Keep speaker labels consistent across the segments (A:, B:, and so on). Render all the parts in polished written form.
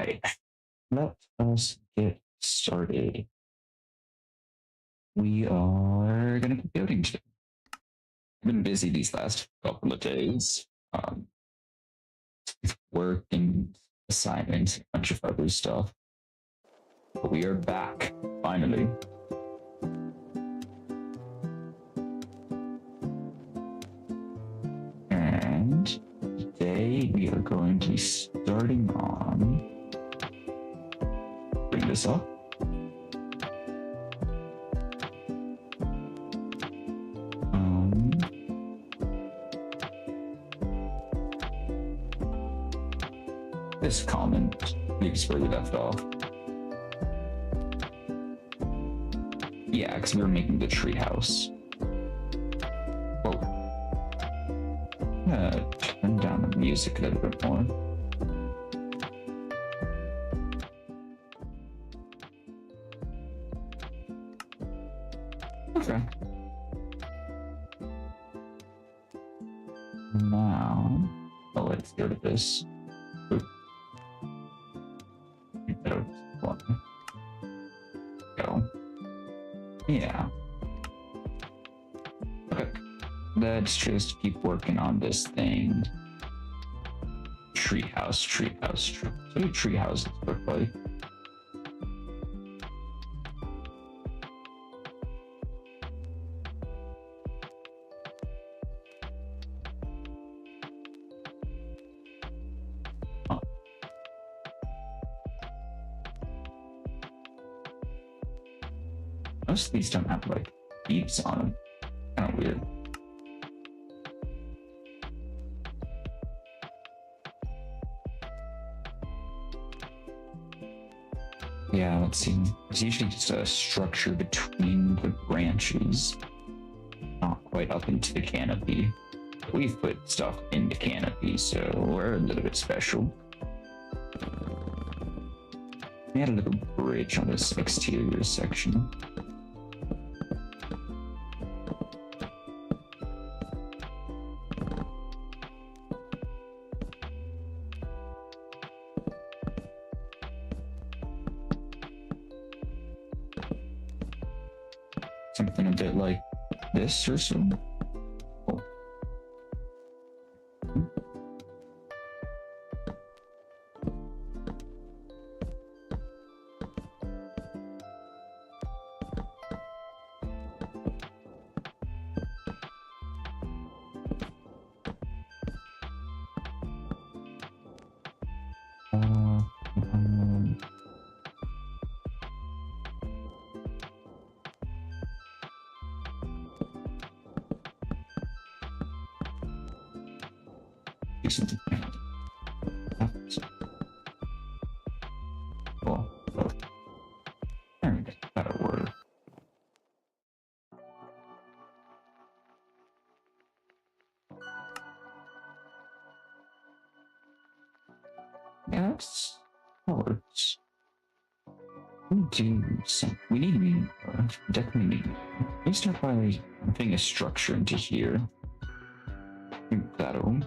A: right, let us get started. We are going to be building today. I've been busy these last couple of days with work and assignments, a bunch of other stuff. But we are back, finally. And today we are going to be starting on. Bring this up. This comment leaves where we left off. Yeah, because we were making the treehouse. Whoa. I'm gonna turn down the music a little bit more. Okay. Now, let's go to this. Oop. Go. Yeah. Okay. Let's just keep working on this thing. Treehouse. What do treehouses look like? Most of these don't have like leaves on them. Kind of weird. Yeah, let's see. It's usually just a structure between the branches, not quite up into the canopy. We've put stuff in the canopy, so we're a little bit special. We had a little bridge on this exterior section. Something a bit like this or so. Oh. Something. Cool. There we go. That'll work. Yeah, that works. We do some. We need definitely need. We start by putting a structure into here. I think that'll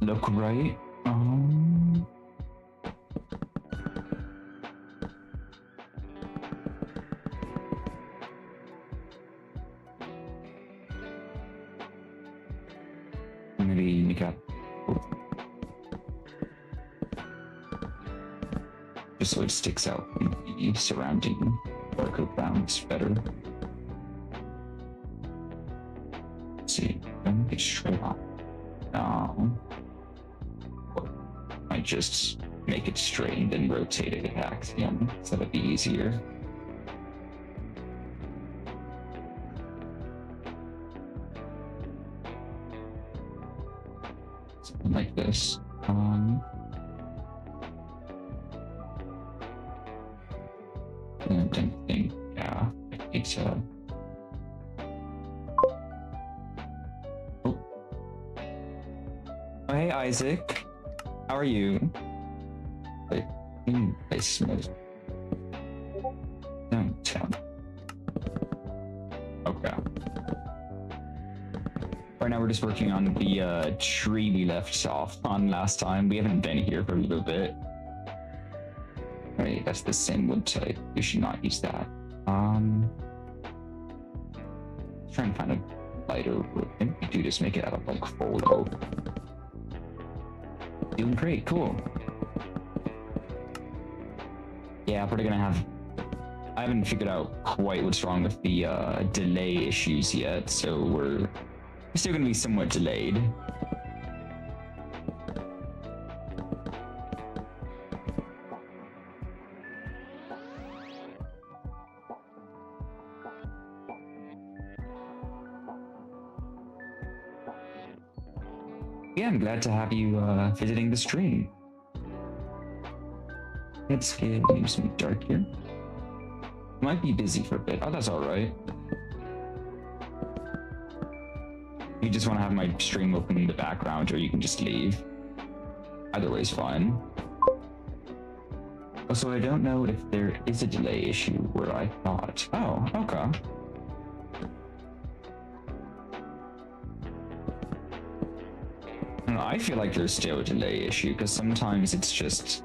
A: look right. Maybe make up just so it sticks out in the surrounding darker browns better. Let's see, I'm make it straight on. Might just make it straight and then rotate it at axiom, so that'd be easier. Something like this. And then think, yeah, it's Oh, hey Isaac. How are you? Like, placement. Downtown. Okay. Right now we're just working on the tree we left off on last time. We haven't been here for a little bit. Right, that's the same wood type. We should not use that. Try and find a lighter wood. Maybe we do just make it out of like full oak. Doing great, cool. Yeah, probably gonna have. I haven't figured out quite what's wrong with the delay issues yet, so we're still gonna be somewhat delayed. Yeah, I'm glad to have you visiting the stream. Let's get some dark here. Might be busy for a bit. Oh, that's all right. You just want to have my stream open in the background, or you can just leave. Either way is fine. Also, I don't know if there is a delay issue where I thought. Oh, okay. I feel like there's still a delay issue because sometimes it's just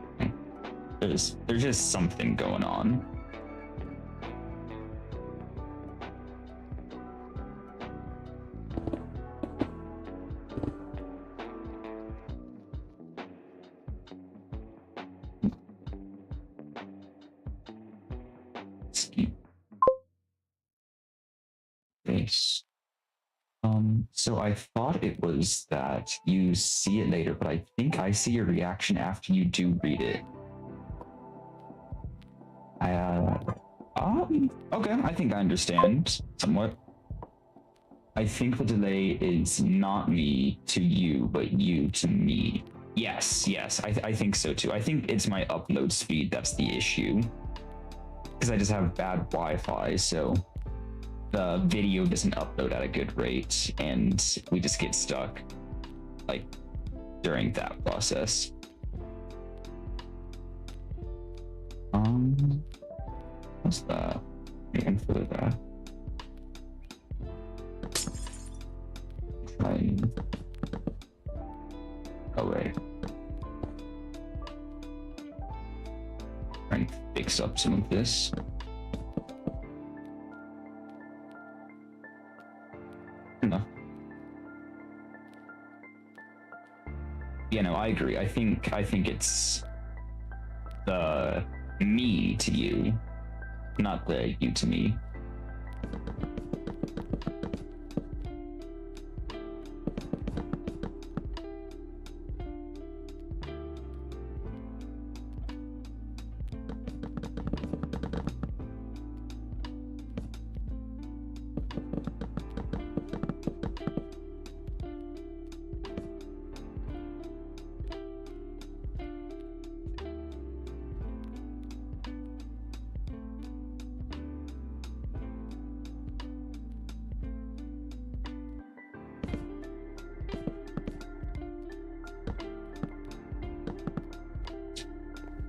A: there's just something going on. Base. So I thought it was that you see it later, but I think I see your reaction after you do read it. Okay, I think I understand somewhat. I think the delay is not me to you, but you to me. Yes, I think so too. I think it's my upload speed that's the issue. Because I just have bad Wi-Fi, so the video doesn't upload at a good rate, and we just get stuck, like, during that process. What's that? Info that. Try and... Oh, wait. Try and fix up some of this. No. Yeah, no, I agree. I think it's the me to you, not the you to me.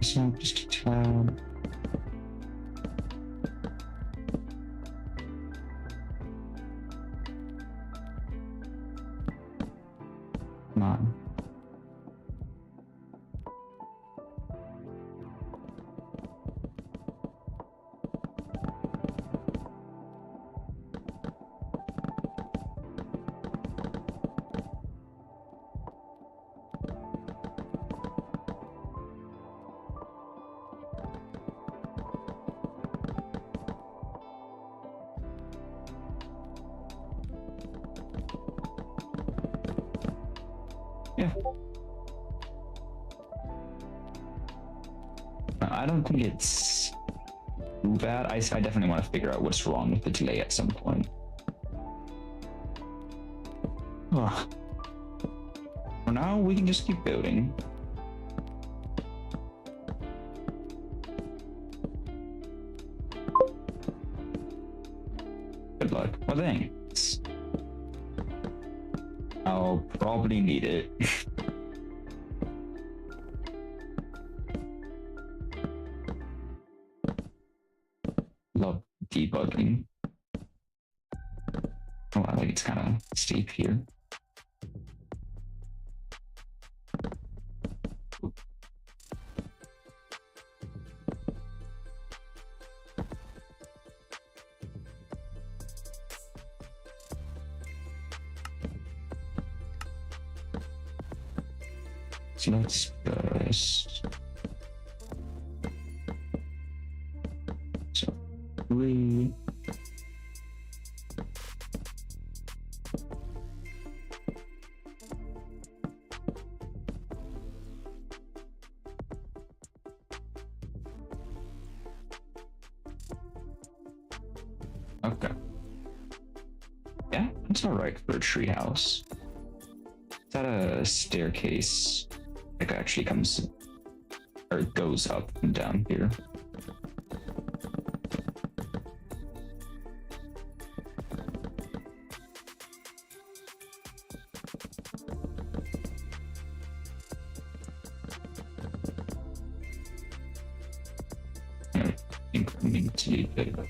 A: So just a tab. Come on. Yeah. I don't think it's too bad. I definitely want to figure out what's wrong with the delay at some point. Ugh. For now, we can just keep building. Good luck. Well, thanks. I'll probably need it. Love debugging. Oh, I like it's kind of steep here. So let's first. So 3. Okay. Yeah, that's alright for a treehouse. Is that a staircase? Like actually comes or goes up and down here. I think we need to do that.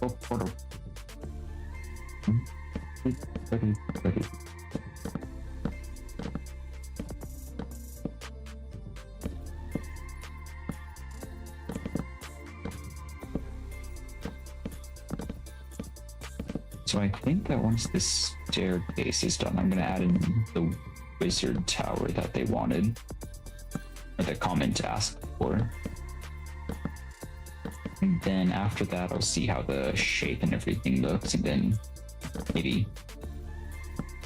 A: Oh, portal. Ready. So I think that once this staircase is done, I'm gonna add in the wizard tower that they wanted, or the comment asked for. And then after that, I'll see how the shape and everything looks, and then maybe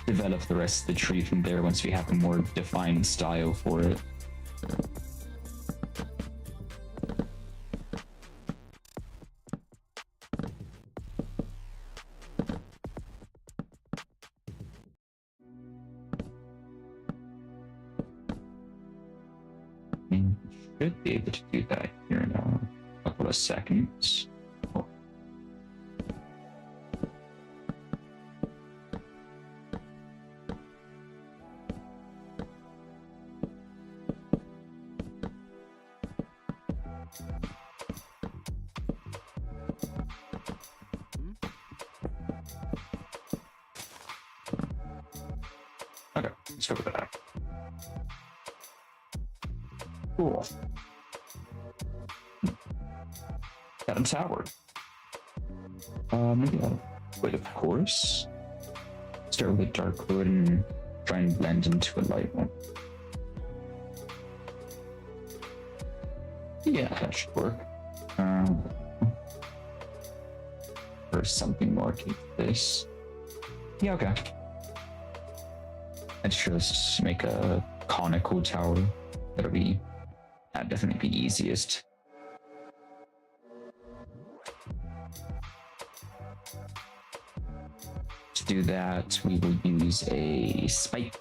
A: develop the rest of the tree from there once we have a more defined style for it. And should be able to do that here in a couple of seconds. Oh. Okay, let's go with that. Cool. Got a tower. Maybe I'll wait, of course. Start with a dark wood and try and blend into a light one. Yeah, that should work. Or something more to this. Yeah, okay. Let's just make a conical tower. That'll definitely be easiest. To do that, we will use a spike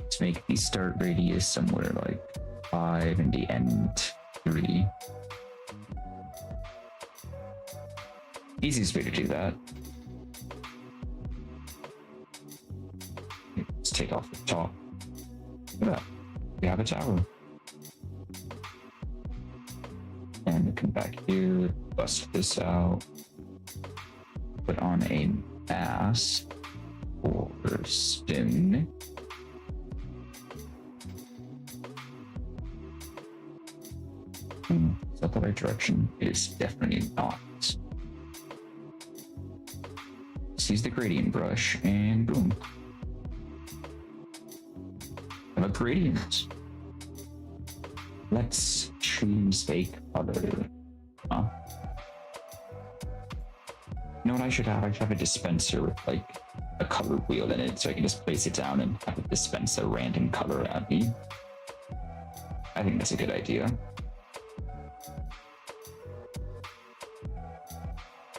A: to make the start radius somewhere like 5 and the end 3. Easiest way to do that. Let's take off the top. Look at that. We have a tower. And we come back here, bust this out, put on a mass or stone. Is that the right direction? It is definitely not. Let's use the gradient brush and boom. Have a gradient. Let's choose a color. Huh? You know what I should have? I should have a dispenser with like a color wheel in it, so I can just place it down and have it dispense a random color at me. I think that's a good idea.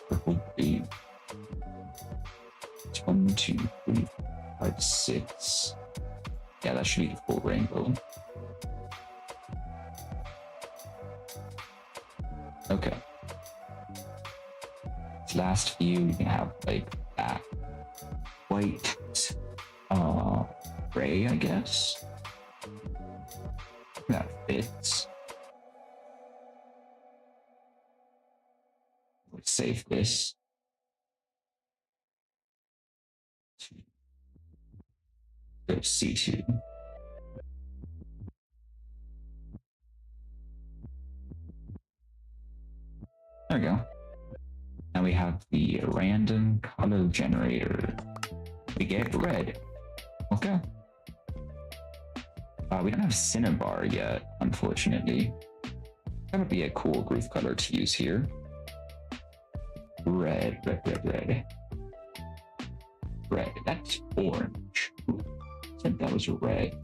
A: Purple, 8. 1, 2, 3, 5, 6. Yeah, that should be the full rainbow. Okay. This last view, you can have like that white, gray, I guess. That fits. Let's save this. Go to C2. There we go. Now we have the random color generator. We get red. Okay. We don't have Cinnabar yet, unfortunately. That would be a cool groove color to use here. Red, red, red, red. Red. That's orange. Ooh, I think that was red.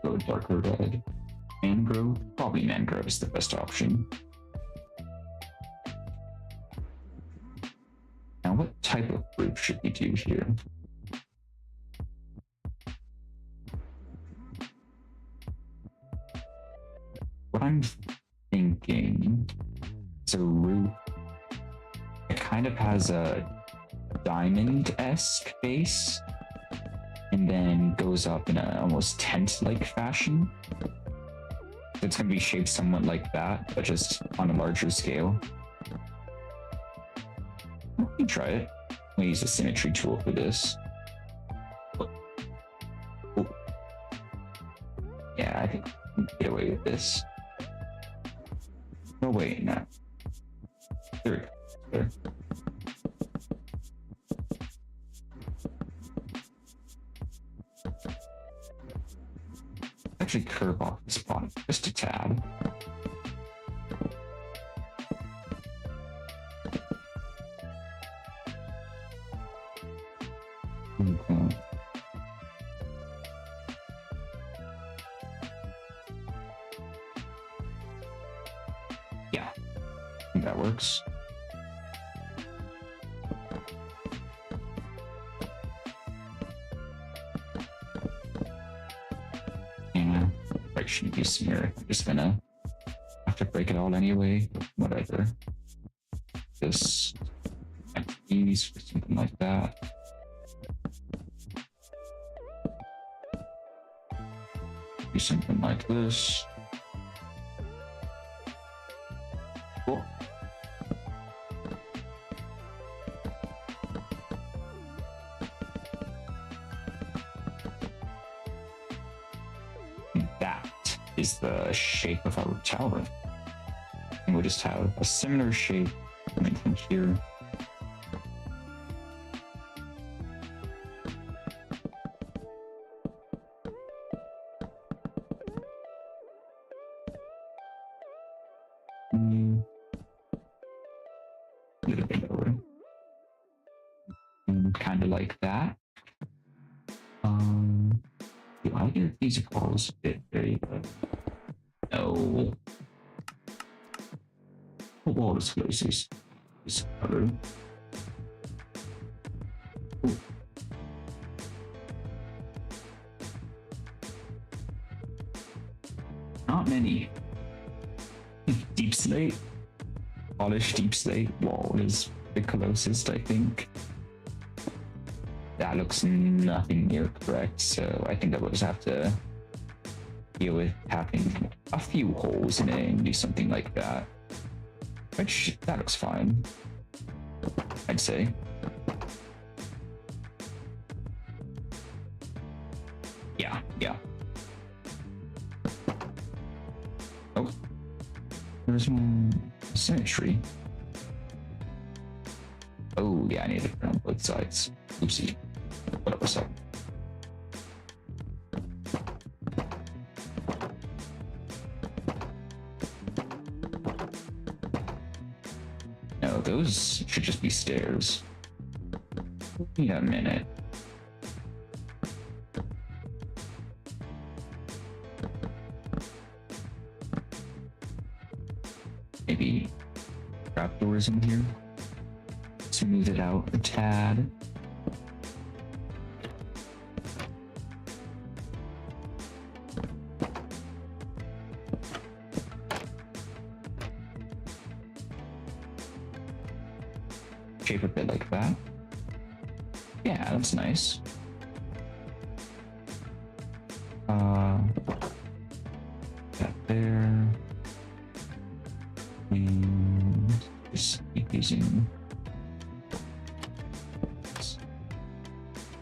A: Go darker red. Mangrove? Probably mangrove is the best option. Now, what type of group should we do here? What I'm thinking is a roof. It kind of has a diamond-esque base and then goes up in an almost tent-like fashion. It's going to be shaped somewhat like that, but just on a larger scale. Let me try it. I'm going to use a symmetry tool for this. Oh. Yeah, I think I can get away with this. No, wait, no. There we go. There. Actually curve off the spot just a tad. Okay. Yeah, I think that works. Shouldn't be smear. I'm just gonna have to break it all anyway. Whatever. This these or something like that. Do something like this. Cool. Is the shape of our tower. And we'll just have a similar shape coming from here. A little bit lower. And kind of like that. Do either of these walls fit very well? No. The wall is closest. This color. Ooh. Not many. Deep slate. Polished deep slate wall is the closest, I think. That looks nothing near correct, so I think I will just have to deal with having a few holes in it and do something like that. Which, that looks fine, I'd say. Yeah. Oh. There's one symmetry. Oh, yeah, I need it on both sides. Oopsie. Whatever, so. No, those should just be stairs. Wait a minute. Maybe trapdoors in here. Smooth it out a tad. Shape a bit like that. Yeah, that's nice. That there. And just keep using.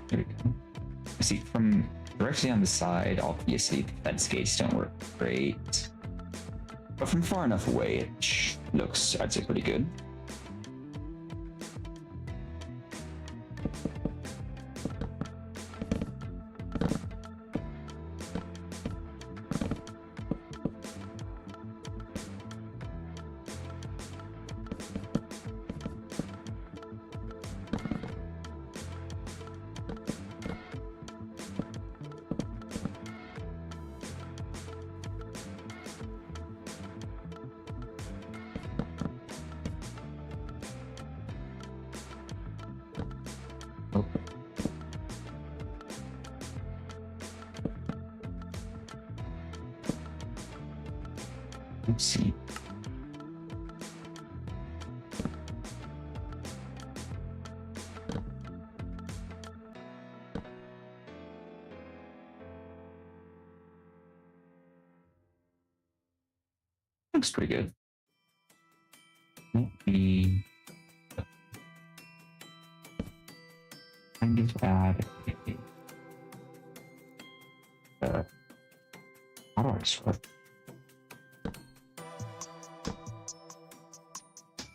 A: There we go. See, from directly on the side, obviously the fence gates don't work great. But from far enough away, it looks, I'd say, pretty good. Oh. Let's see. Looks pretty good. Let me kind of add how do I sort?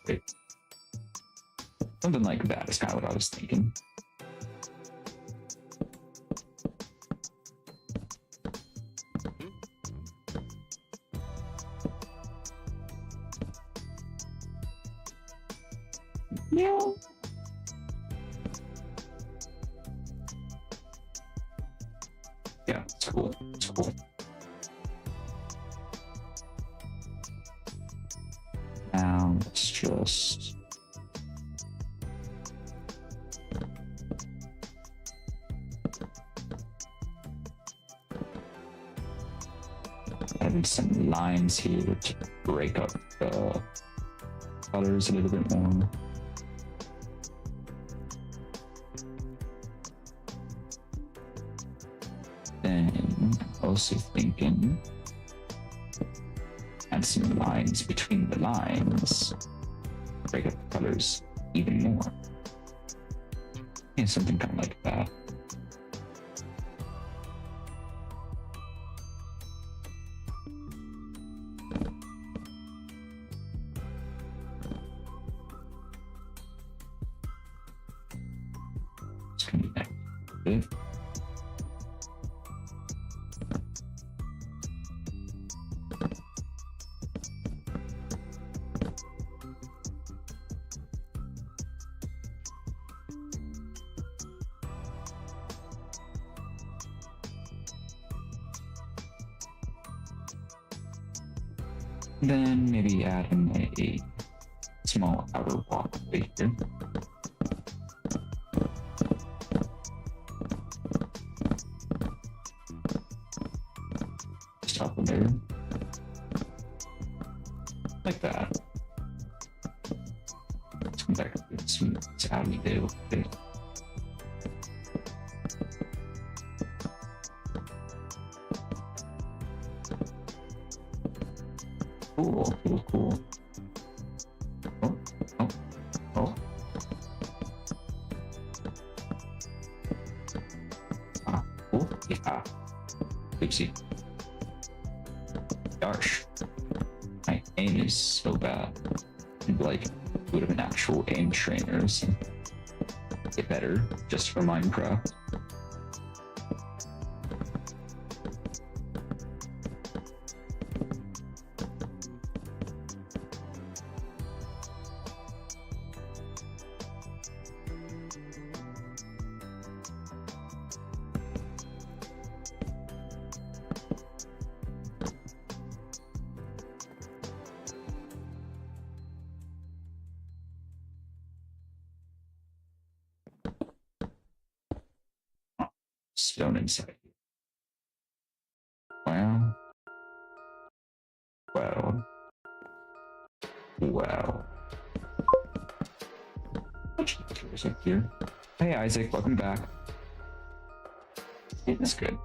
A: Wait. Something like that is kind of what I was thinking. Yeah. Yeah, it's cool. It's cool. Now let's just add some lines here to break up the colors a little bit more. Then also thinking add some lines between the lines, break up the colors even more. Yeah, something kind of like that. Just connect it. Then maybe add in a small outer walkway here. Just up in there. Like that. Let's come back up to some alley there. Cool, cool, cool. Oh, oh, oh. Ah, cool. Yeah. Oopsie. Gosh. My aim is so bad. Like, would have an actual aim trainer, so get better just for Minecraft. stone inside. Well, well, well. Curious up here. Hey Isaac, welcome back. Yeah, that's good.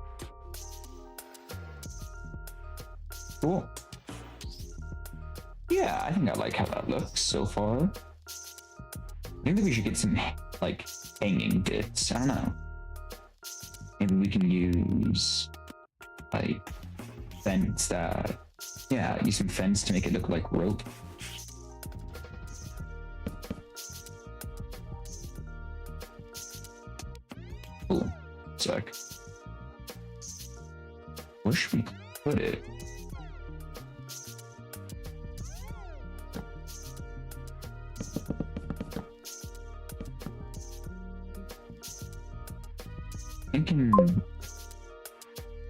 A: Cool. Yeah, I think I like how that looks so far. Maybe we should get some like hanging bits. I don't know. Maybe we can use like fence that. Yeah, use some fence to make it look like rope. Cool. Sec. Where should we put it? Thinking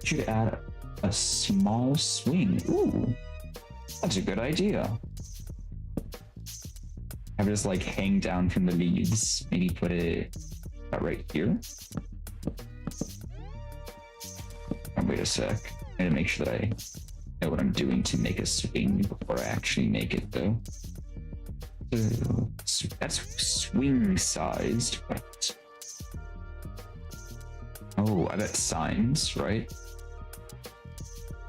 A: should add a small swing. Ooh, that's a good idea. Have it just like hang down from the leaves. Maybe put it right here. Oh, wait a sec. I gotta make sure that I know what I'm doing to make a swing before I actually make it, though. So that's swing sized, right? Oh, I bet signs, right?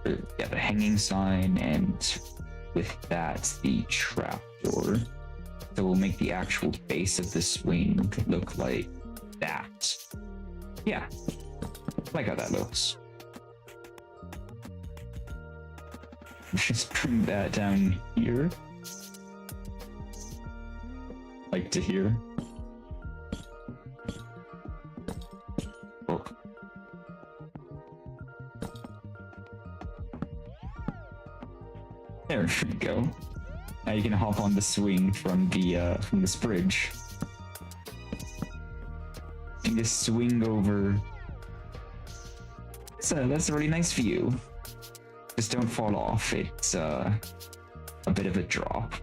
A: Yeah, the hanging sign, and with that, the trapdoor. So we'll make the actual base of the swing look like that. Yeah, I like how that looks. Just bring that down here. Like to here. Oh. There we go. Now you can hop on the swing from this bridge. You can just swing over. That's a really nice view. Just don't fall off. It's a bit of a drop.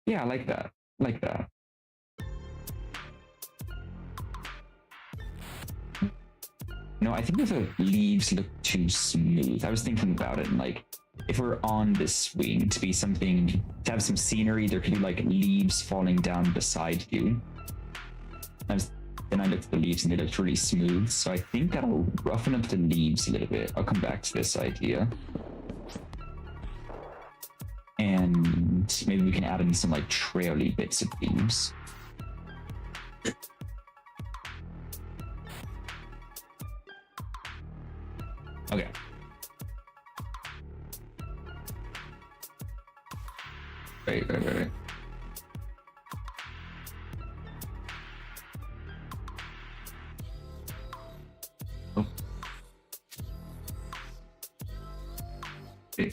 A: Yeah, I like that. Like that. No, I think the leaves look too smooth. I was thinking about it, and like, if we're on this swing to be something, to have some scenery, there could be like leaves falling down beside you. Then I looked at the leaves and they looked really smooth, so I think that'll roughen up the leaves a little bit. I'll come back to this idea. And maybe we can add in some like traily bits of leaves. Okay. Right. Oh. Okay.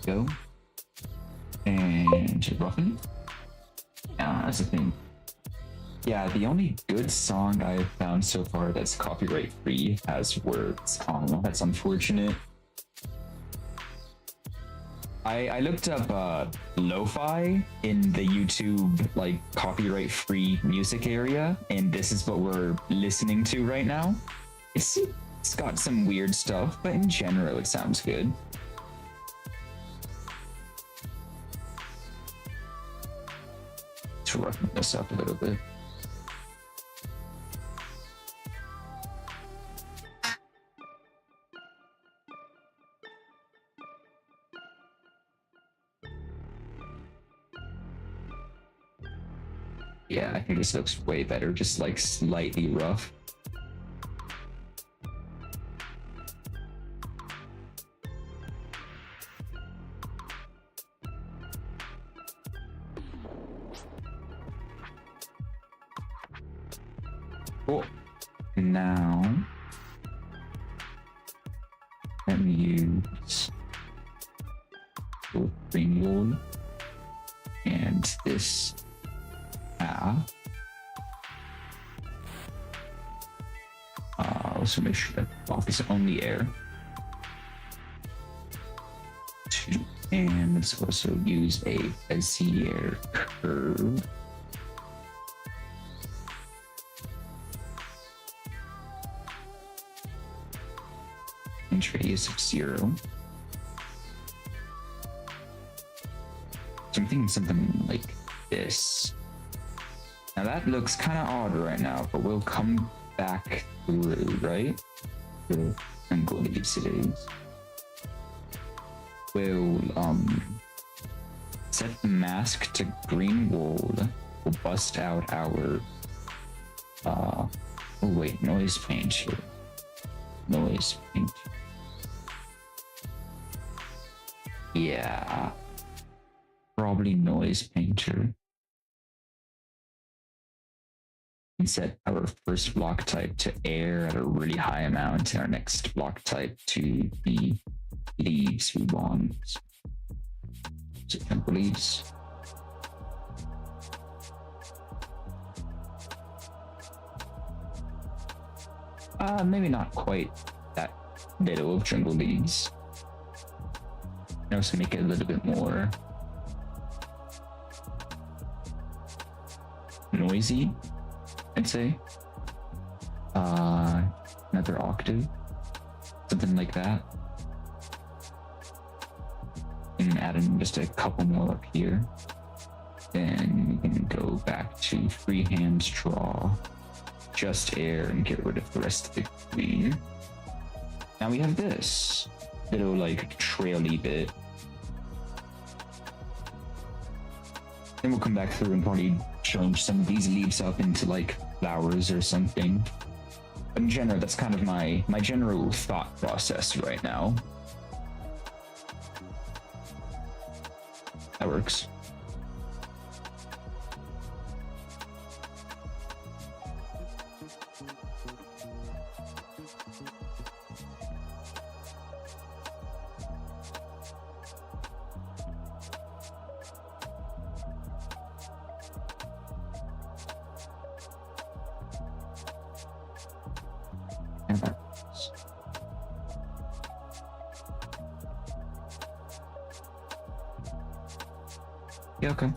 A: Go. And roughen. Yeah, that's the thing. Yeah, the only good song I've found so far that's copyright free has words. Oh, that's unfortunate. I looked up lo-fi in the YouTube like copyright free music area, and this is what we're listening to right now. It's got some weird stuff, but in general it sounds good. To roughen this up a little bit. Yeah, I think this looks way better, just like slightly rough. Cool. Now, let me use green wool and this. Also make sure that focus on the air. And let's also use a Bezier curve. And radius of 0. So I'm thinking something like this. Now that looks kind of odd right now, but we'll come back through, right? I'm going to be cities. We'll set the mask to green wool. We'll bust out our oh wait, noise painter. Noise painter. Yeah. Probably noise painter. And set our first block type to air at a really high amount, and our next block type to the leaves we want. Is it temple leaves? Maybe not quite that little of jungle leaves. You know, so make it a little bit more noisy, I'd say. Another octave, something like that. And add in just a couple more up here. Then we can go back to freehand draw, just air, and get rid of the rest of the green. Now we have this little like traily bit. Then we'll come back through and probably change some of these leaves up into like flowers or something. But in general, that's kind of my general thought process right now. That works. Yeah, okay.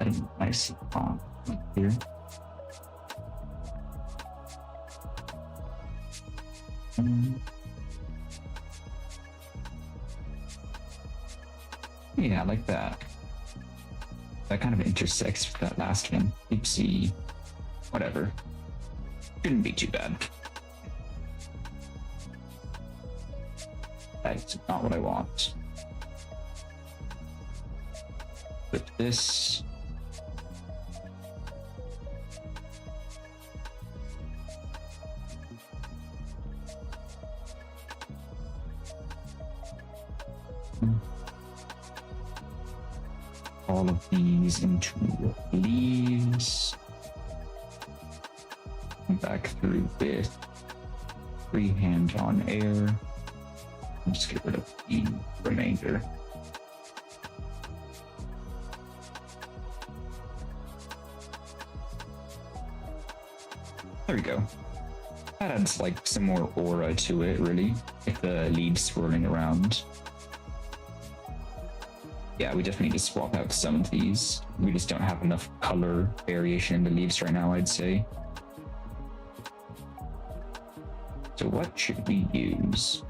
A: Add a nice font here. Yeah, I like that. That kind of intersects with that last one. Oopsie. Whatever. Shouldn't be too bad. That's not what I want. Put this. All of these into leaves. Back through with freehand on air. Just get rid of the remainder. There we go. That adds like some more aura to it, really. Like the leaves swirling around. Yeah, we definitely need to swap out some of these. We just don't have enough color variation in the leaves right now, I'd say. So what should we use?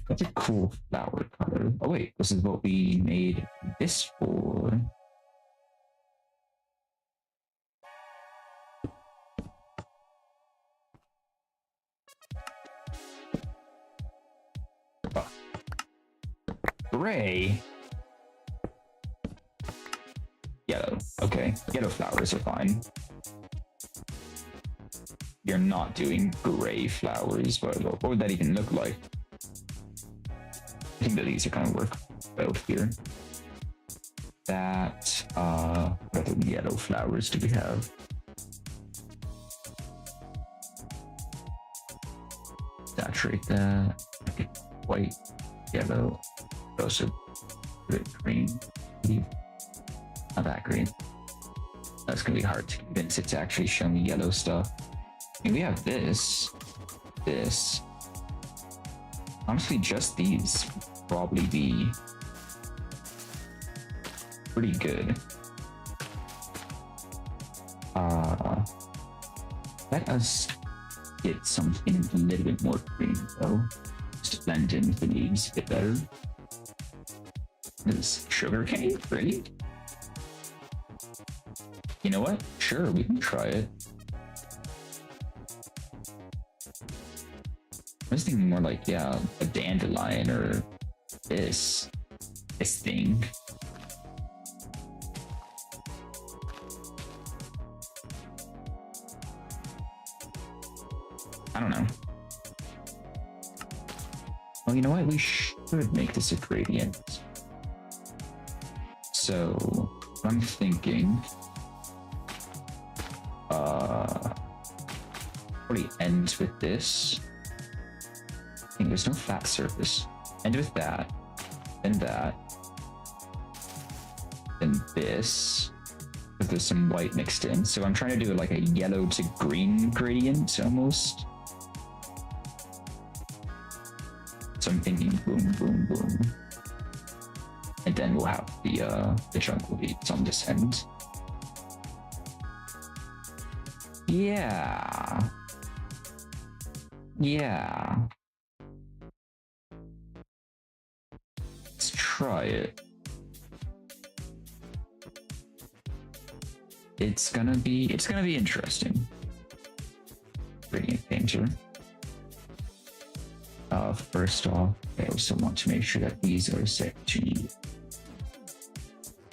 A: That's a cool flower color. Oh wait, this is what we made this for. Oh. Gray. Yellow. Okay, yellow flowers are fine. You're not doing gray flowers. What would that even look like? I think that these are kind of work both here. That, what other yellow flowers do we have? Saturate that. White, yellow. Also bit green. Not that green. That's gonna be hard to convince it to actually show me yellow stuff. I mean, we have this. Honestly, just these would probably be pretty good. Let us get something a little bit more green though. Just to blend in with the leaves a bit better. This sugar cane, really? You know what? Sure, we can try it. I was thinking more like, yeah, a dandelion or this thing. I don't know. Well, you know what? We should make this a gradient. So I'm thinking probably ends with this. I think there's no flat surface. End with that, then that, then this. But there's some white mixed in. So I'm trying to do like a yellow to green gradient almost. So I'm thinking boom, boom, boom. And then we'll have the chunk will be on this end. Yeah. Yeah. Let's try it. It's gonna be interesting. Gradient painter. First off, I also want to make sure that these are set to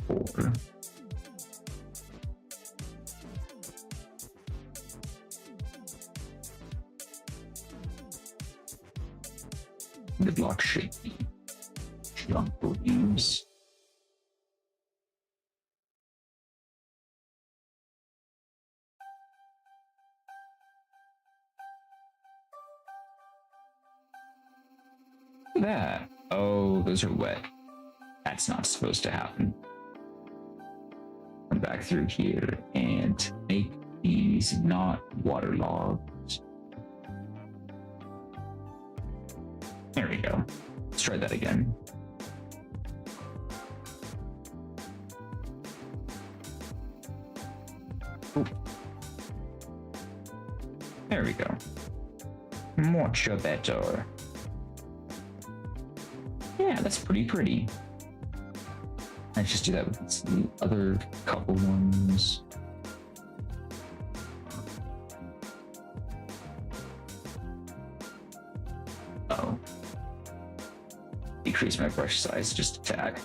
A: 4. The block should be jungle leaves. Look at that. Oh, those are wet. That's not supposed to happen. Come back through here and make these not waterlogged. There we go. Let's try that again. Ooh. There we go. Much better. Yeah, that's pretty. Let's just do that with the other couple ones. Oh. Decrease my brush size just a tad.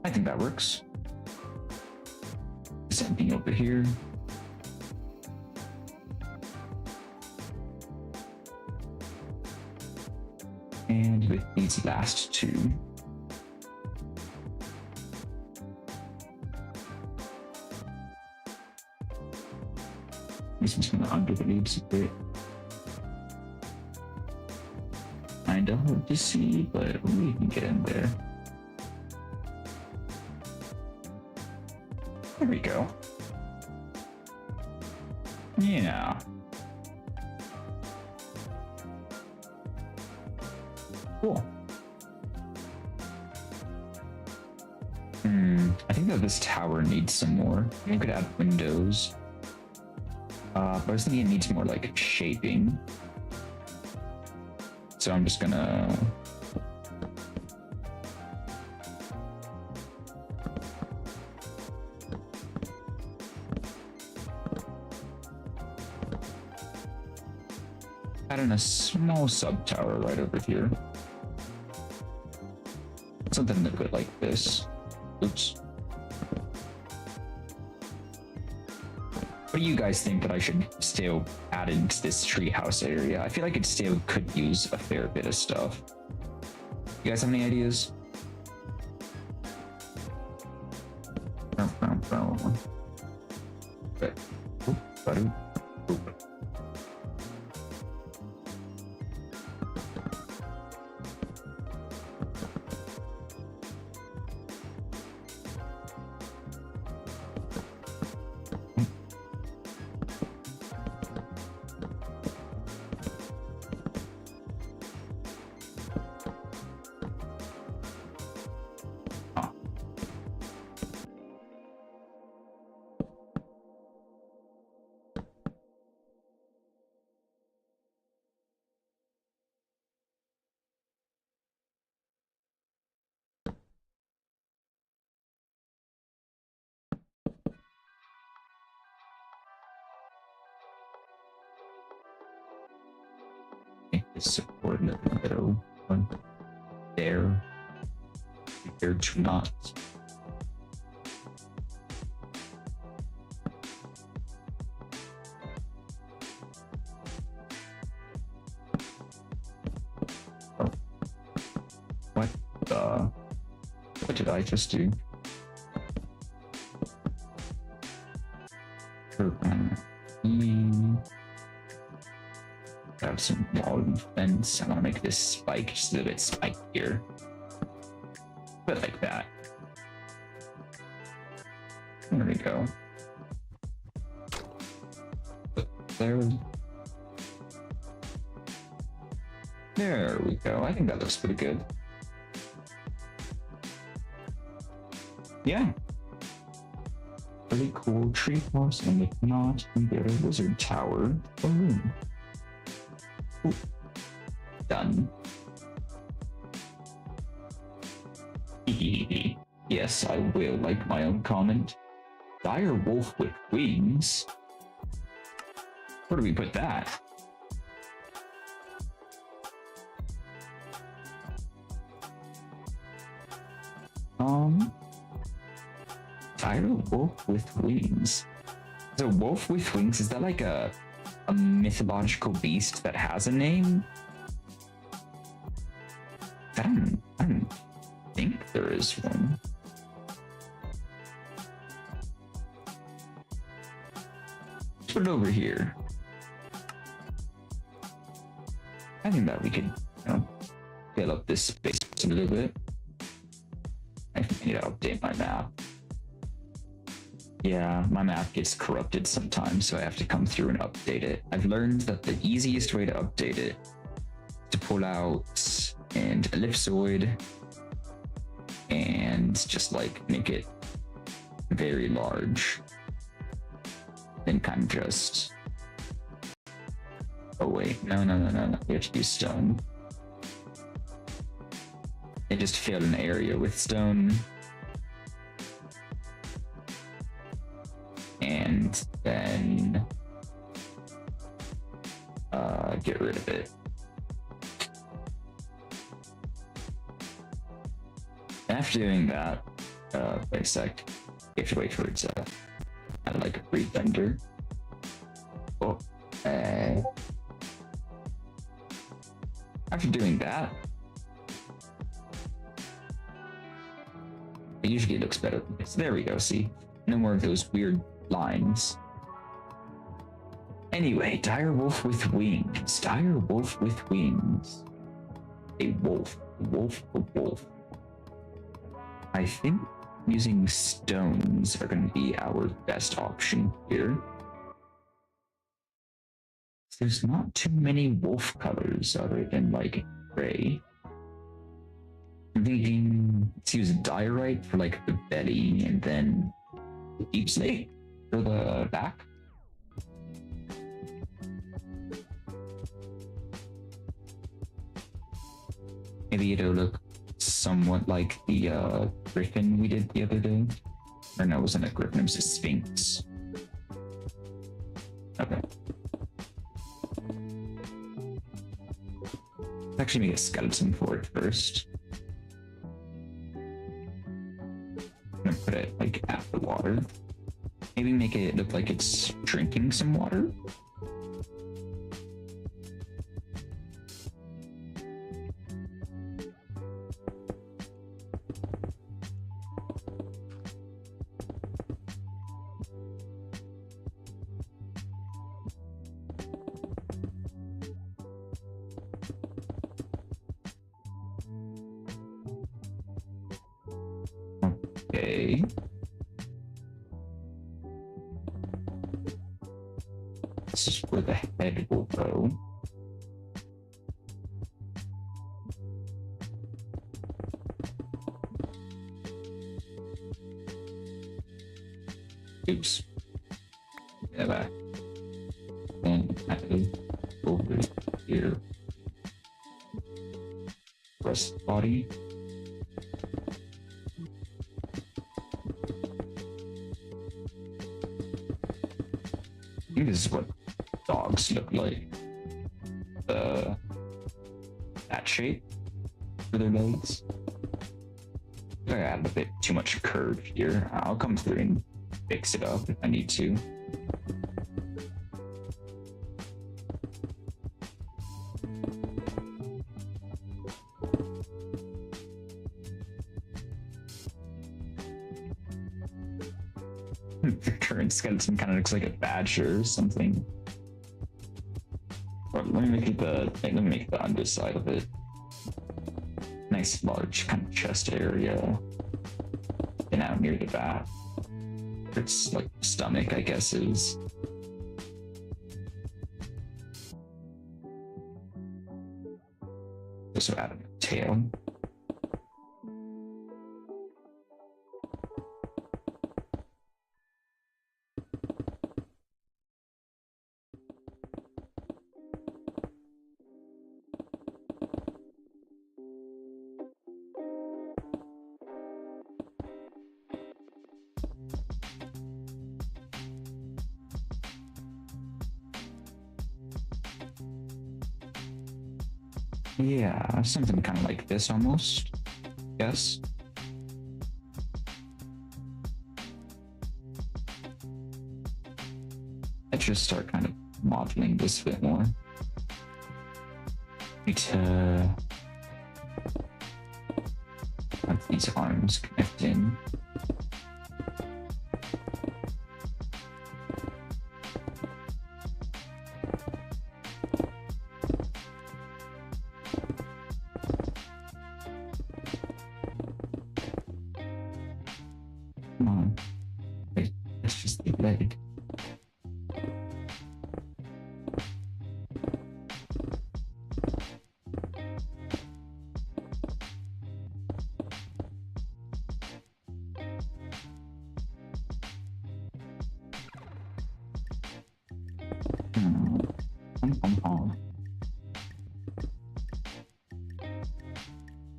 A: I think that works. Same thing over here. And with these last two, this is gonna under the leaves a bit. Kinda hard to see, but we can get in there. There we go. Yeah. Cool. I think that this tower needs some more. You could add windows. But I was thinking it needs more like shaping. So I'm just gonna add in a small sub tower right over here. Something a bit like this. Oops. What do you guys think that I should still add into this treehouse area? I feel like it still could use a fair bit of stuff. You guys have any ideas? Okay. Butter. Support in the middle one there compared to not. Oh. What did I just do? Have some wall and fence. I want to make this spike just a little bit spikier. Put it like that. There we go. There we go. I think that looks pretty good. Yeah. Pretty cool tree house, and if not, we get a wizard tower or room. Ooh. Done. Yes, I will like my own comment. Dire wolf with wings? Where do we put that? Dire wolf with wings. So wolf with wings, is that like a mythological beast that has a name? I don't think there is one. Let's put it over here. I think that we could, fill up this space a little bit. I need to update my map. Yeah, my map gets corrupted sometimes, so I have to come through and update it. I've learned that the easiest way to update it is to pull out an ellipsoid and just like make it very large. Then kind of just... Oh wait, no. We have to use stone. And just fill an area with stone. And then get rid of it. After doing that, wait a sec. You have to wait for it to add like a pre-render. Oh, after doing that, it usually looks better than this. There we go, see? No more of those weird lines. Anyway, dire wolf with wings. Dire wolf with wings. A wolf. A wolf. I think using stones are going to be our best option here. There's not too many wolf colors other than like gray. I'm thinking let's use diorite for like the belly and then deep slate for the back. Maybe it'll look somewhat like the griffin we did the other day. Or no, it wasn't a griffin, it was a sphinx. Okay. Let's actually make a skeleton for it first. I'm gonna put it like at the water. Maybe make it look like it's drinking some water. Okay. This is where the head will go. Oops. Yeah, back. And over here. Rest of the body. I think this is what dogs look like. That shape for their legs. I added a bit too much curve here. I'll come through and fix it up if I need to. The current skeleton kind of looks like a badger or something. Or let me make the underside of it. Nice large kind of chest area. And out near the back. It's like stomach, I guess, is. Also adding a tail. Yeah, something kind of like this almost. Yes. Let's just start kind of modeling this a bit more. Need to have these arms connecting. Come on. Wait, that's just the leg.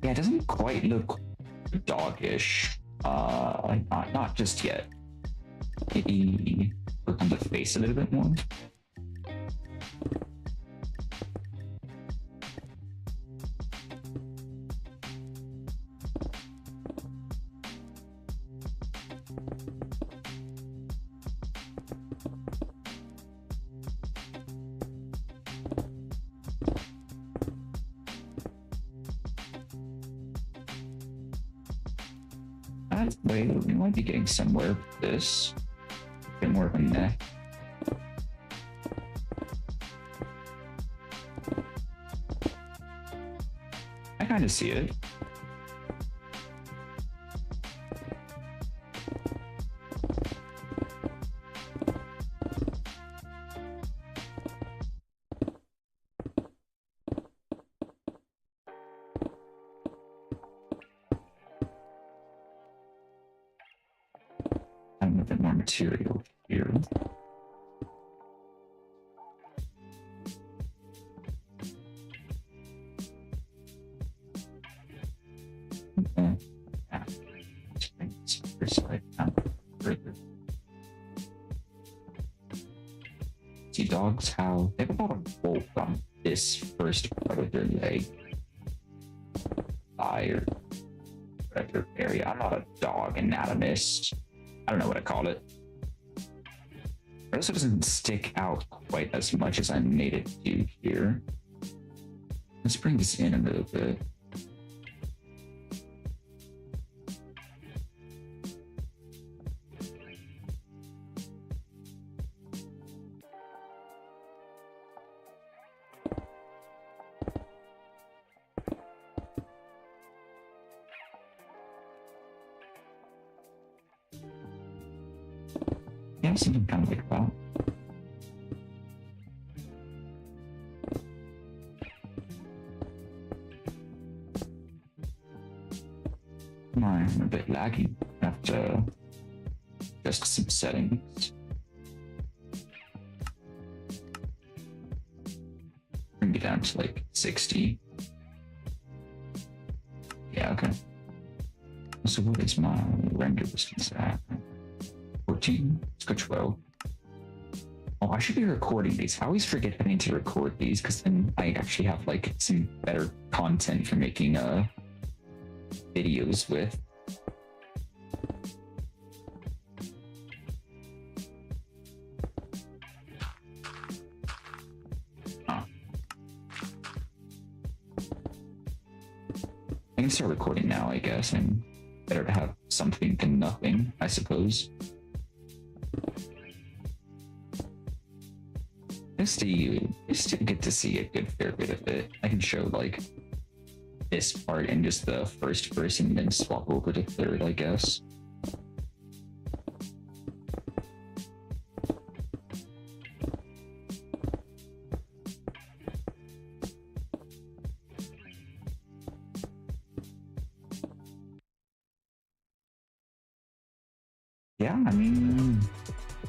A: Yeah, it doesn't quite look doggish. Not just yet. Maybe work on the face a little bit more. Wait, we might be getting somewhere with this. A bit more of a neck. I kind of see it. Adding a bit more material here. Okay. Yeah. Let's bring this other side down further. See, dogs how they have a lot of bulk on this first part of their leg. Thigh or whatever area. I'm not a dog anatomist. I don't know what I call it. It also doesn't stick out quite as much as I made it do here. Let's bring this in a little bit. Yeah, something kind of like that. I'm a bit laggy. I have to adjust some settings. Bring it down to like 60. Yeah, okay. So what is my render distance at? 14? Let's go 12. Oh, I should be recording these. I always forget I need to record these because then I actually have like some better content for making videos with. I can start recording now, I guess, and better to have something than nothing, I suppose. Just to get to see a good fair bit of it. I can show like this part in just the first person and then swap over to third, I guess. Yeah, I mean,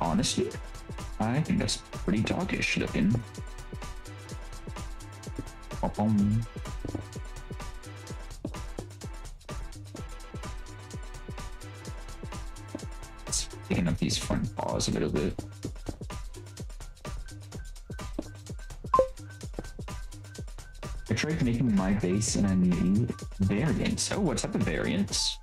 A: honestly, I think that's pretty doggish looking. It's picking up these front paws a little bit. I tried making my base in a new variant. Oh, what type of variants?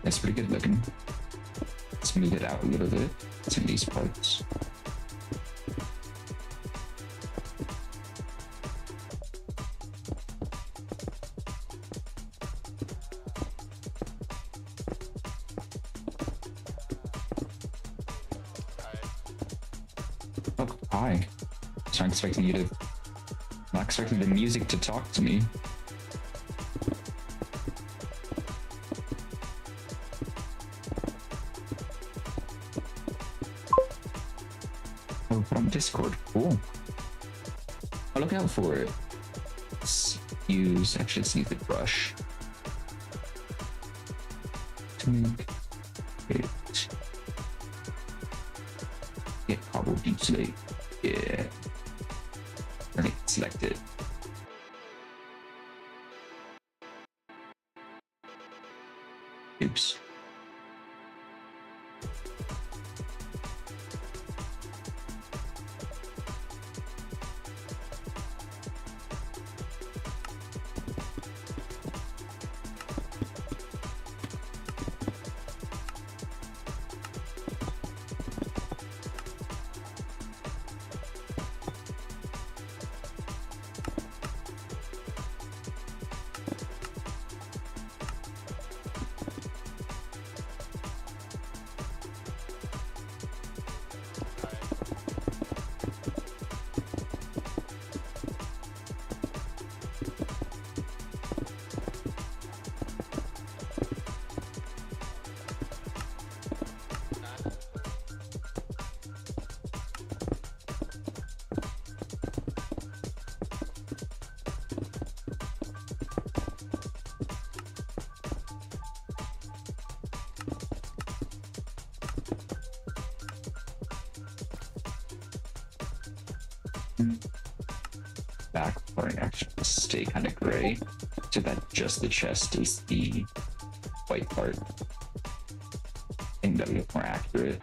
A: That's pretty good looking. Smooth it out a little bit. Some of these parts. Oh, hi. So I'm expecting you to... Not expecting the music to talk to me. Oh, from Discord. Cool. I'll look out for it. Let's use... Actually, let's use the brush. To make it... Get cobbled deep slate. Yeah. Okay, select it. Oops. Back part actually stay kind of gray, so that just the chest is the white part. I think that'll look more accurate.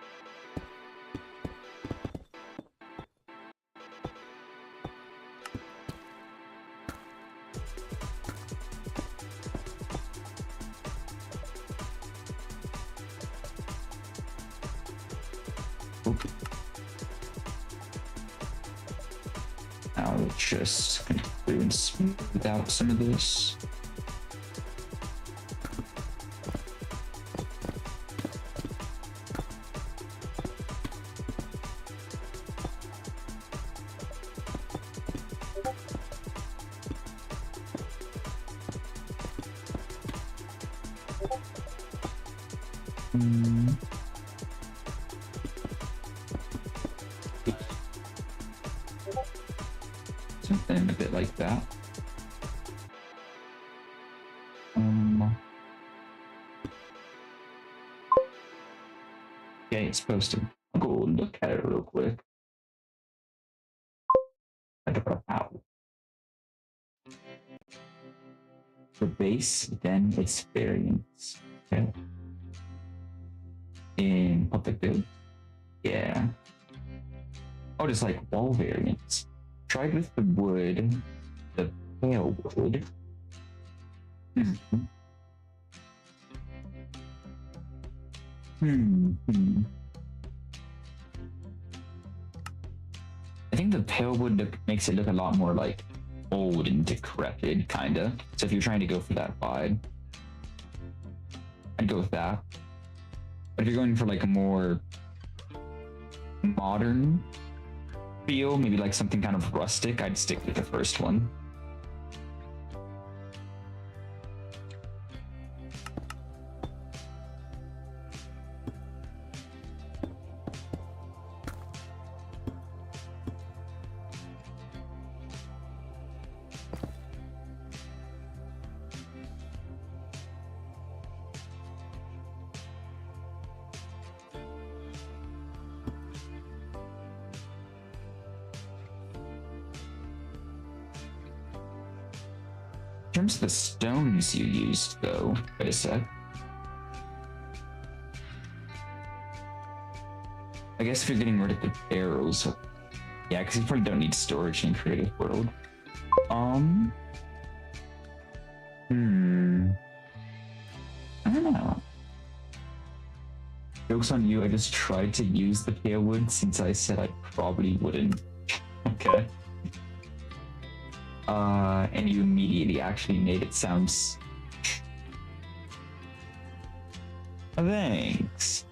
A: Oop. I'll just go through and smooth out some of this. Hmm. Something a bit like that. Okay, it's posted. I'll go look at it real quick. Ow. For base, then it's variants. Okay. In public build. Yeah. Oh, just like wall variants. Tried with the wood, the pale wood. I think the pale wood makes it look a lot more like old and decrepit, kinda. So if you're trying to go for that vibe, I'd go with that. But if you're going for like a more modern feel, maybe like something kind of rustic, I'd stick with the first one. In terms of the stones you used, though, wait a sec. I guess if you're getting rid of the barrels, yeah, because you probably don't need storage in Creative World. I don't know. Joke's on you, I just tried to use the pale wood since I said I probably wouldn't. Okay. And you immediately actually made it sound. Thanks.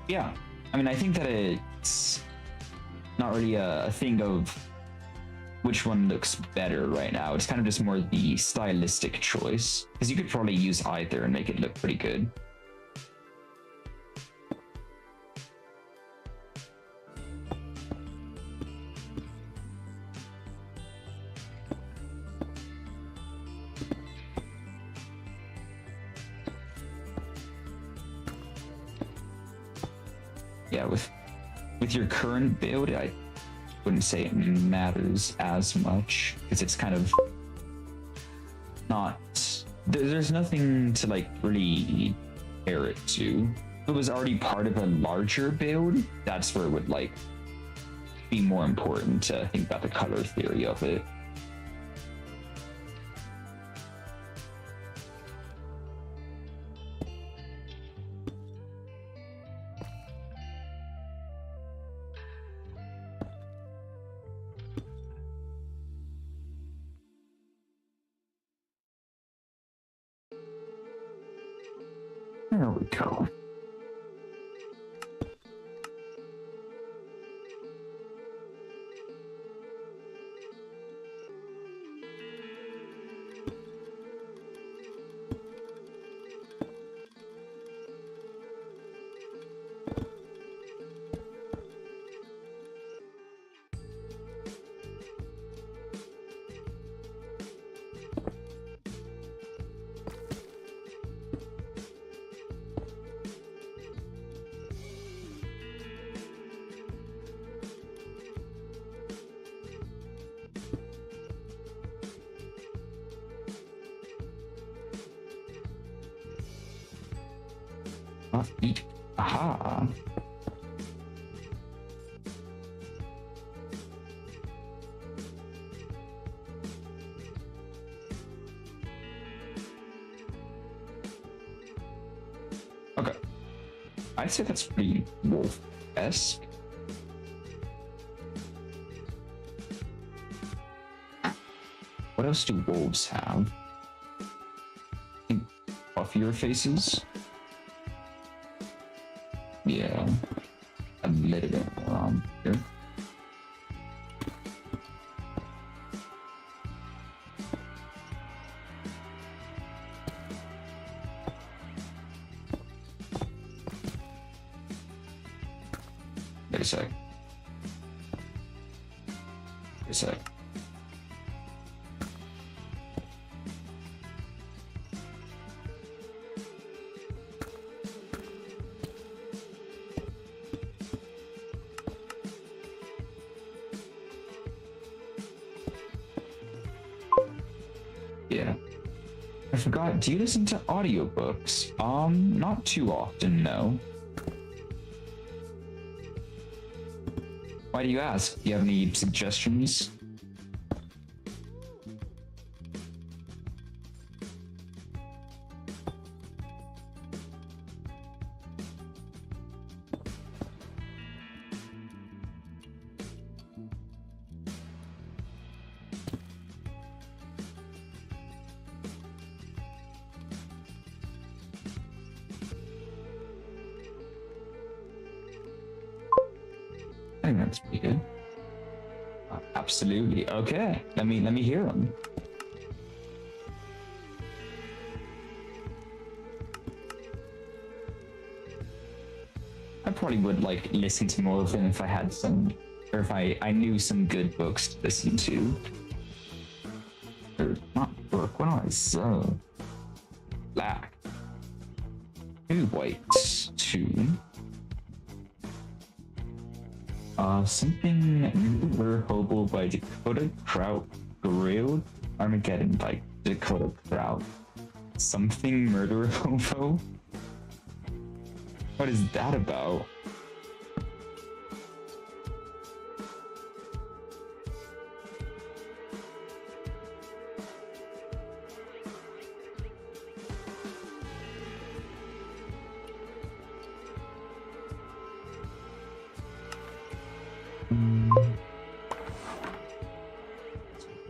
A: Yeah, I mean, I think that it's not really a thing of which one looks better right now. It's kind of just more the stylistic choice, because you could probably use either and make it look pretty good. Yeah, with your current build, I wouldn't say it matters as much, because it's kind of not, there's nothing to like really compare it to. If it was already part of a larger build, that's where it would like be more important to think about the color theory of it. There we go. Aha. Okay. I'd say that's pretty wolf-esque. What else do wolves have? I think puffier faces? Yeah, a little bit around here. a sec. Wait a sec. Yeah. I forgot, do you listen to audiobooks? Not too often, no. Why do you ask? Do you have any suggestions? I think that's pretty good. Absolutely. Okay. Let me hear them. I probably would like listen to more of them if I had some, or if I knew some good books to listen to. Or not book. What do I say? Black. 2 whites. 2. Something Nuclear Hobo by Dakota Kraut. Grilled Armageddon by Dakota Kraut. Something Murder Hobo? What is that about?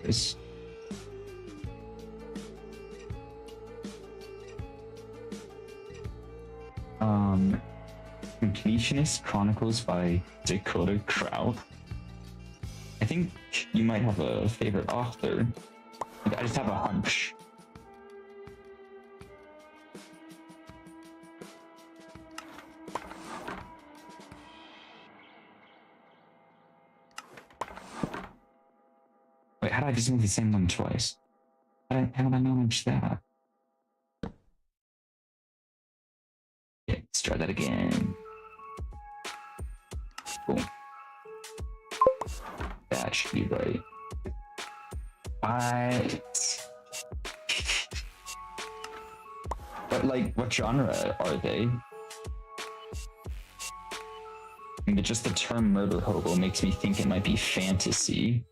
A: This. Completionist Chronicles by Dakota Kraut. I think you might have a favorite author. I just have a hunch. Wait, how did I just move the same one twice? How did I manage that? Yeah, let's try that again. Cool. That should be right. But like, what genre are they? I mean, just the term murder hobo makes me think it might be fantasy.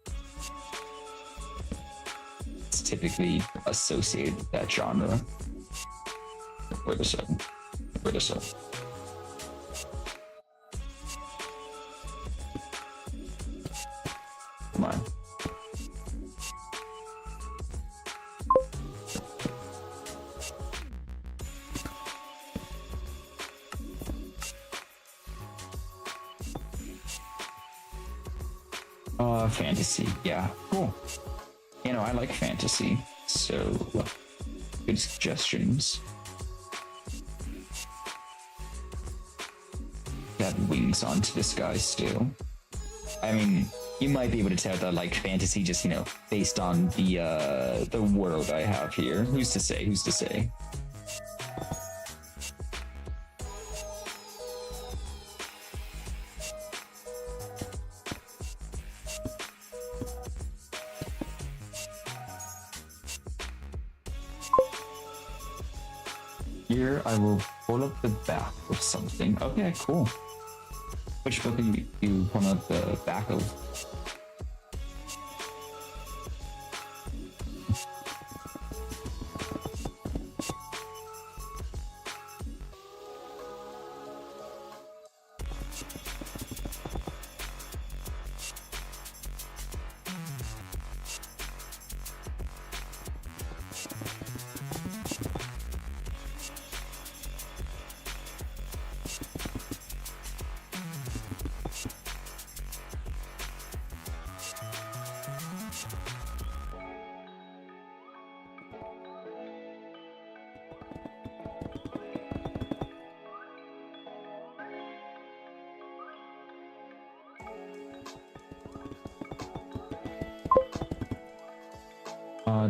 A: It's typically associated with that genre. Wait a second. Wait a second. Come on. Fantasy. Yeah, cool. You know, I like fantasy, so good suggestions. Got wings onto this guy still. I mean, you might be able to tell that I like fantasy just, you know, based on the world I have here. Who's to say? Who's to say? Here, I will pull up the back of something. Okay, cool. Which book do you pull up the back of?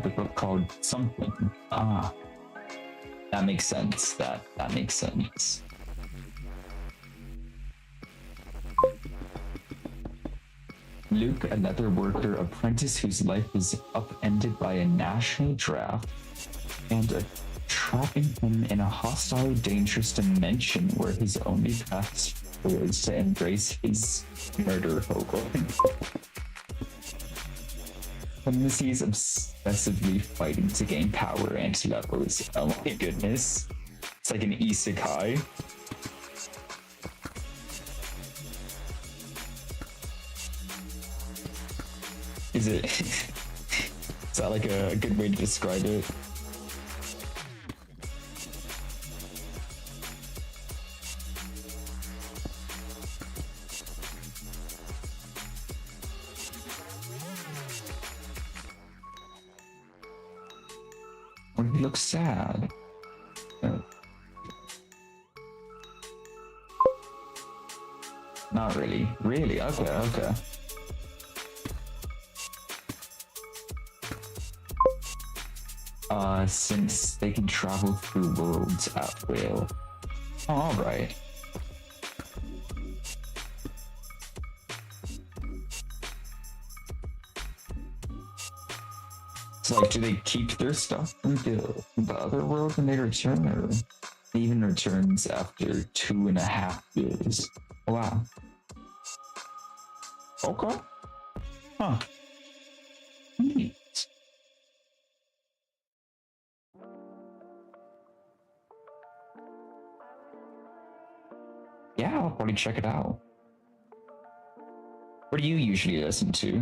A: The book called something. Ah, that makes sense. That makes sense. Luke, a leather worker apprentice whose life is upended by a national draft and trapping him in a hostile, dangerous dimension where his only path is to embrace his murder hobo. He's obsessively fighting to gain power and levels. Oh my goodness. It's like an isekai. Is it? Is that like a good way to describe it? Or he looks sad. Not really. Really? Okay, okay. Since they can travel through worlds at will. Oh, alright. It's like, do they keep their stuff from the other world when they return, or even returns after 2.5 years? Wow. Okay. Huh. Neat. Yeah, I'll probably check it out. What do you usually listen to?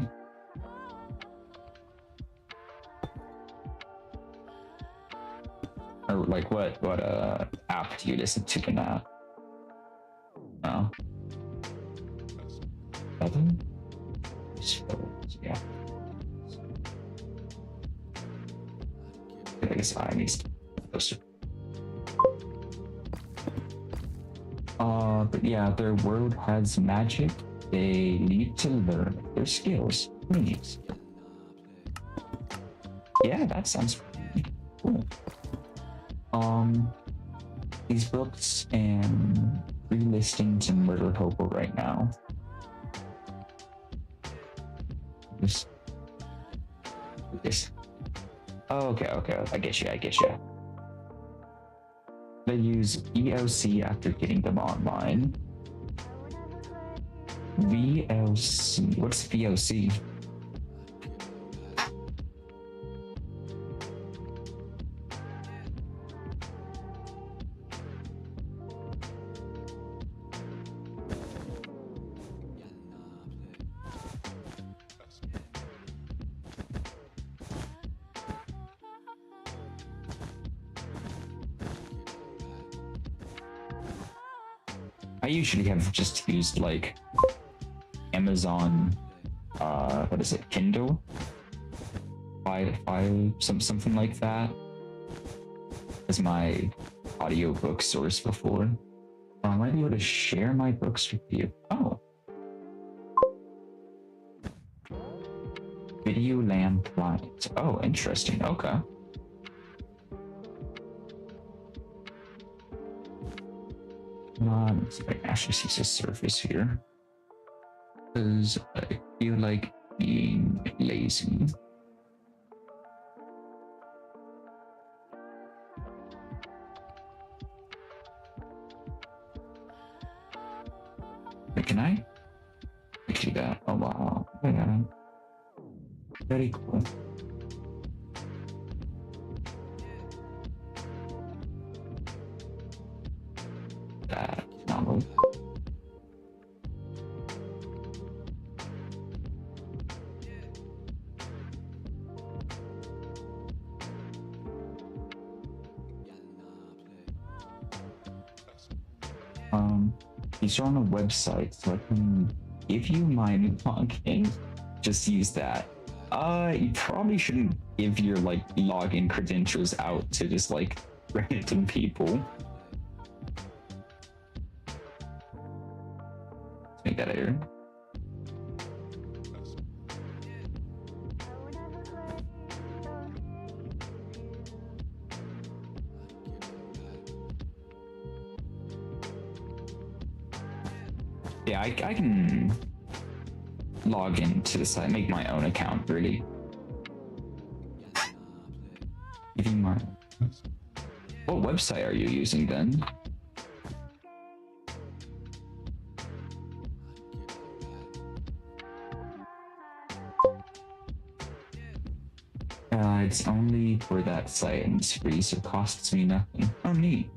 A: Or like what app do you listen to in that? Oh. Seven? Yeah. I guess I need to. But yeah, their world has magic. They need to learn their skills. Please. Yeah, that sounds pretty cool. These books and relisting to Murder Hobo right now. This. Oh, okay. I get you. They use VLC after getting them online. VLC? What's VLC? I usually have just used like Amazon, what is it, Kindle? Something like that as my audiobook source before. I might be able to share my books with you. Oh. Videoland client. Oh, interesting. Okay. Let's see if I can actually see the surface here. Because I feel like being lazy. Wait, can I do that? Oh wow. Yeah. Very cool. That download. These are on a website, so I can give you my login. Just use that. You probably shouldn't give your like login credentials out to just like random people. Let's make that error. Yeah, I can log into the site, make my own account, really. Even more. What website are you using then? It's only for that site and it's free, so it costs me nothing. Oh, neat.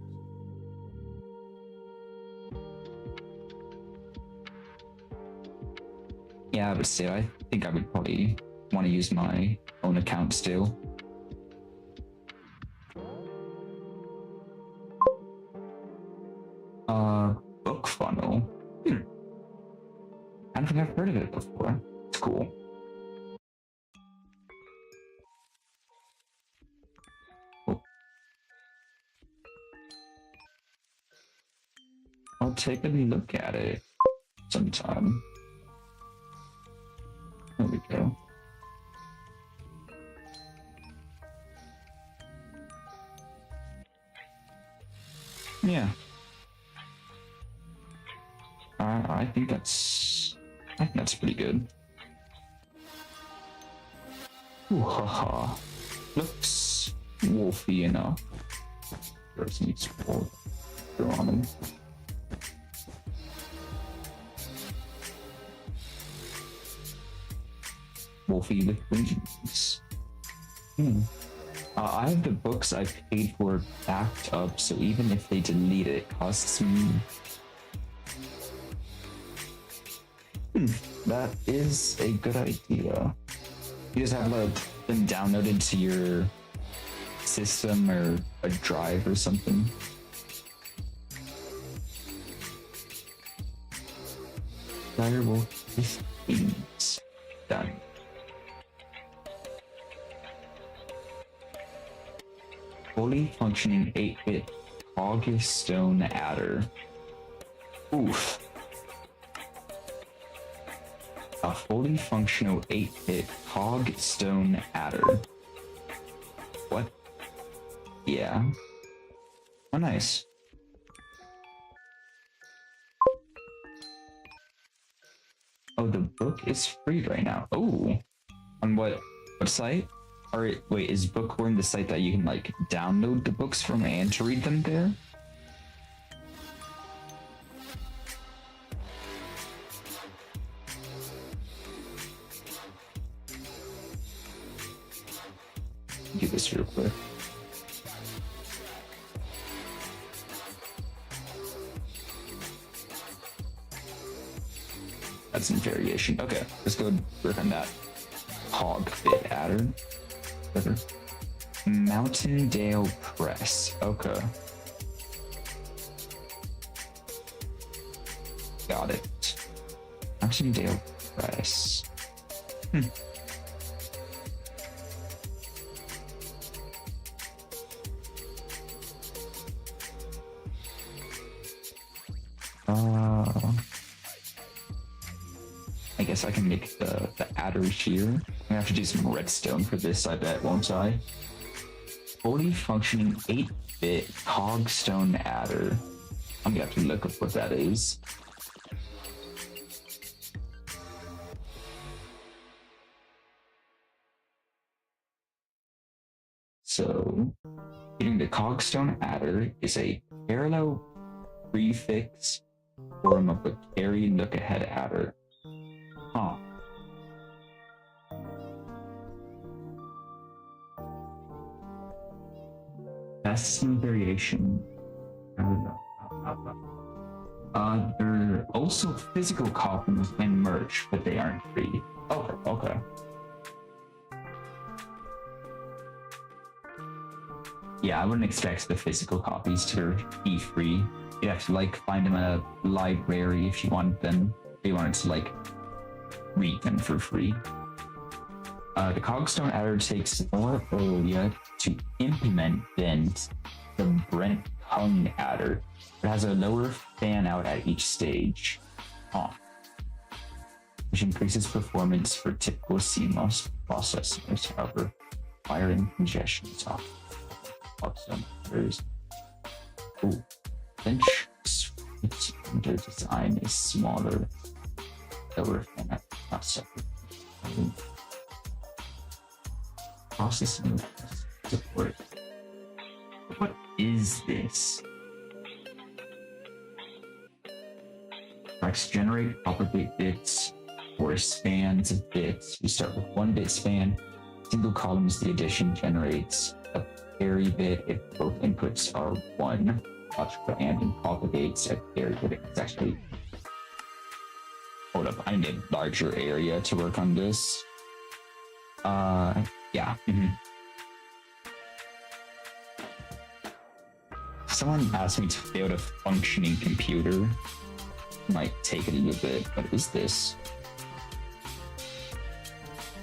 A: Yeah, but still, I think I would probably want to use my own account still. Book funnel. I don't think I've heard of it before. It's cool. I'll take a look at it sometime. There we go. Yeah. I think that's pretty good. Ooh, haha. Looks wolfy enough. There's needs wolf on him. Wolfie with wings. I have the books I paid for backed up, so even if they delete it, it costs me. That is a good idea. You just have them downloaded to your system or a drive or something. Desirable things done. Fully functioning 8-bit Augustone adder. Oof. A fully functional 8-bit Hogstone adder. What? Yeah. Oh, nice. Oh, the book is free right now. Oh, on what site? Or wait, is Bookworm the site that you can like download the books from and to read them there? Do this real quick. That's some variation. Okay, let's go work on that. Hog bit adder. Mountaindale Press. Okay. Got it. Mountaindale Press. I guess I can make the adder here. I'm gonna have to do some redstone for this, I bet, won't I? Fully functioning 8-bit Hogstone adder. I'm gonna have to look up what that is. So, getting the Cogstone adder is a parallel prefix form of a carry look ahead adder. Huh. That's some variation. I don't know. There are also physical copies and merch, but they aren't free. Okay. Yeah, I wouldn't expect the physical copies to be free. You'd have to like find them in a library if you want them. If you wanted to like read them for free. The Cogstone adder takes more area to implement than the Brent Hung adder. It has a lower fan out at each stage, which increases performance for typical CMOS processors. However, firing congestion is off. Cogstone adders. Bench Their design is smaller, lower fan not separate. Processing support. What is this? Tracks generate propagate bits or spans of bits. We start with 1-bit span. Single columns, the addition generates a carry bit if both inputs are 1. Logical and propagates a carry bit. It's actually. Hold up, I need a larger area to work on this. Yeah. Someone asked me to build a functioning computer. Might take it a little bit. What is this?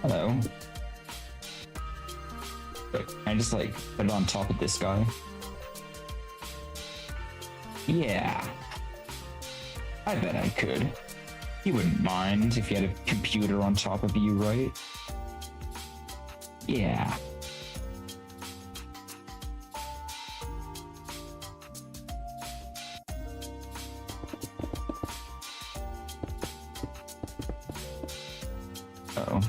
A: Hello. Wait, can I just like put it on top of this guy? Yeah. I bet I could. You wouldn't mind if you had a computer on top of you, right? Yeah. Uh-oh.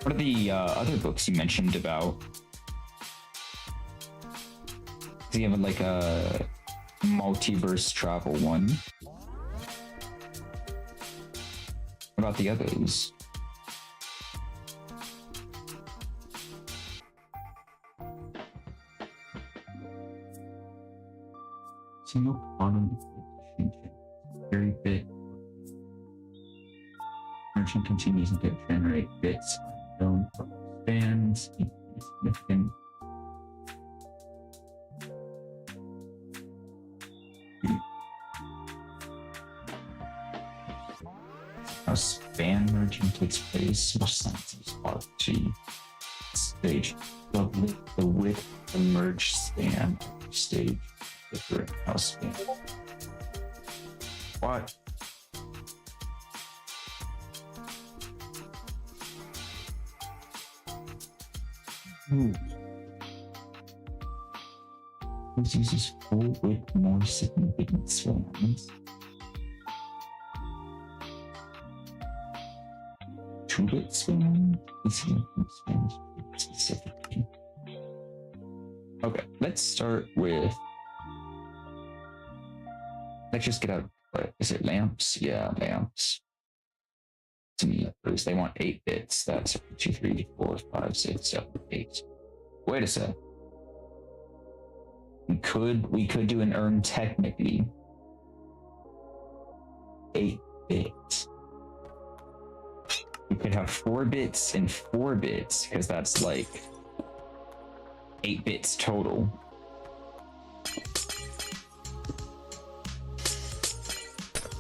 A: What are the other books you mentioned about? Do you have like a multiverse travel one? What about the others? Single quantum very bit. Merchant continues to generate bits on spans, significant. How span merging takes place, which sciences are to stage doubly the width of the merge span stage different house span. What? Ooh. This uses full width more significant spans. 2-bit span? Specifically. Okay, let's start with. Let's just get out. What is it? Lamps? Yeah, lamps. To me, they want 8 bits. That's 2, 3, 4, 5, 6, 7, 8. Wait a sec. We could do an urn technically. 8 bits. We could have 4 bits and 4 bits because that's like 8 bits total.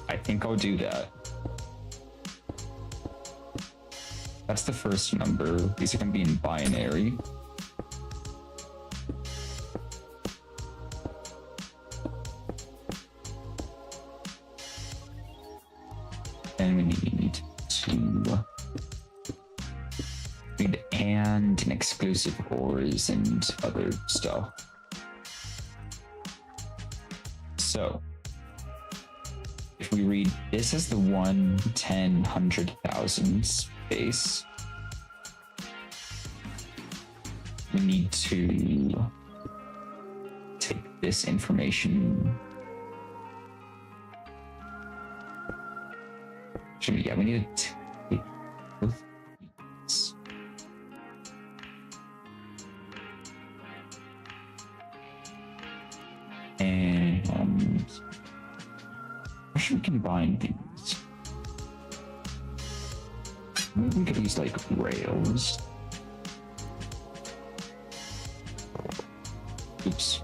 A: I think I'll do that. That's the first number. These are going to be in binary. And we need to read and exclusive ors and other stuff. So if we read this as the 1, 10, 100,000 space, we need to take this information. Yeah, we need to take both these. And how should we combine these? Maybe we could use like rails. Oops.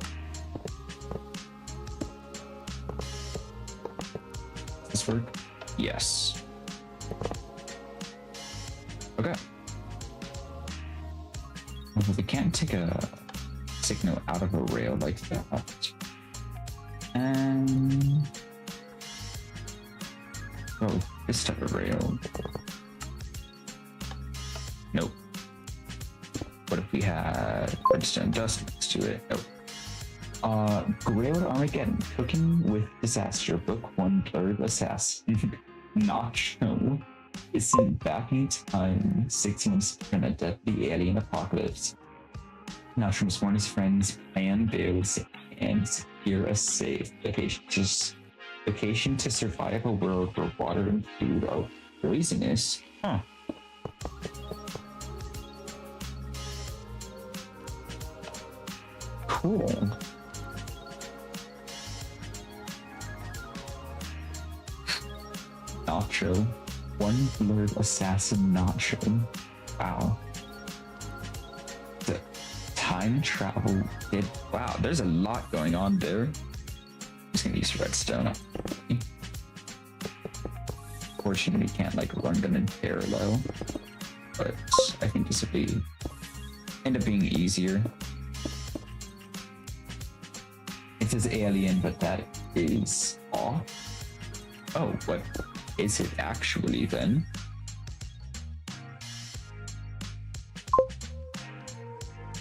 A: Does this work? Yes. Okay. Well, we can't take a signal out of a rail like that. And oh, this type of rail. Nope. What if We had redstone dust. Let's do it. Oh. Grailed Armageddon. Cooking with Disaster. Book 1 Blurred Assassin. Nacho. Isn't back in time. 6 months from a deadly alien apocalypse. Nacho must warn his friends, plan builds, and secure a safe vacation to survive a world where water and food are poisonous. Huh. Cool. Nacho. One blurred assassin Nacho. Wow. The time travel did. Wow, there's a lot going on there. I'm just gonna use redstone. Fortunately, we can't like run them in parallel, but I think this will end up being easier. It says alien, but that is off. Oh, what is it actually then?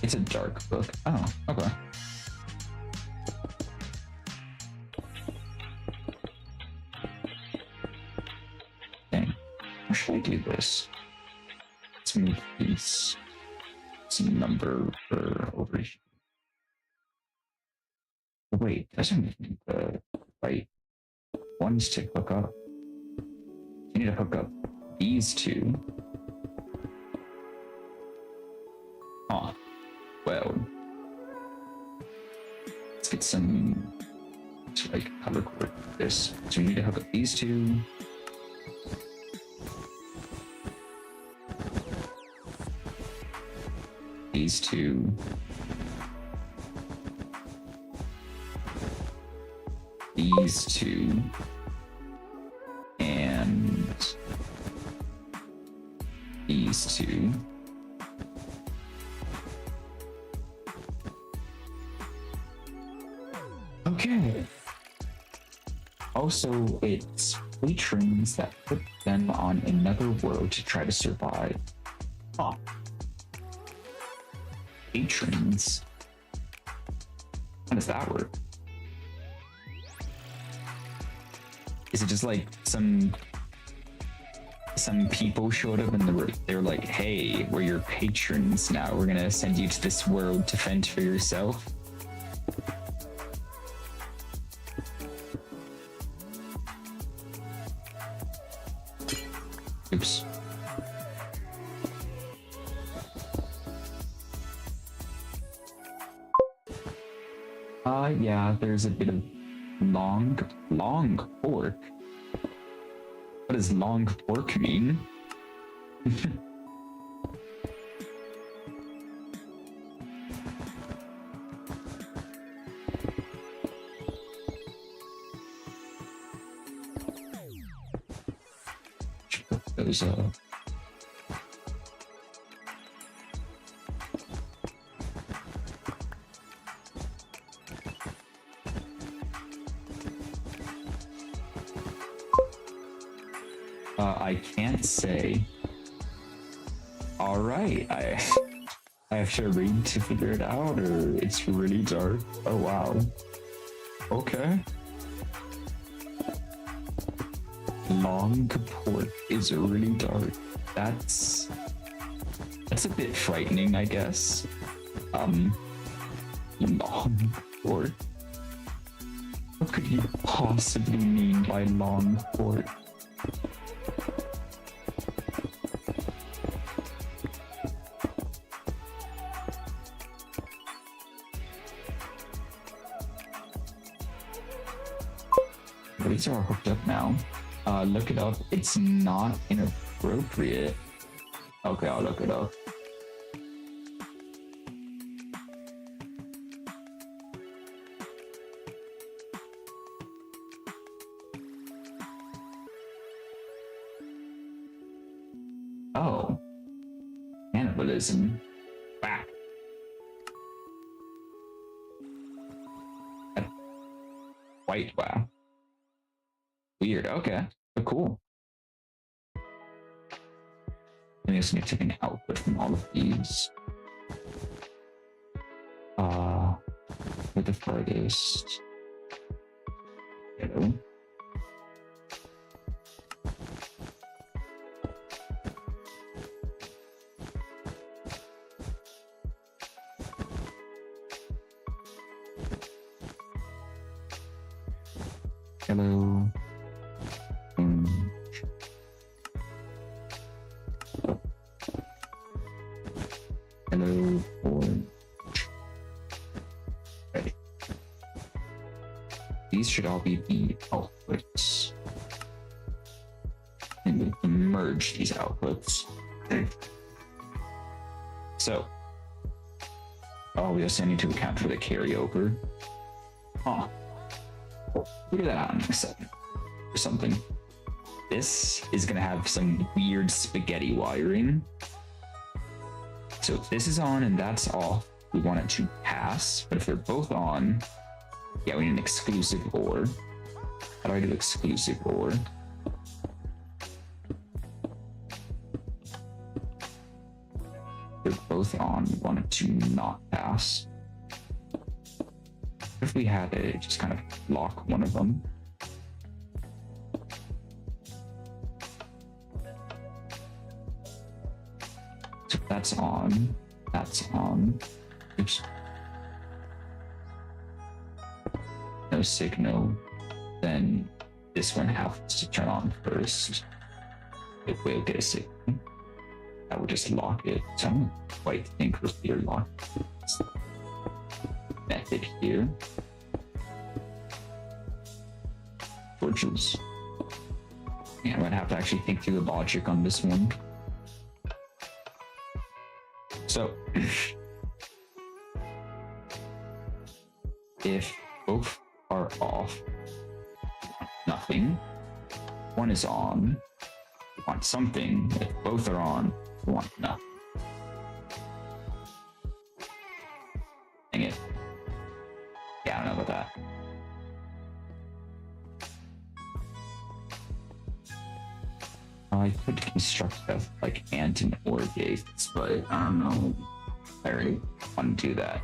A: It's a dark book. Oh, okay. Dang. How should I do this? Let's move these number over here. Wait, doesn't need the right ones to hook up. You need to hook up these two. Huh. Well, let's get some like color coordinate this. So we need to hook up these two. These two. These two. And these two. Okay. Also, it's patrons that put them on another world to try to survive. Huh. Patrons? How does that work? Is it just like some people showed up and they're like, hey, we're your patrons now. We're gonna send you to this world to fend for yourself? Oops. Yeah, there's a bit of long pork. What does long pork mean? Those I can't say. All right, I have to read to figure it out, or it's really dark. Oh wow. Okay. Long pork is really dark. That's a bit frightening, I guess. Long pork. What could you possibly mean by long pork? These are hooked up now. Look it up. It's not inappropriate. Okay, I'll look it up. Oh. Cannibalism. Back. White, wow. Weird, okay. But cool. I just need to take an output from all of these. For the farthest. Hello. Hello. Hello. Orange. Ready. These should all be the outputs. And we can merge these outputs. So, oh, we also need to account for the carryover. Huh. Figure that out in a second. Or something. This is gonna have some weird spaghetti wiring. So if this is on and that's off, we want it to pass. But if they're both on, yeah, we need an exclusive OR. How do I do exclusive OR? They're both on, we want it to not pass. If we had to just kind of lock one of them. So if that's on, that's on. Oops. No signal, then this one has to turn on first. If we'll get a signal, I would just lock it. So I don't quite think we're clear lock method here. Torches. Yeah, I'm gonna have to actually think through the logic on this one. So, if both are off, nothing. One is on, we want something. If both are on, we want nothing. Dang it. Yeah, I don't know about that. I could construct stuff like AND and OR gates, but I don't know. I already want to do that.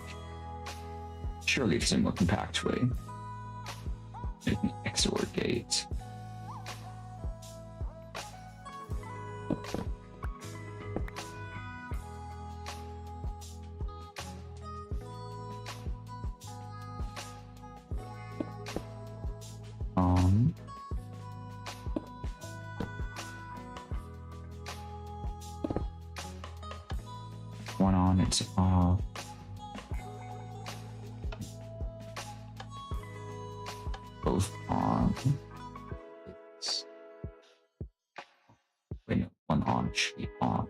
A: Surely it's a more compact way. Make an XOR gate. One on, it's off. Both on. Wait, no, one on should be on.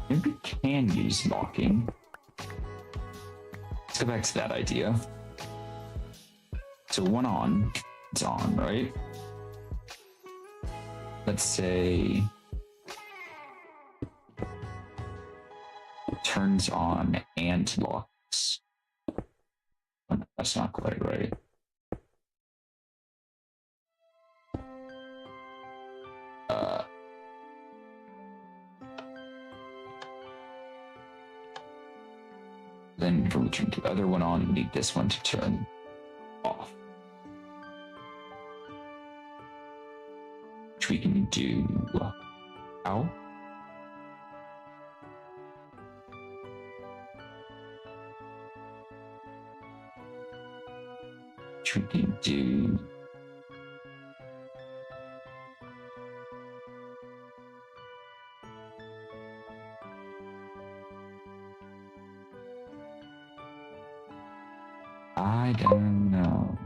A: Maybe we can use locking. Let's go back to that idea. So one on, it's on, right? Let's say turns on and locks. Oh, no, that's not quite right. Then when we turn the other one on, we need this one to turn off. Which we can do how? Which we can do I don't know.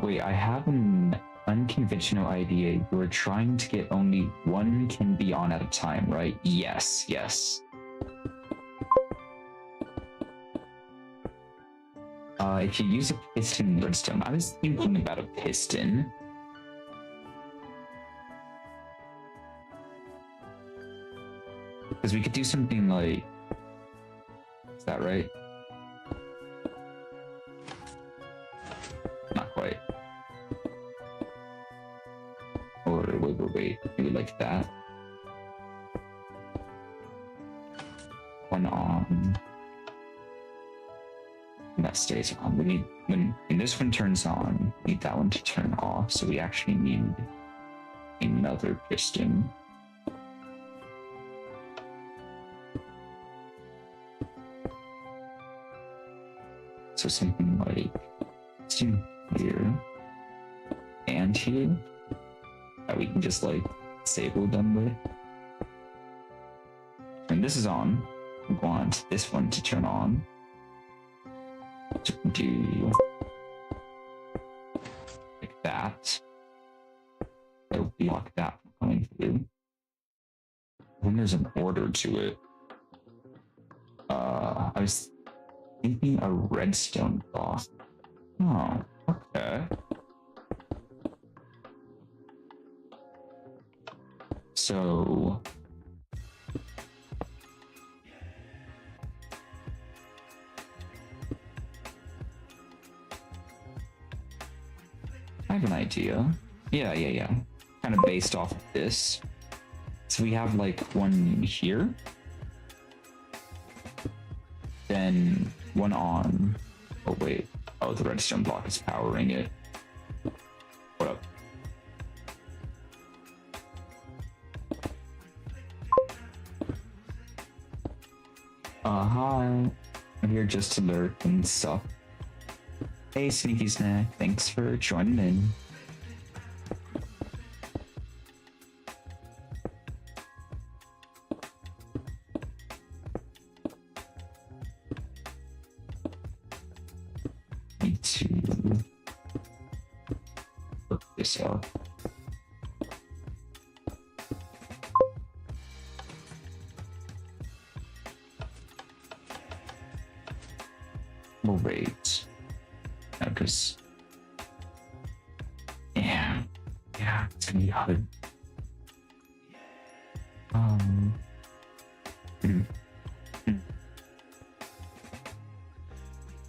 A: Wait, I have an unconventional idea. You're trying to get only one can be on at a time, right? Yes, yes. If you use a piston redstone, I was thinking about a piston. Because we could do something like, is that right? like that. One on. And that stays on. We need when this one turns on, we need that one to turn off. So we actually need another piston. So something like here and here that we can just like disable them with. And this is on. We want this one to turn on. So we can do like that. It'll block that from coming through. Then there's an order to it. I was thinking a redstone block. Oh, okay. So I have an idea. Yeah. Kind of based off of this. So we have like one here. Then one on. Oh wait. Oh, the redstone block is powering it. What up? Hi. I'm here just to lurk and stuff. Hey, Sneaky Snack. Thanks for joining in. Need to look this up. We'll wait. Because yeah, it's gonna be hard.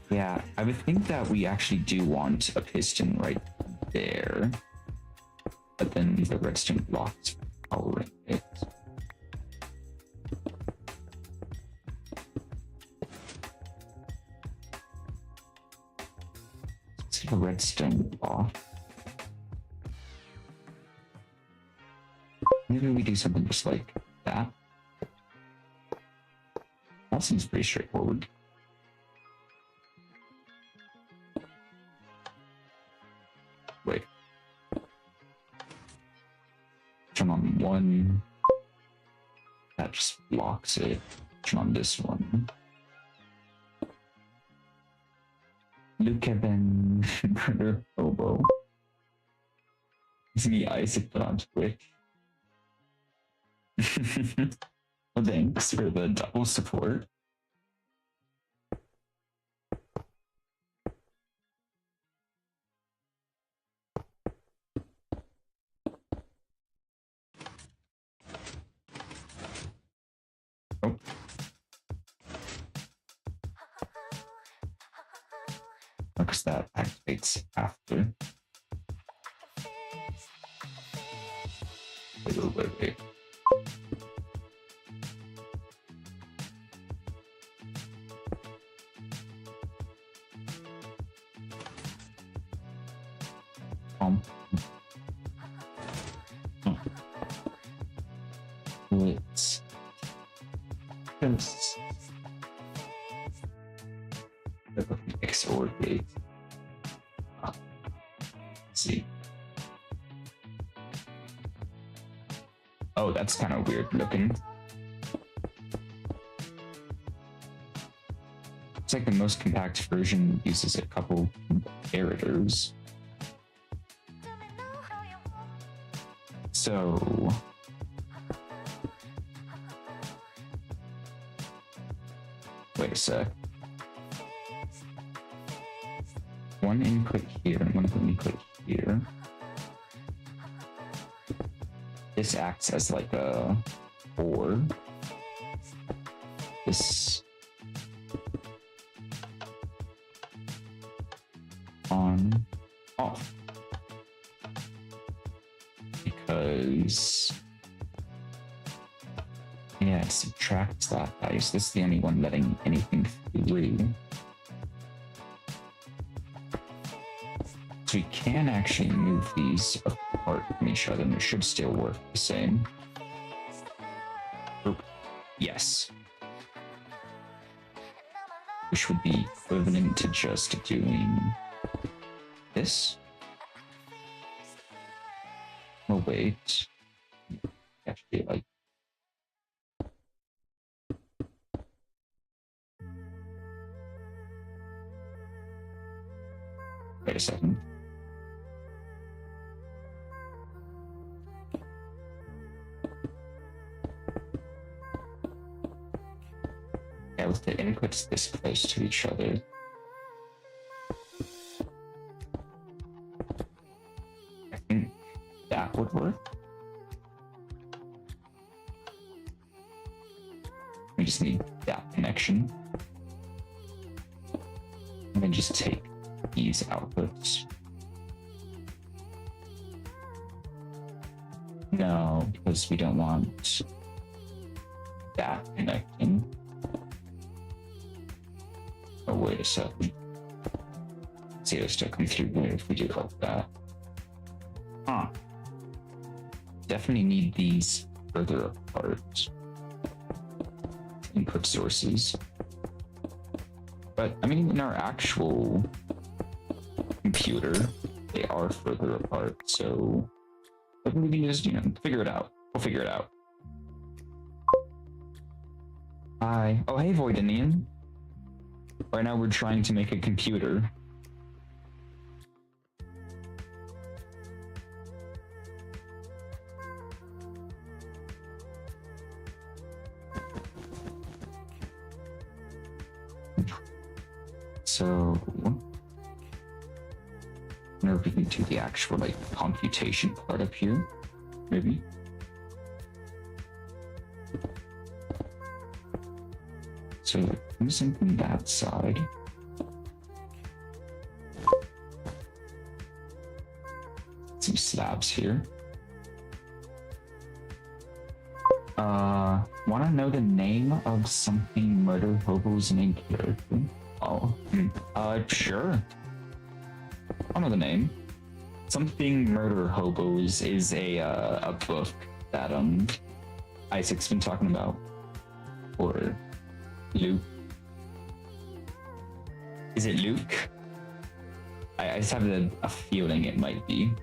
A: Yeah, I would think that we actually do want a piston right there, but then the redstone blocks powering it. A redstone block. Maybe we do something just like that. That seems pretty straightforward. Wait. Turn on one. That just blocks it. Turn on this one. Look at them, brother Bobo. It's me, Isaac, but on Twitch. Well, thanks for the double support. Oh. Because that activates after. Wait. Let's just XOR gate. See. Oh, that's kind of weird looking. It's like the most compact version uses a couple comparators. So wait a sec. One input here and one input here. This acts as like a board. This on off. Because Yeah, it subtracts that dice. This is the only one letting anything through. So we can actually move these apart from each other and it should still work the same. Oop. Yes. Which would be equivalent to just doing this. Oh, wait. Actually, like, wait a second. Yeah, with the inputs this close to each other. I think that would work. We just need that connection. And then just take these outputs. No, because we don't want that connecting. Oh, wait a second. See, it'll still come through here if we do like that. Huh. Definitely need these further apart. Input sources. But, I mean, in our actual computer, they are further apart, so maybe we can just, figure it out. We'll figure it out. Hi. Oh, hey, Voidinian. Right now we're trying to make a computer. So, I wonder if we can do the actual, like, computation part up here, maybe. So, do something that side. Some slabs here. Want to know the name of something Murder Hobo's main character? Oh, sure. I know the name. Something Murder Hobos is a book that Isaac's been talking about, or Luke. Is it Luke? I just have a feeling it might be.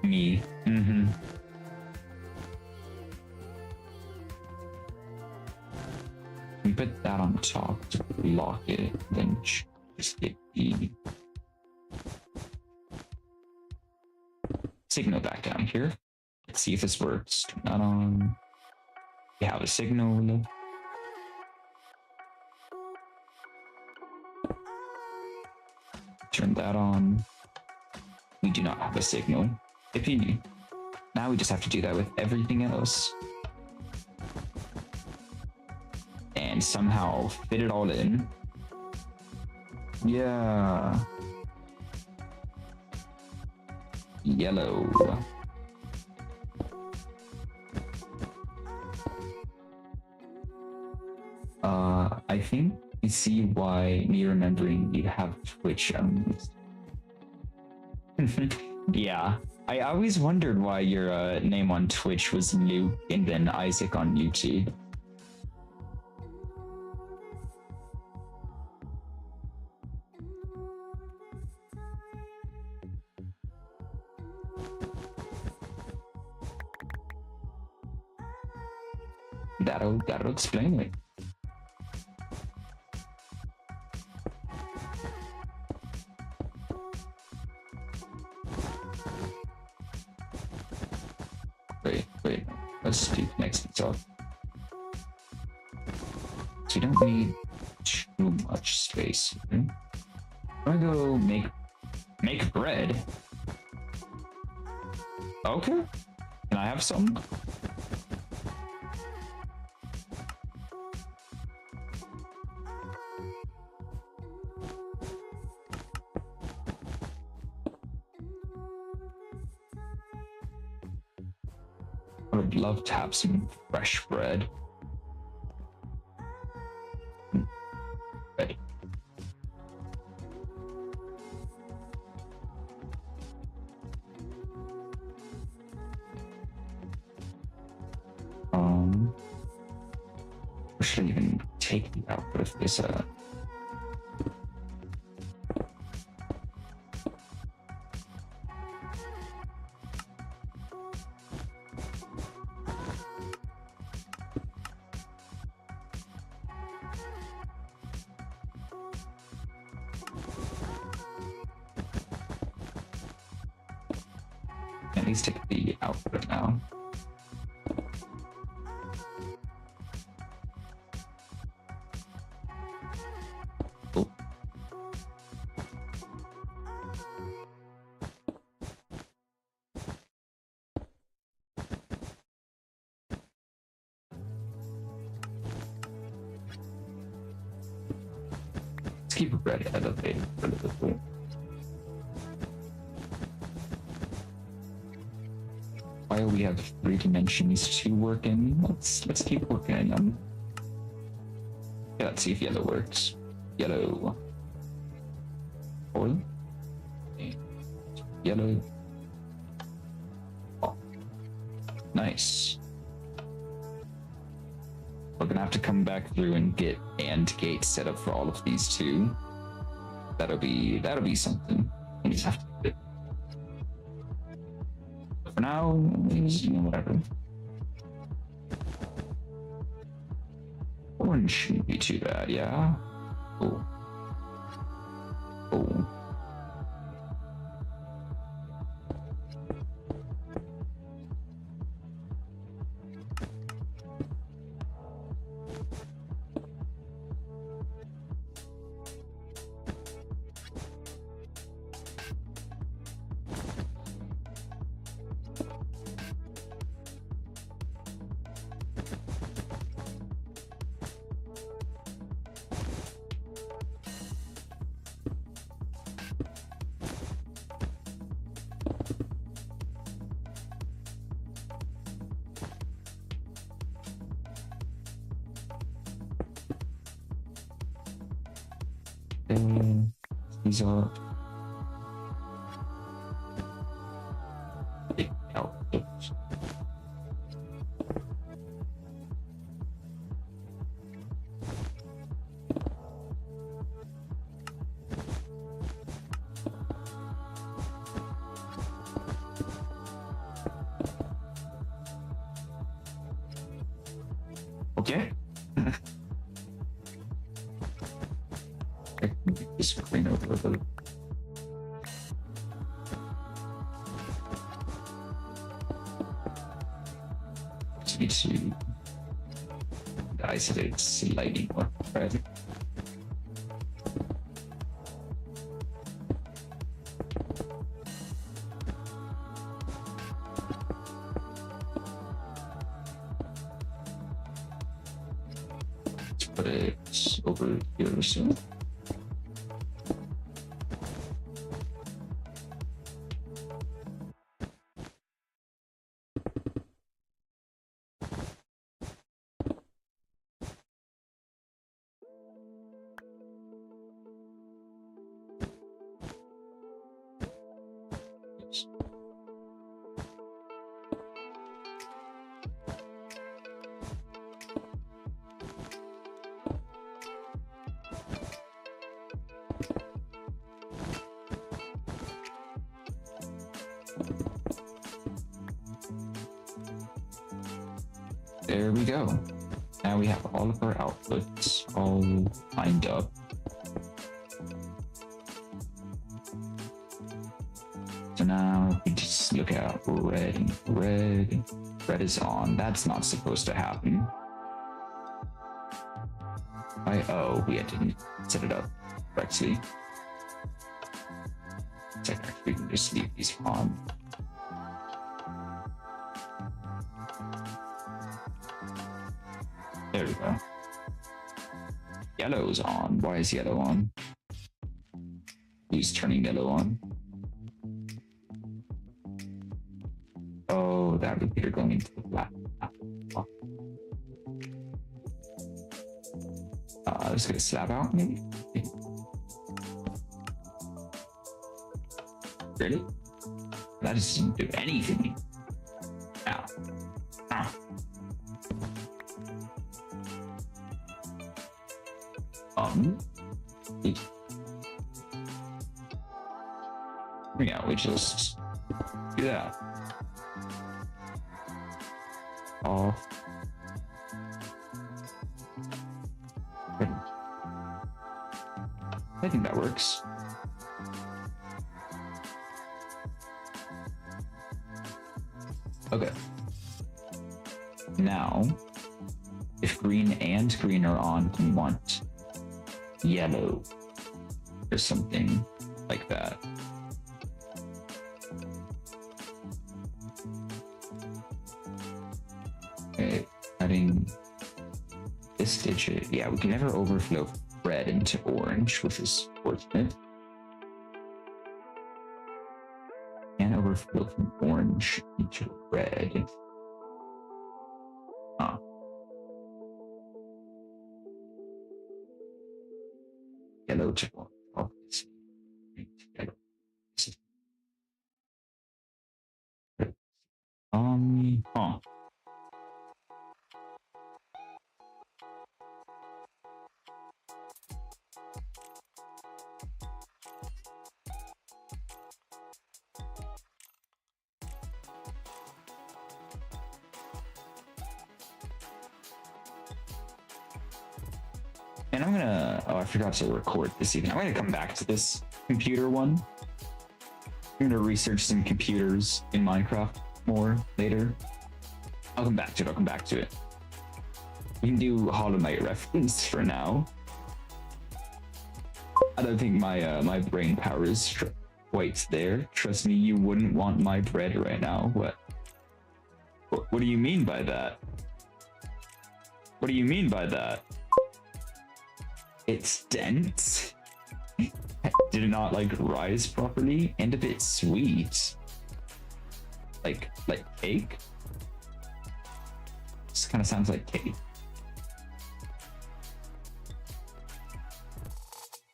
A: Me. Mm-hmm. We put that on top to block it, then just get the signal back down here. Let's see if this works. Turn that on. We have a signal. Turn that on. We do not have a signal. If you knew. Now we just have to do that with everything else. And somehow fit it all in. Yeah. Yellow. I think you see why me remembering you have Twitch. Yeah. I always wondered why your name on Twitch was Luke and then Isaac on YouTube. That'll explain it. Wait. Let's do next talk. So we don't need too much space here. I'm gonna go make bread. Okay. Can I have some? I would love to have some fresh bread. Ready. Or should I even take the output of this? At least take the output now. Oh. Let's keep bread elevated for a little bit. While we have 3 dimensions to work in, let's keep working in them. Yeah, let's see if yellow works. Yellow. Oil. Yellow. Oh. Nice. We're gonna have to come back through and get AND gate set up for all of these too. That'll be something. We just have to do it. For now, whatever. Orange shouldn't be too bad, yeah. Oh. Oh. These are big outputs. Okay. This screen over a little. Just need to isolate slightly more, right? Let's put it over here soon. There we go. Now we have all of our outputs all lined up. So now we just look at red. Red is on. That's not supposed to happen. Oh, we didn't set it up correctly. Technically, we can just leave these on. There we go. Yellow's on. Why is yellow on? Who's turning yellow on? Oh, that repeater going into the lab. Let's get a slab out, maybe? Really? That just doesn't do anything. Ow. Ow. Yeah, we just do that. Oh. I think that works. Okay. Now, if green and green are on, we want yellow or something like that. Okay, adding this digit. Yeah, we can never overflow red into orange, which is fortunate. Can't overflow from orange into red. Huh. Yellow to orange. Obviously. Yellow. Huh. And I'm gonna, oh, I forgot to record this evening. I'm gonna come back to this computer one. I'm gonna research some computers in Minecraft more later. I'll come back to it. I'll come back to it. We can do Hollow Knight reference for now. I don't think my my brain power is quite there. Trust me, you wouldn't want my bread right now. What do you mean by that? What do you mean by that? It's dense. Did it not like rise properly and a bit sweet? Like cake? This kind of sounds like cake.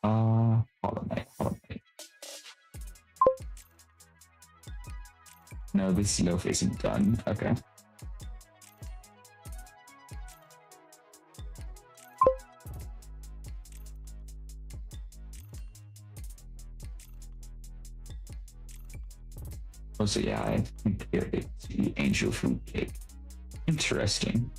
A: Hollow Knight. No, this loaf isn't done. Okay. Oh, so yeah, I compared it to the angel fruit cake. Interesting.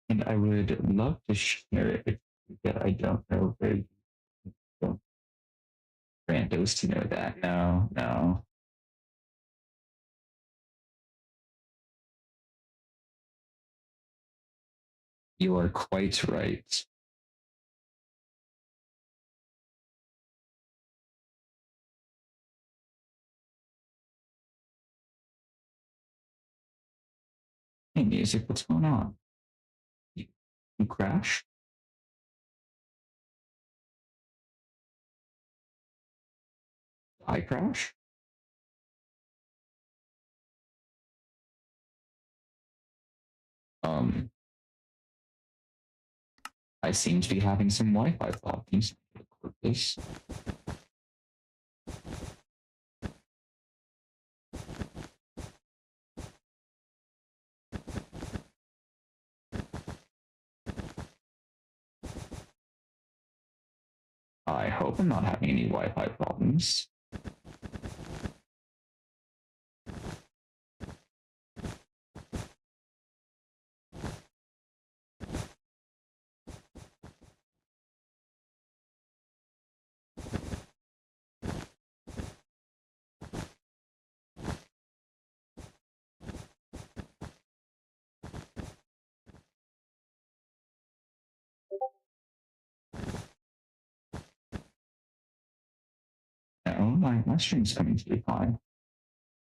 A: And I would love to share it, but I don't know where you don't randos to know that. No. You are quite right. Hey, music, what's going on? You crash? I crash? Um, I seem to be having some Wi-Fi problems. Record this. I hope I'm not having any Wi-Fi problems. Oh, my stream's coming through high.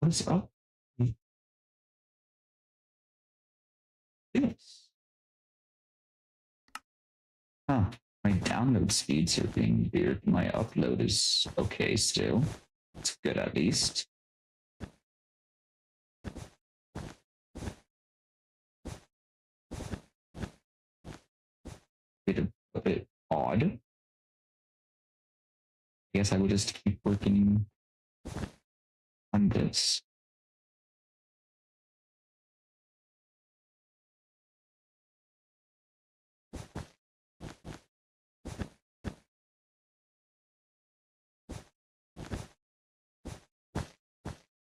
A: What is up? This. Huh. My download speeds are being weird. My upload is okay still. It's good at least. A bit odd. I guess I will just keep working on this.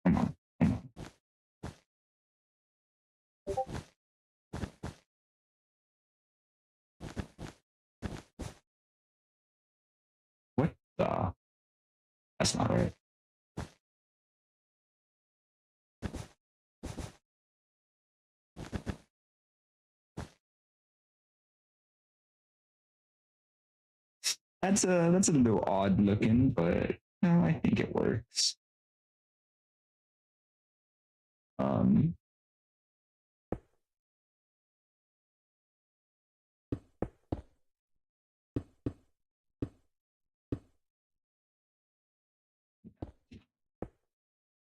A: Come on, come on. What the? That's not right. That's a little odd looking, but no, I think it works.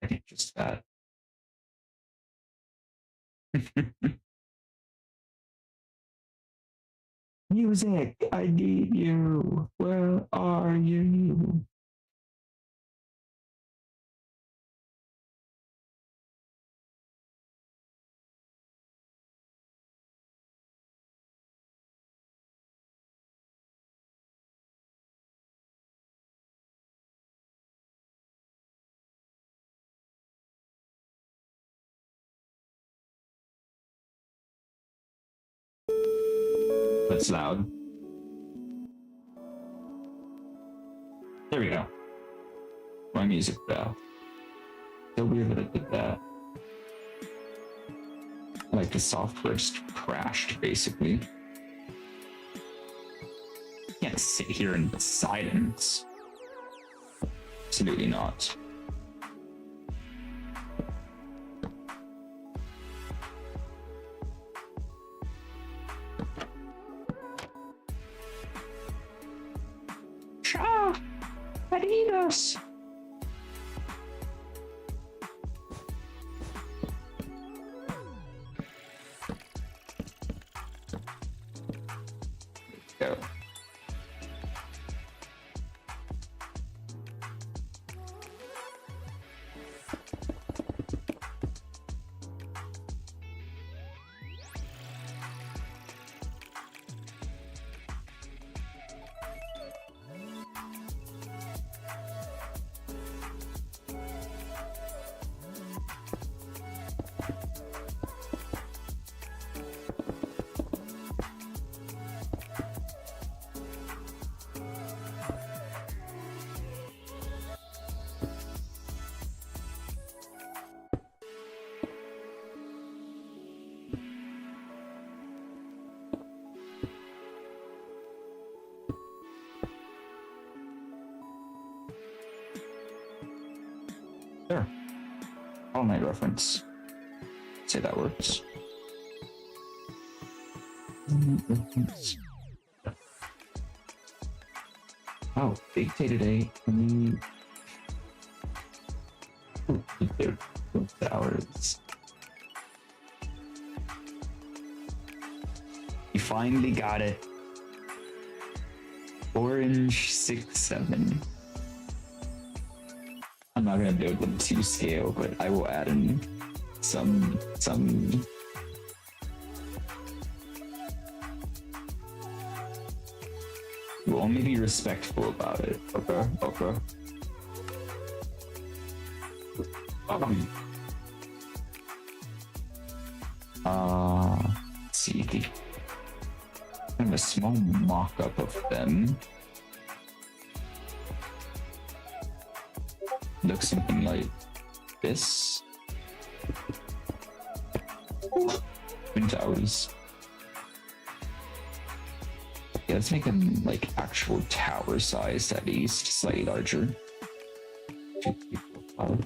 A: I think just that. Music, I need you. Where are you? That's loud. There we go. My music fell. So weird that it did that. Like the software just crashed, basically. Can't sit here in silence. Absolutely not. Shaw! Adidas! Go. There. All Night reference. Say that works. Oh, big day today. They're 2 hours. You finally got it. Orange 6-7. I'm not gonna build them to scale, but I will add in some. We'll only be respectful about it. Okay, okay. Let's see. Kind of a small mock-up of them. Looks something like this. Twin towers. Yeah, let's make them like actual tower size at least, slightly larger. 2, 3, 4, 5.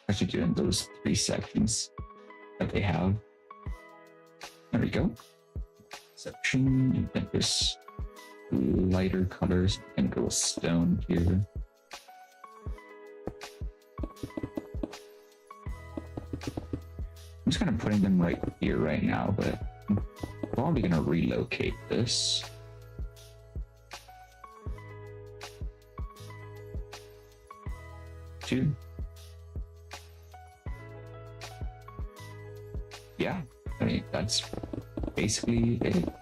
A: Actually doing those 3 sections that they have. There we go. Section, you get this lighter colors and go with stone here. I'm just kind of putting them right here right now, but I'm probably gonna relocate this. Two. Yeah, I mean, that's basically it.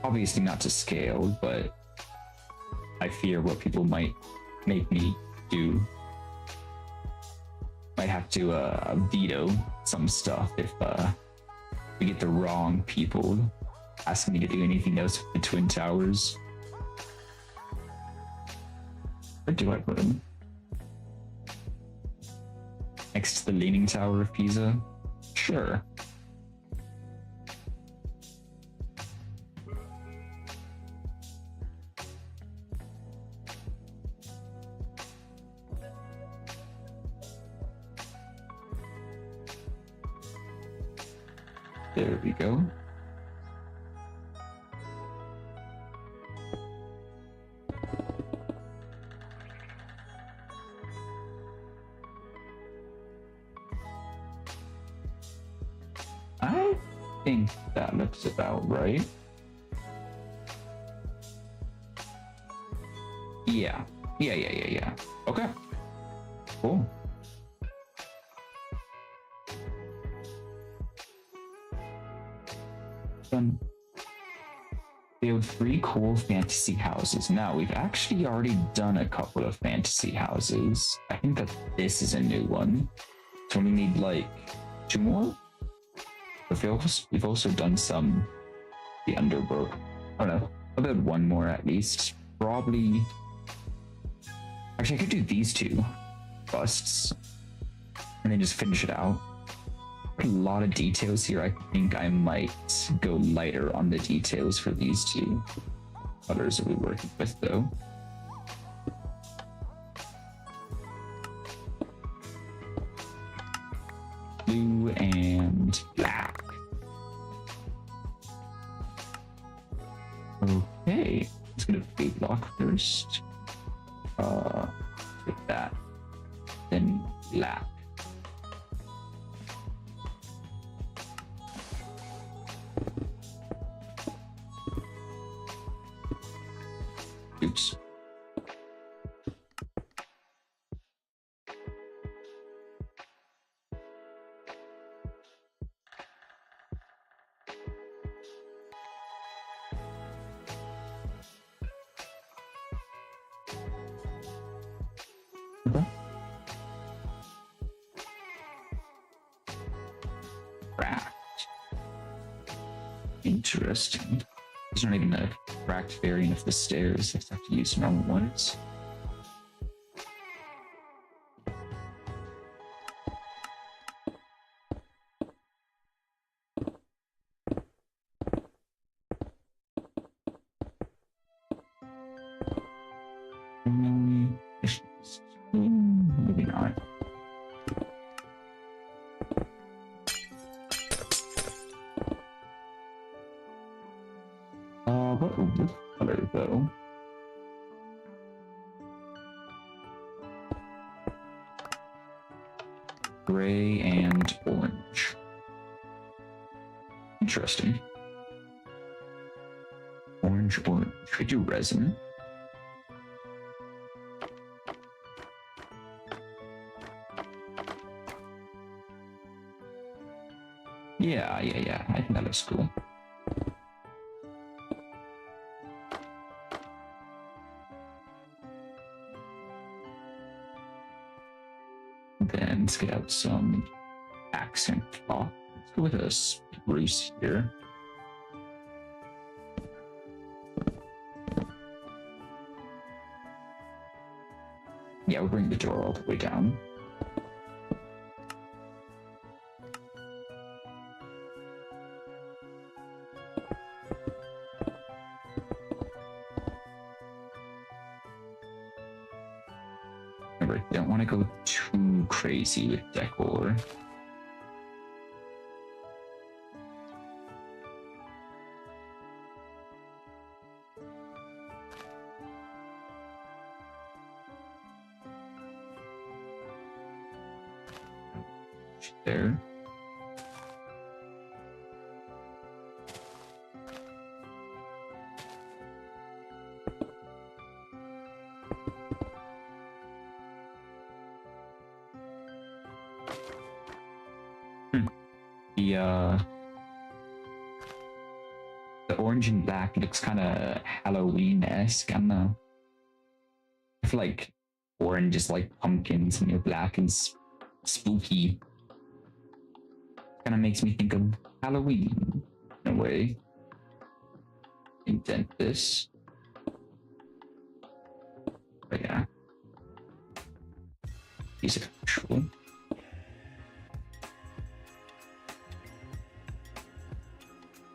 A: Obviously not to scale, but I fear what people might make me do. Might have to veto some stuff if we get the wrong people asking me to do anything else with the Twin Towers. Where do I put them? Next to the Leaning Tower of Pisa? Sure. There we go. I think that looks about right. Yeah. Yeah. Okay. Cool. Done. Build 3 cool fantasy houses. Now, we've actually already done a couple of fantasy houses. I think that this is a new one. So we need like 2 more? But we've also done some the Underworld. I don't know. I'll build 1 more at least. Probably. Actually, I could do these 2 busts and then just finish it out. A lot of details here. I think I might go lighter on the details for these 2 colors that we're working with, though. Blue and black. Okay, let's get a big block first. With that, then black. Oops. Okay. Cracked. Interesting. There's not even a cracked variant of the stairs. I have to use normal ones. Maybe not. What color though? Gray and orange. Interesting. Orange. I do resin. Yeah. I think that looks cool. Then let's get out some accent cloth. Let's go with a spruce here. Yeah, we'll bring the door all the way down. Remember, don't want to go too crazy with decor. There. The orange and black looks kind of Halloween-esque. I don't know. I feel like orange is like pumpkins and your black is spooky. Kind of makes me think of Halloween in a way. Indent this. But yeah. These are actual.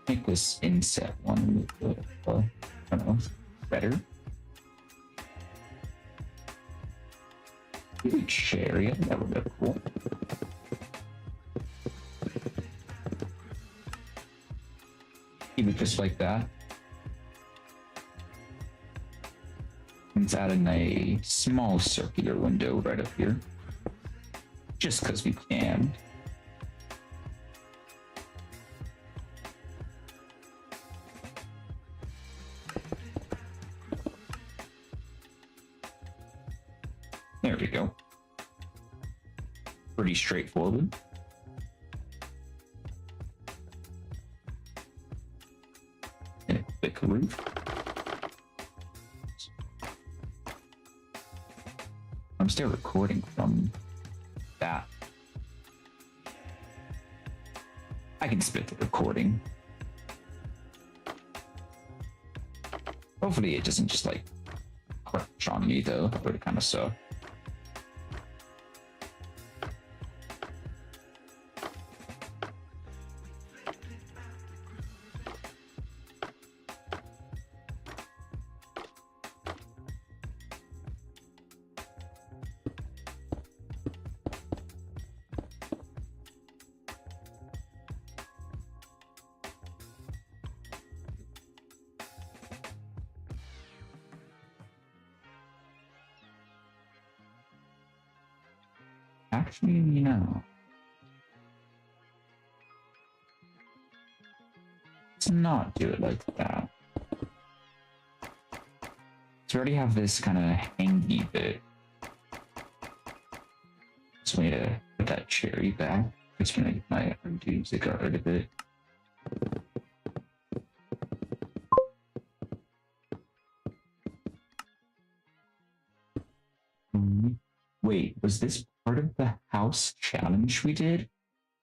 A: Make this inset one I don't know, better. Maybe cherry, that would be cool. Keep it just like that. Let's add in a small circular window right up here. Just because we can. There we go. Pretty straightforward. And a quick roof. I'm still recording from that. I can split the recording. Hopefully it doesn't just like crunch on me though. That would kind of suck. Actually, no. Let's not do it like that. So we already have this kind of hangy bit. Just need to put that cherry back. Just gonna get my undos that got rid of it. Wait, was this part of the house challenge we did?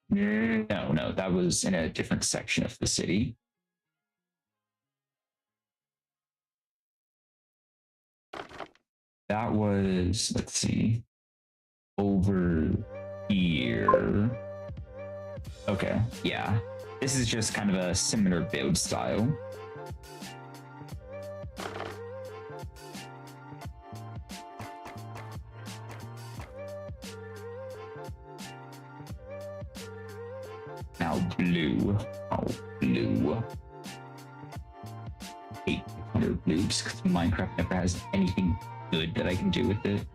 A: No, that was in a different section of the city. That was, let's see, over here. Okay, yeah. This is just kind of a similar build style. Now blue. Oh, blue. 800 blues because Minecraft never has anything good that I can do with it.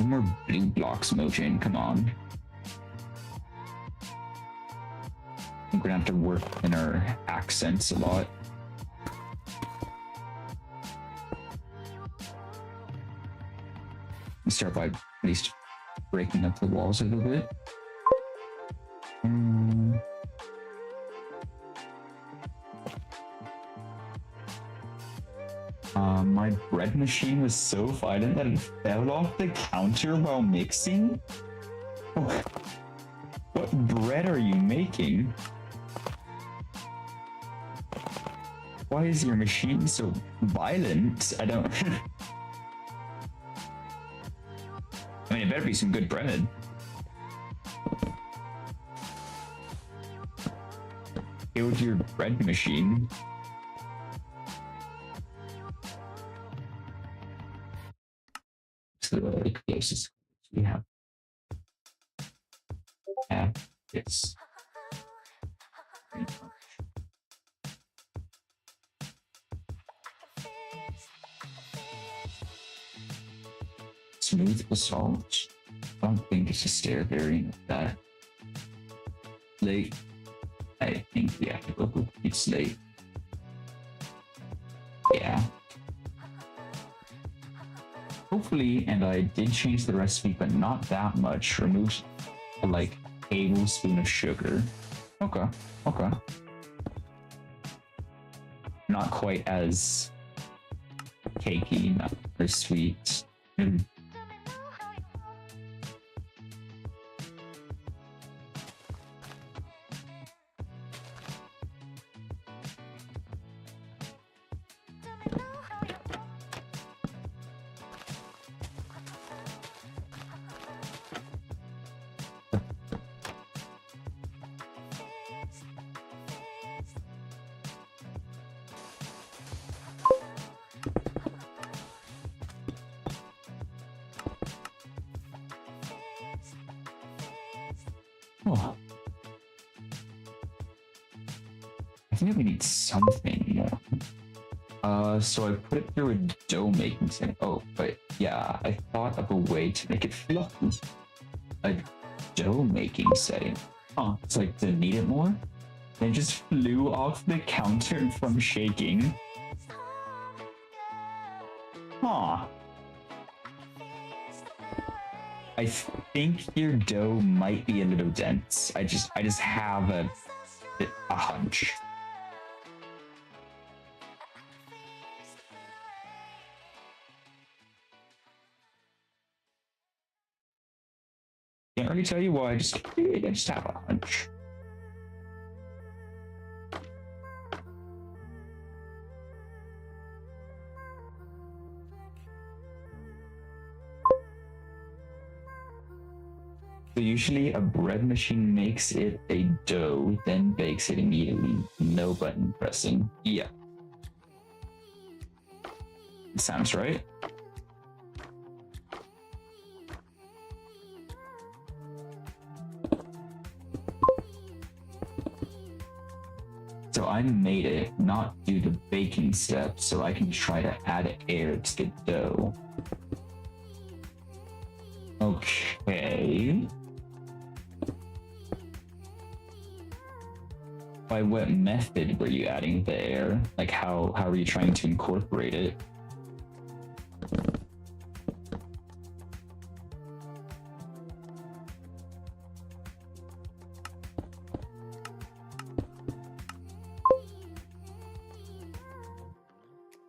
A: No more blue blocks, Mojang, come on. I think we're gonna have to work in our accents a lot. Let's start by at least breaking up the walls a little bit. My bread machine was so violent that it fell off the counter while mixing? Oh, what bread are you making? Why is your machine so violent? I don't... I mean, it better be some good bread. Killed your bread machine. So the closest we have. Yeah, it's smooth basalt. I don't think it's a stair variant of that. Slate. I think we have to go with slate. Yeah. Hopefully, and I did change the recipe, but not that much. Removed like a tablespoon of sugar. Okay, okay. Not quite as cakey, not as sweet. Oh. I think we need something more. So I put it through a dough making setting. Oh, but yeah, I thought of a way to make it fluffy. A dough making setting. Huh, it's like, to knead it more? Then just flew off the counter from shaking. Huh. I think your dough might be a little dense. I just have a hunch. Can't really tell you why. I just have a hunch. So usually a bread machine makes it a dough, then bakes it immediately. No button pressing. Yeah. Sounds right. So I made it not do the baking step, so I can try to add air to the dough. Okay. By what method were you adding the air? Like how are you trying to incorporate it?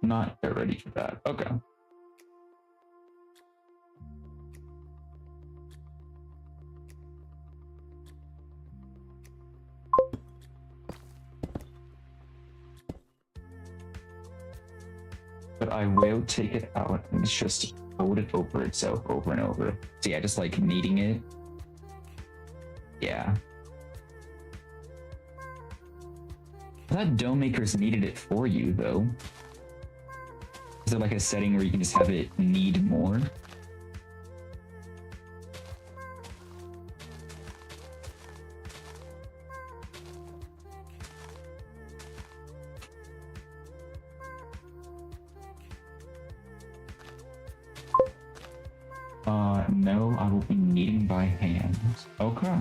A: Not ready for that. Okay. But I will take it out and just fold it over itself over and over. So yeah, just like kneading it. Yeah. I thought dough makers kneaded it for you though. Is there like a setting where you can just have it knead more? No, I will be kneading by hand. Okay.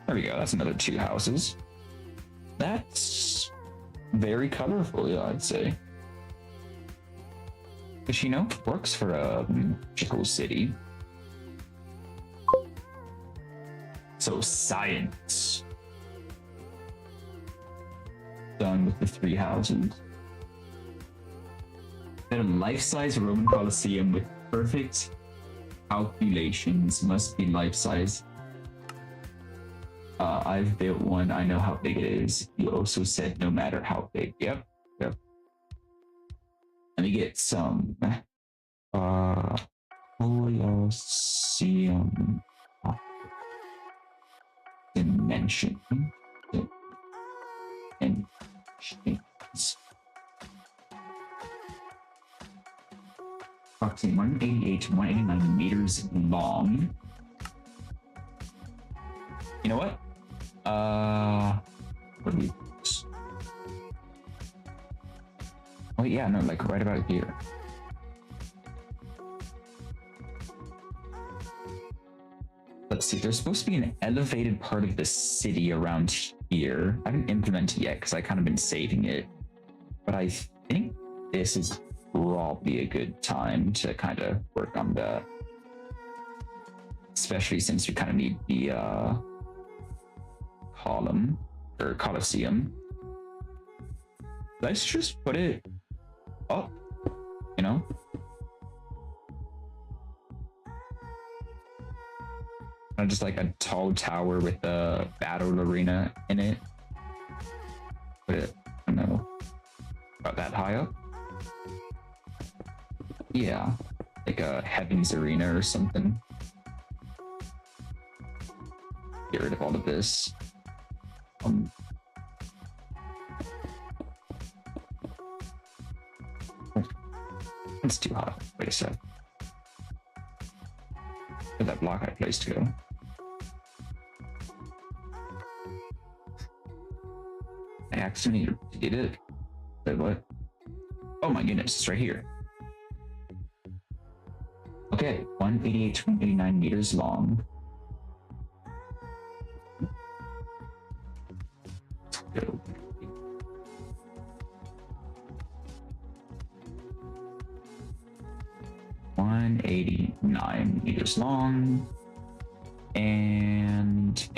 A: There we go, that's another 2 houses. That's very colorful, yeah, I'd say. Which, you know, works for a magical city. So science. Done with the 3 houses. Then a life-size Roman Colosseum with perfect calculations must be life-size. I've built one. I know how big it is. You also said no matter how big. Yep. Yep. Let me get some Colosseum dimension and shapes. Approximately 188 to 189 meters long. You know what? What do we? Oh yeah, no, like right about here. Let's see, there's supposed to be an elevated part of the city around here. I haven't implemented it yet because I kind of been saving it. But I think this is probably a good time to kind of work on that. Especially since we kind of need the column or Colosseum. Let's just put it up, you know? Kind of just like a tall tower with a battle arena in it. Put it, I don't know, about that high up? Yeah, like a Heaven's Arena or something. Get rid of all of this. It's too hot. Wait a sec. Where'd that block I placed go? I accidentally did it. Wait, what? Oh my goodness, it's right here. Okay, 188 to 189 meters long. Let's go. $189 long. And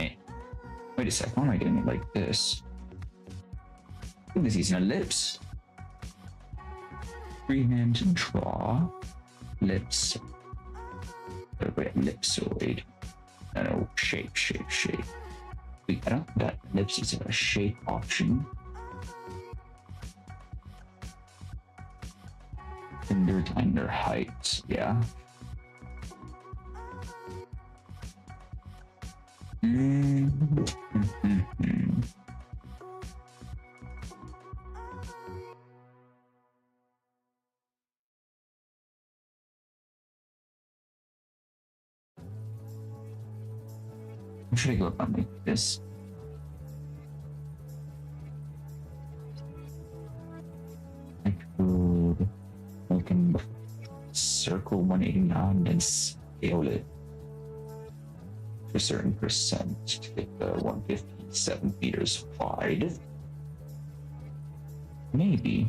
A: wait a sec, why am I doing it like this? I think this is an ellipse. Freehand draw. Ellipse. Wait, ellipsoid. No, shape. Wait, I don't think that ellipse is a shape option. Under height, yeah. Should I go up and make this? I could make a circle 189 and scale it to a certain percent to get the 157 meters wide. Maybe.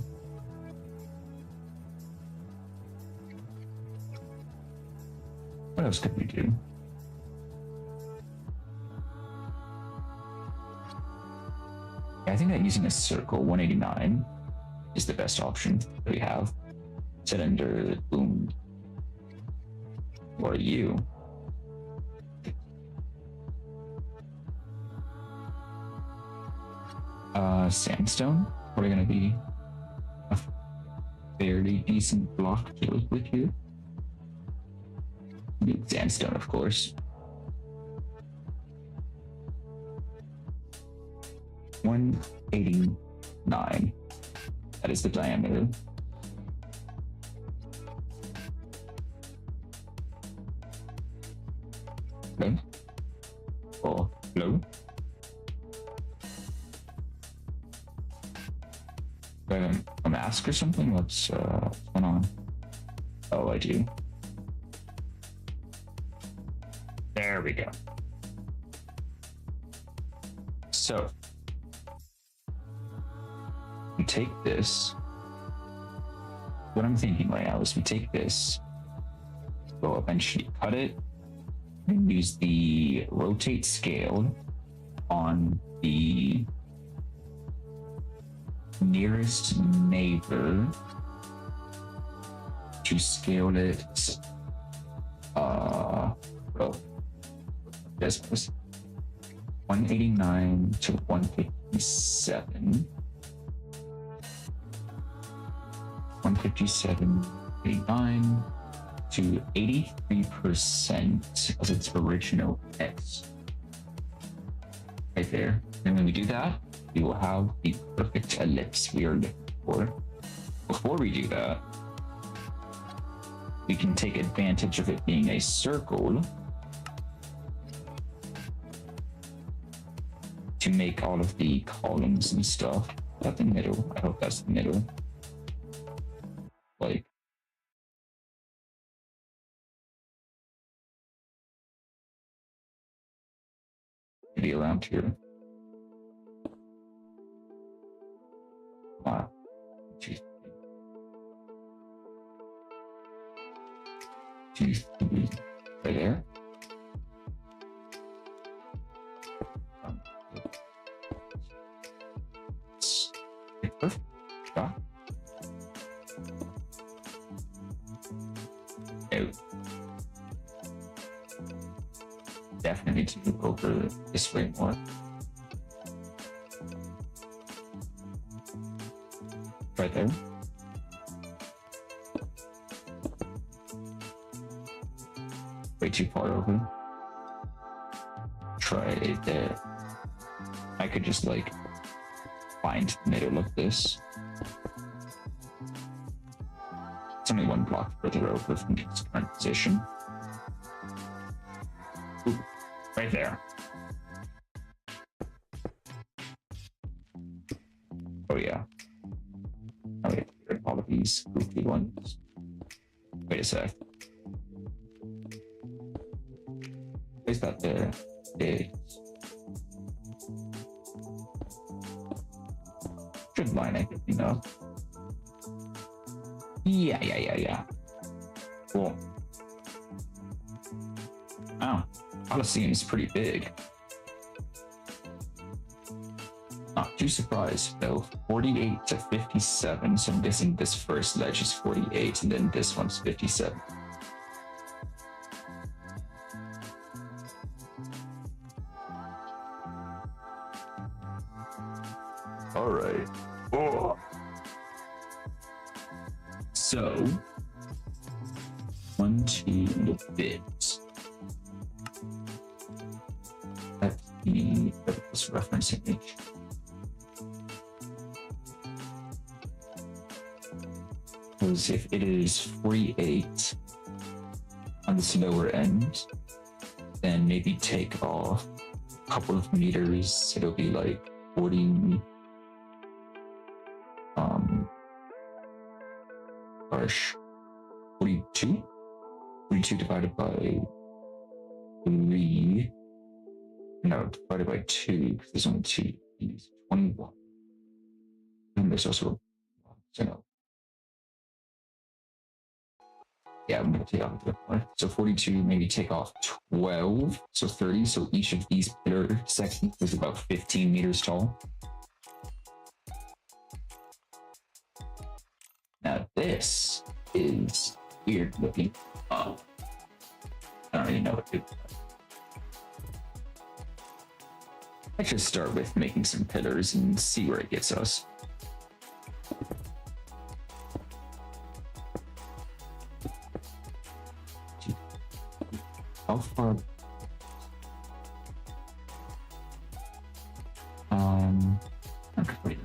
A: What else could we do? I think that using a circle 189 is the best option that we have. Set under boom. Or you. Sandstone. Probably gonna be a fairly decent block to work with here. Need sandstone, of course. 189. That is the diameter. Okay. Oh, hello. A mask or something? What's going on? Oh, I do. There we go. So take this, what I'm thinking right now is we take this, we'll eventually cut it, and use the rotate scale on the nearest neighbor to scale it. Well, this was 189 to 157. 157.89 to 83% of its original X. Right there. And when we do that, we will have the perfect ellipse we are looking for. Before we do that, we can take advantage of it being a circle to make all of the columns and stuff. Is that the middle? I hope that's the middle. Like, maybe around here. Wow. Jeez. 2, 3, right there. Perfect. Yeah. Oh. Definitely need to move over this way more. Right there. Way too far over. Try it there. I could just like find the middle of this. It's only one block further over from its current position. Ooh, right there. Oh yeah. Now we have to get rid of all of these goofy ones. Wait a sec. Place that there. It should line everything up. Yeah. Cool. Wow. Coliseum is pretty big. Not too surprised though. 48 to 57. So I'm guessing this first ledge is 48 and then this one's 57. All right. Oh. So, 1, 2 bits. That's the reference image. Because if it is 48 on this lower end, then maybe take off a couple of meters. It'll be like 40. Gosh, 42? 42 divided by 3. No, divided by 2, because there's only 2. 21. And there's also, so no. Yeah, I'm going to take off the one. So 42, maybe take off 12, so 30. So each of these pillar sections is about 15 meters tall. Now this is weird looking. I don't really know what to do. I should start with making some pillars and see where it gets us. How far? Okay,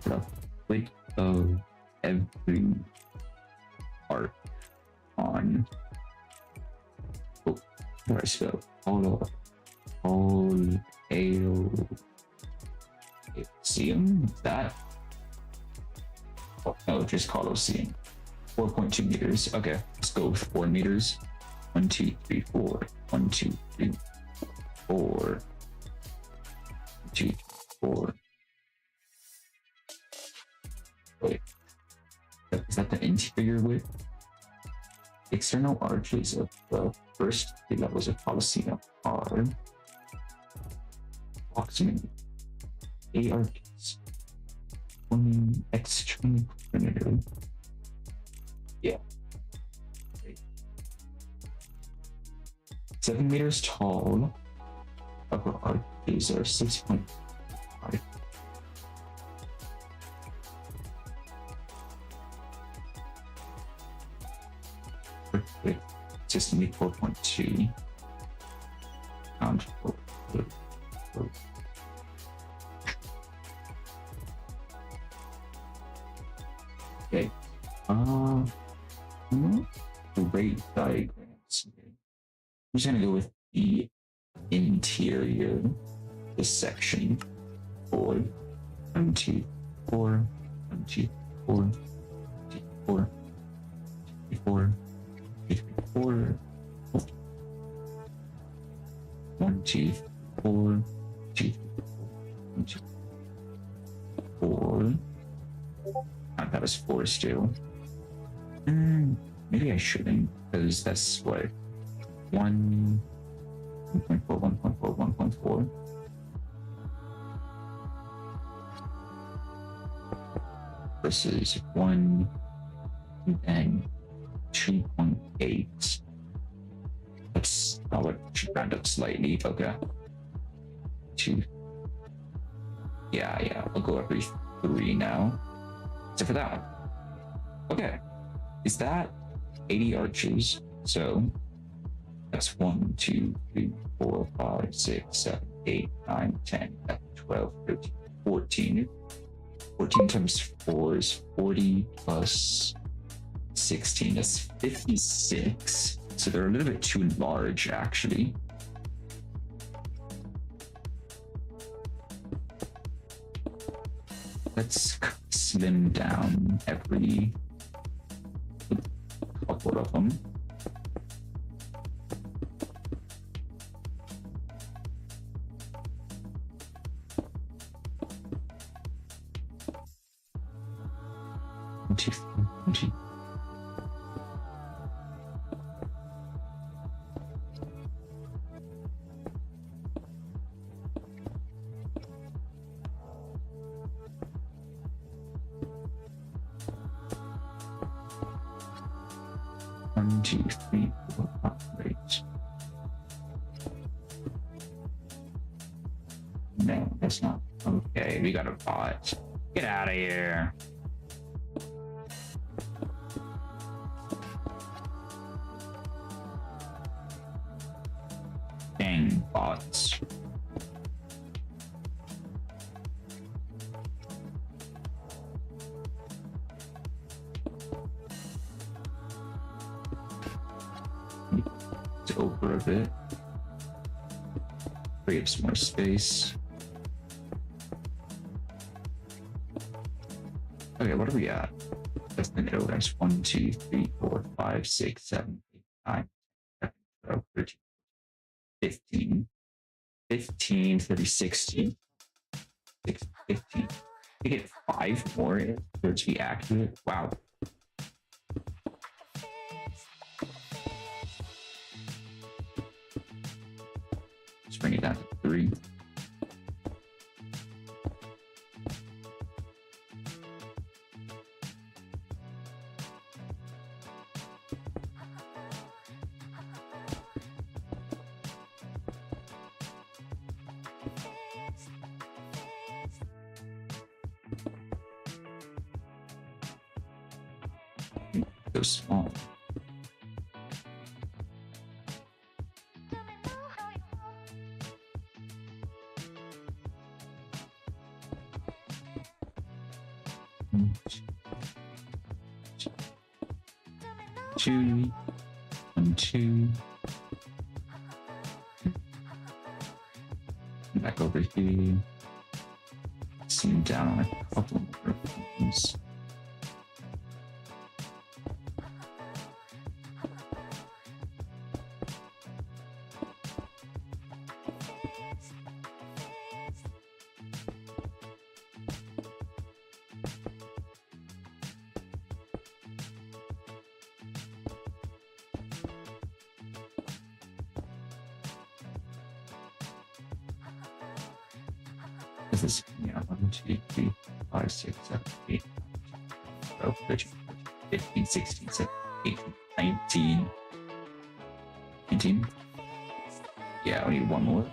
A: wait of every part on. Oh, where I spell all Colosseum. That? Oh, no, just Colosseum. 4.2 meters. Okay, let's go with 4 meters. 1, 2, 3, 4. 1, 2, 3, 4. 2, 4. Wait, is that the interior width? external arches of the first three levels of Colosseum are approximately 8 arches. Only extreme perimeter. Yeah. 7 meters tall. Upper arches are 6.5. System 4.2. Count for. Okay. Rate diagrams. I'm just gonna go with the interior, this section. 4, 1, 2, 4, 1, 2, 4, 2, 4, 2, 4, 2, 4, 1, 2, 4, 2, 1, 2, 4. That was 4 still. Maybe I shouldn't, because that's what 1.4, 1.4, 1.4. Versus 1 and 2.8. That's not what should round up slightly. Okay. 2. Yeah, I'll go every 3 now. Except for that one. Okay. Is that 80 arches? So that's 1, 2, 3, 4, 5, 6, 7, 8, 9, 10, 11, 12, 13, 14. 14 times 4 is 40 plus 16. That's 56. So they're a little bit too large, actually. Let's slim down every couple of them. One, two, three, four, five, eight. No, that's not okay. We got a bot. Get out of here. Dang bots. It's over a bit. Free up some more space. Okay, what are we at? That's the middle. That's 1, 2, 3, 4, 5, 6, 7, 8, 9, 10, 11, 12, 13, 15. 15, 30, 60. 15. We get 5 more for it to be accurate. Wow. Let's bring it down to 3. So small. Two, 1, 2. Back over here. Zoom down on a couple more things. This is, yeah, 1, 2, 3, 5, 6, 7, 8, 12, 13, 15, 16, 17, 18, 19. 19? Yeah, we need one more.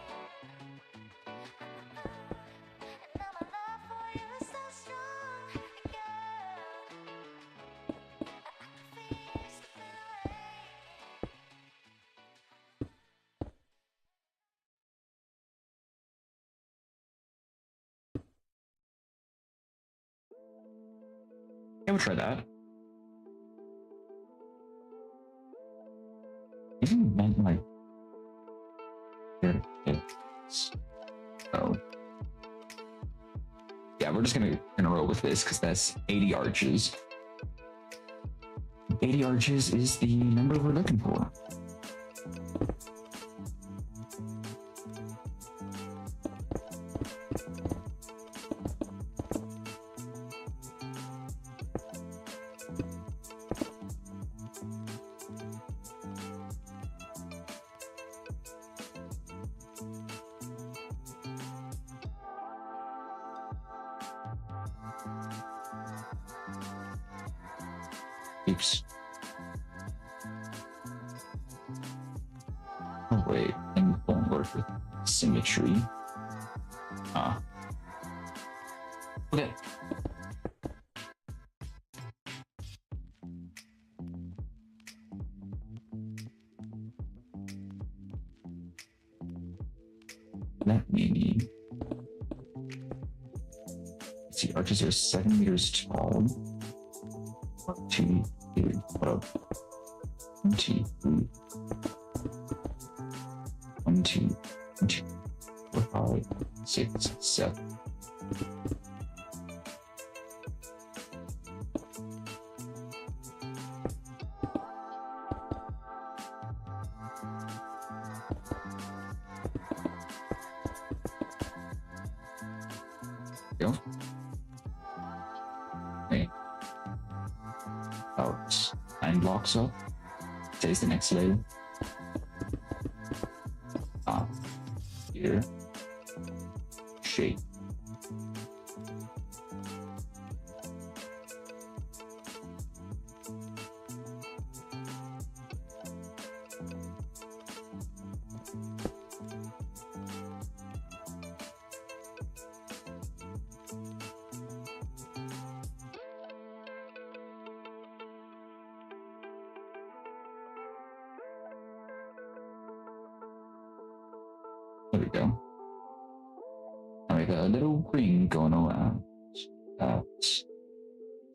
A: Yeah, we'll try that. Isn't meant like oh yeah, we're just gonna roll with this because that's 80 arches. 80 arches is the number we're looking for. Oops. Oh wait, and won't work with symmetry. Ah. Okay. Let me see, arches are 7 meters tall. 1, 2, 3, 1, 2, 3. 1, 2, 1, 2, 4, 5, 6, 7. Go. Okay. About 9 blocks up. Today's the next layer. Here. Shape. There we go. Now we got a little ring going around. That's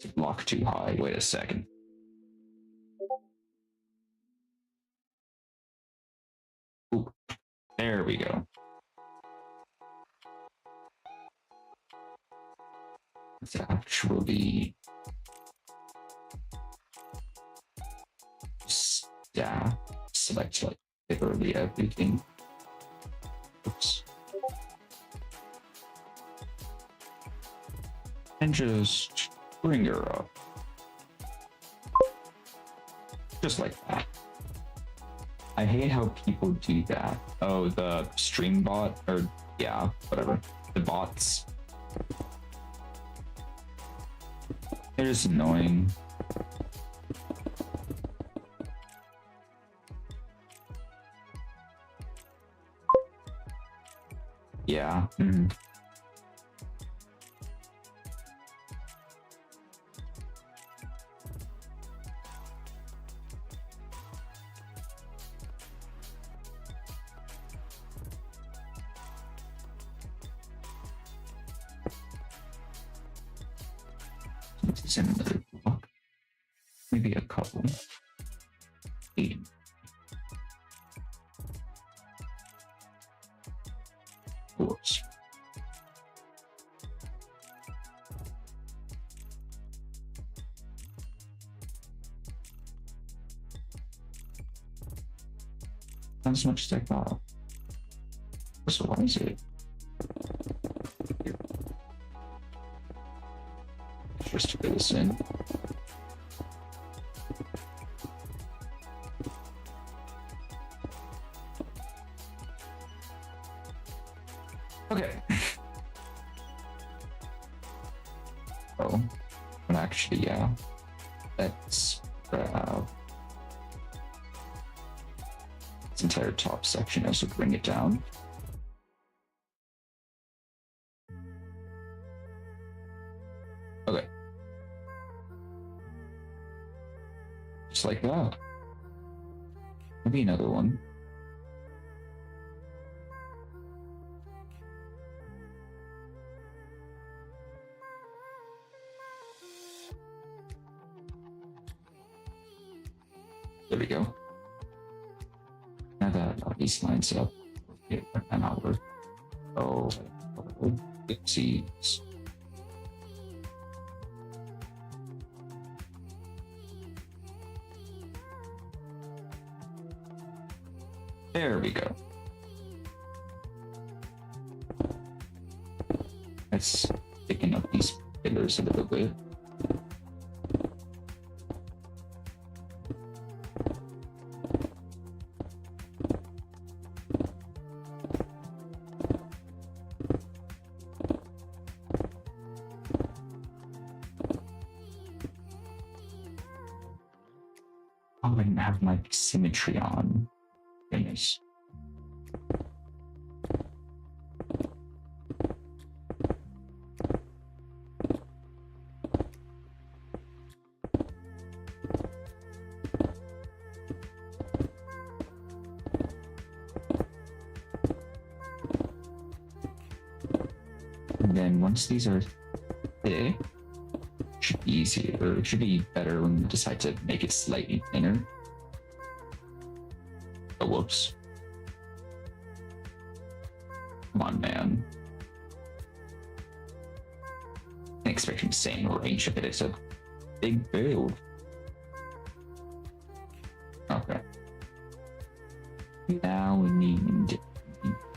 A: a block too high. Wait a second. Oop. There we go. It's actually select like literally everything. Oops. And just bring her up. Just like that. I hate how people do that. Oh, the stream bot, or yeah, whatever. The bots. They're just annoying. Yeah. This is another block. Maybe a couple. 8. Whoops. Not as much as I thought. So why is it? Here. Just to get this in. Okay. actually, yeah. Let's grab this entire top section, also bring it down. Okay. Just like that. Maybe another one. There we go. Now that all these lines up, an hour. Oh, oopsies. There we go. Let's thicken up these pillars a little bit. Oh, I didn't have my symmetry on. Goodness. And then once these are thick, should be easier, or it should be better when you decide to make it slightly thinner. Oh, whoops. Come on, man. I'm expecting the same range of it. It's a big build. Okay. Now we need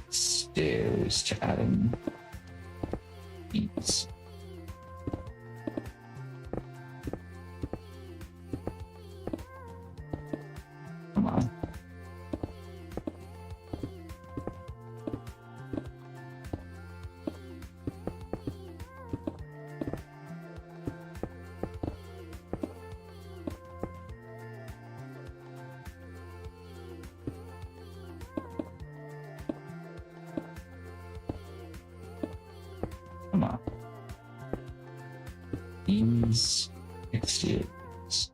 A: stairs to add in these. Come on. Come on. These exteriors.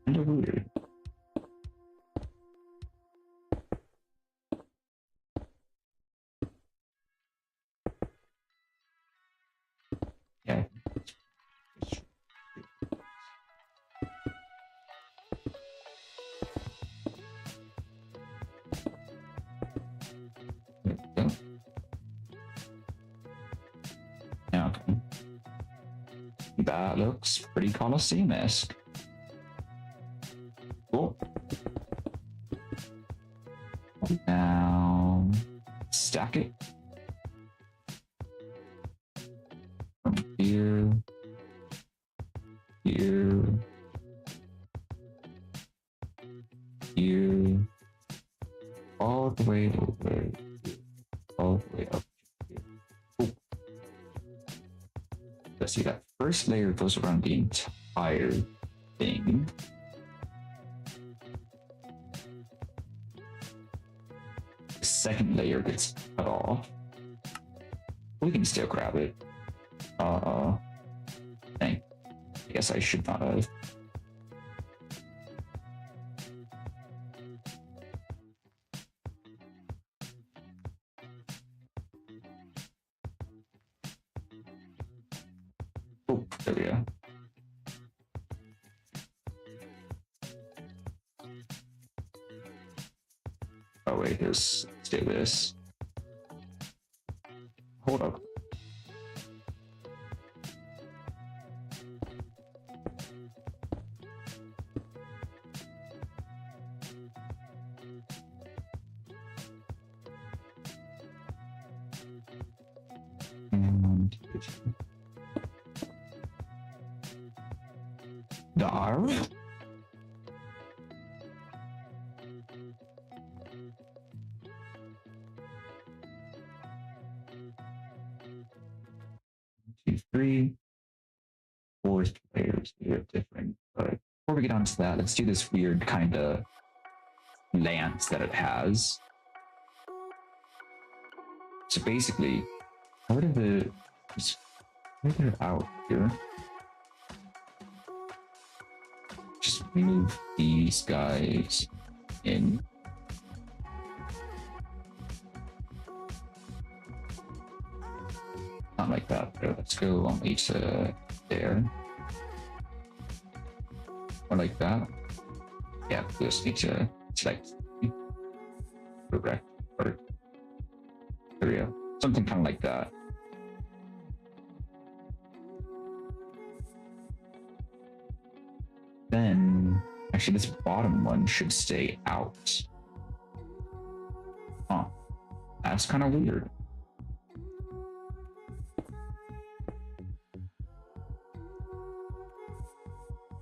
A: Kind of weird. Yeah. There we go. Now, okay. That looks pretty Colosseum-esque. Cool. Now, stack it. From here, here, here, all the way over, all the way up here. Cool. Let's see, that first layer goes around the entire thing. The second layer gets cut off. We can still grab it. Dang. I guess I should not have. Oh, there we go. Oh wait, there's still this. Hold up. And Dar. Two, three, forest players are different. But before we get onto that, let's do this weird kind of lance that it has. So basically, part of it is further out here. Just move these guys in. Not like that, but let's go on each there. Or like that. Yeah, we just need to select correct part. There we go. Something kind of like that. Then, actually, this bottom one should stay out. Huh. That's kind of weird.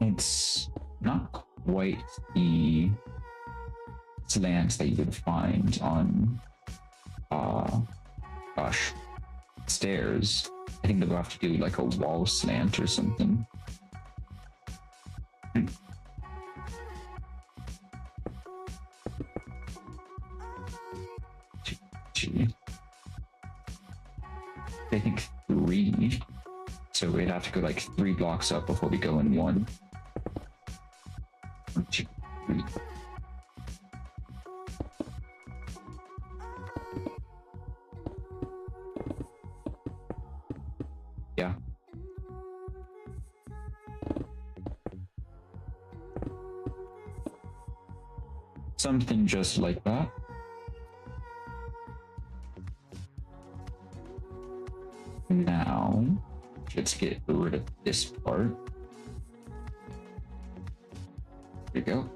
A: It's not quite the slants that you would find on, gosh, stairs. I think they'll have to do like a wall slant or something. I think 3. So we'd have to go like 3 blocks up before we go in 1. 1, 2, 3. Yeah. Something just like that. Now, let's get rid of this part. There you go.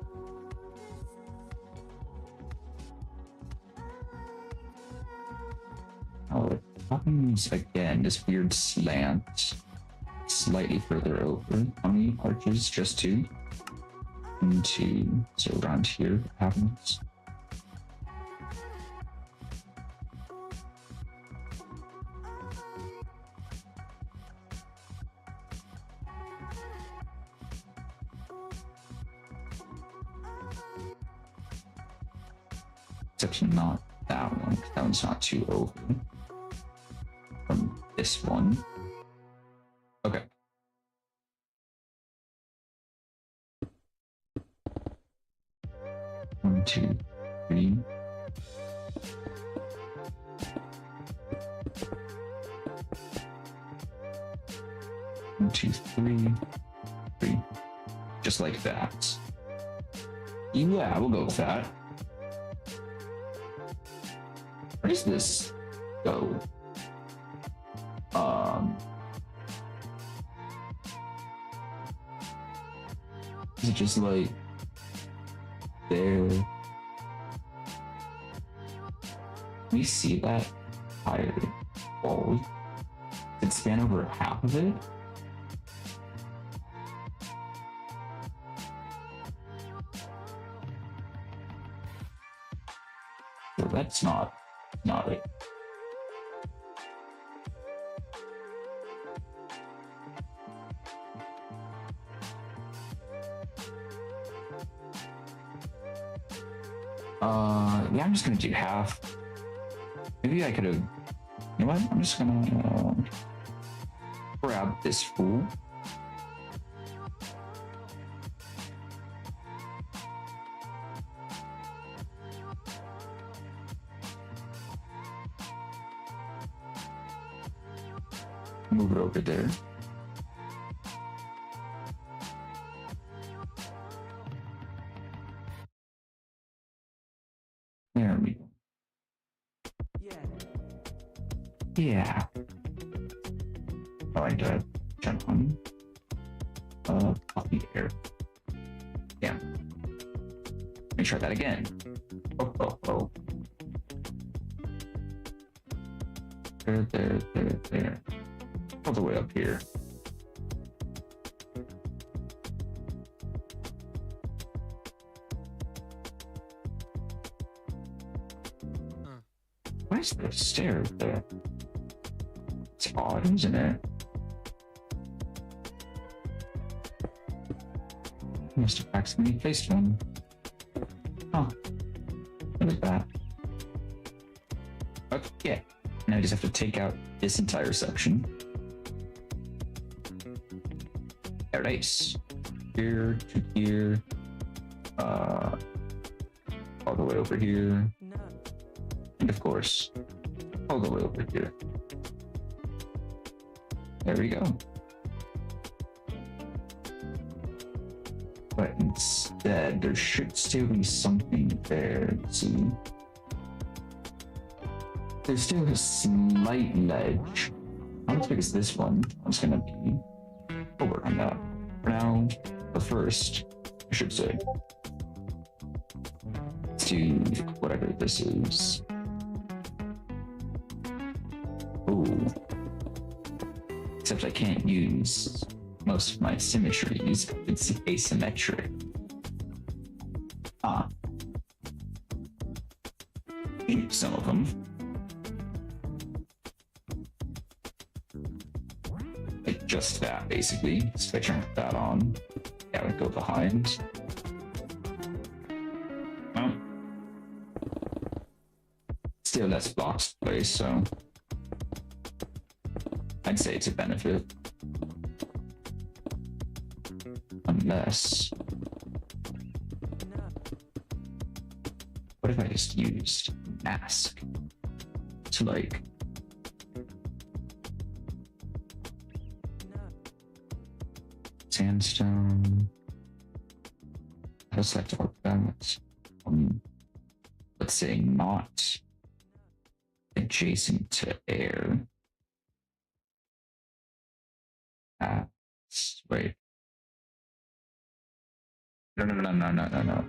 A: Now it happens again, this weird slant slightly further over on the arches, just 2. And 2, so around here it happens. Except not that one, because that one's not too over from this one. Okay. One, 2, 3. One, 2, 3. 3. Just like that. Yeah, we'll go with that. Where does this go? Is it just like there? Can we see that higher wall? Did it span over half of it? So that's not it. Yeah, I'm just gonna do half. Maybe I could have. You know what? I'm just gonna grab this fool. Move it over there. There we go. Yeah. I like to jump on coffee air. Yeah. Let me try that again. Oh. There. All the way up here. Why is there a stair there? It's odd, isn't it? must have accidentally placed one. Huh. Look at that. Okay. Now I just have to take out this entire section. Paradise. Here to here. All the way over here. And of course, all the way over here. There we go. But instead, there should still be something there. Let's see. There's still a slight ledge. Not as big as this one. It's gonna be. We'll work on that. For now, but first, I should say. Let's do whatever this is. Ooh. Except I can't use most of my symmetries. It's asymmetric. Ah. Some of them. Like just that, basically. So if I turn that on, that would go behind. Well, still less blocks to place, so I'd say it's a benefit. Unless... what if I just used mask to like... sandstone... how's that talk about? Let's say not adjacent to air. Wait. No.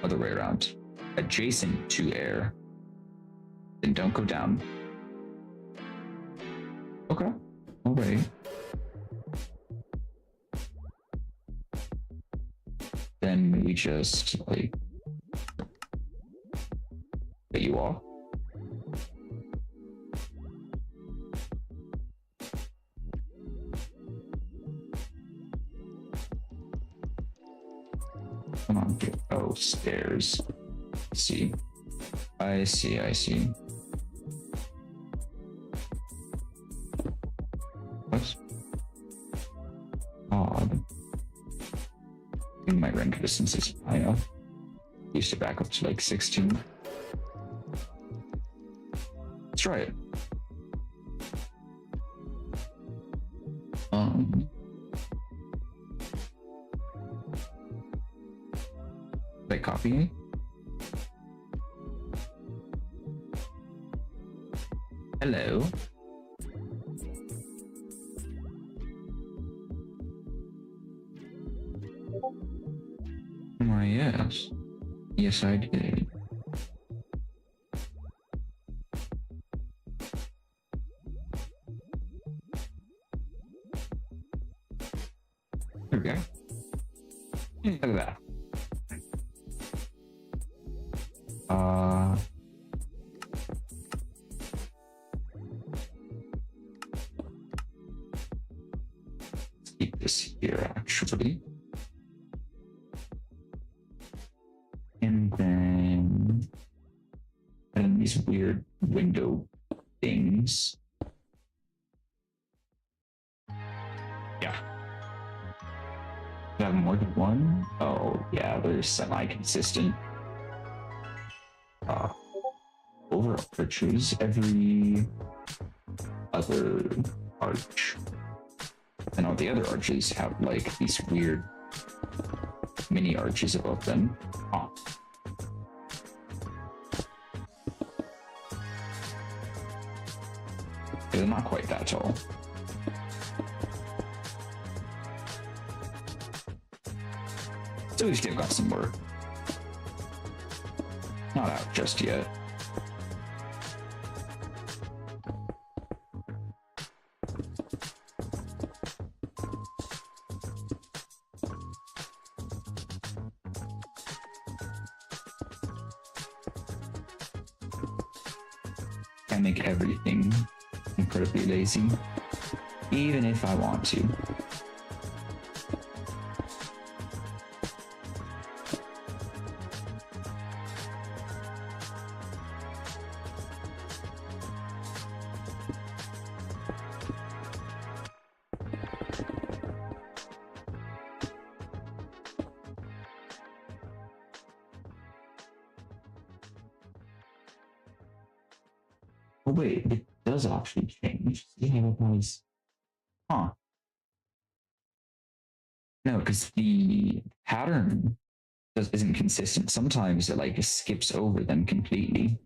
A: Other way around. Adjacent to air. Then don't go down. Okay. Alright. Then we just like get you off. Come on, get stairs. See. I see. What? Odd. I think my render distance is high enough. Used to back up to like 16. Let's try it. Did I copy it? Hello. Why, yes. Yes, I did. There we go. Look at that. Let's keep this here, actually. And then these weird window things. Yeah. Do I have more than one? Oh, yeah, they're semi-consistent. Over arches every other arch. And all the other arches have like these weird mini arches above them. Oh. They're not quite that tall. So we still got some work. Not out just yet. I make everything incredibly lazy, even if I want to. Oh wait, it does actually change. See how it was. Huh. No, because the pattern isn't consistent. Sometimes it like skips over them completely.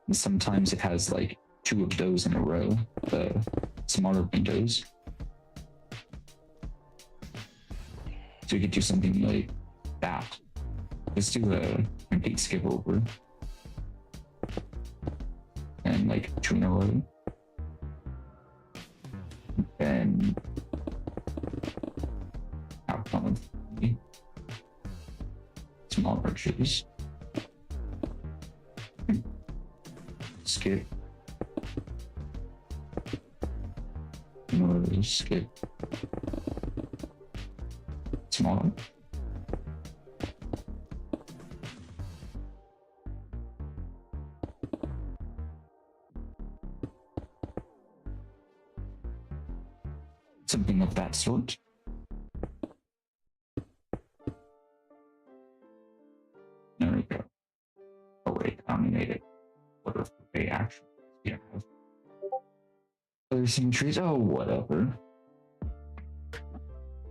A: And sometimes it has like two of those in a row, the smaller windows. So we could do something like that. Let's do a complete skip over. And like two in a row. And outcome of the small arches. Skip. Another skip. Smaller. Something of that sort. There we go. Oh wait, I only made it. What if they actually have other symmetries? Oh, whatever.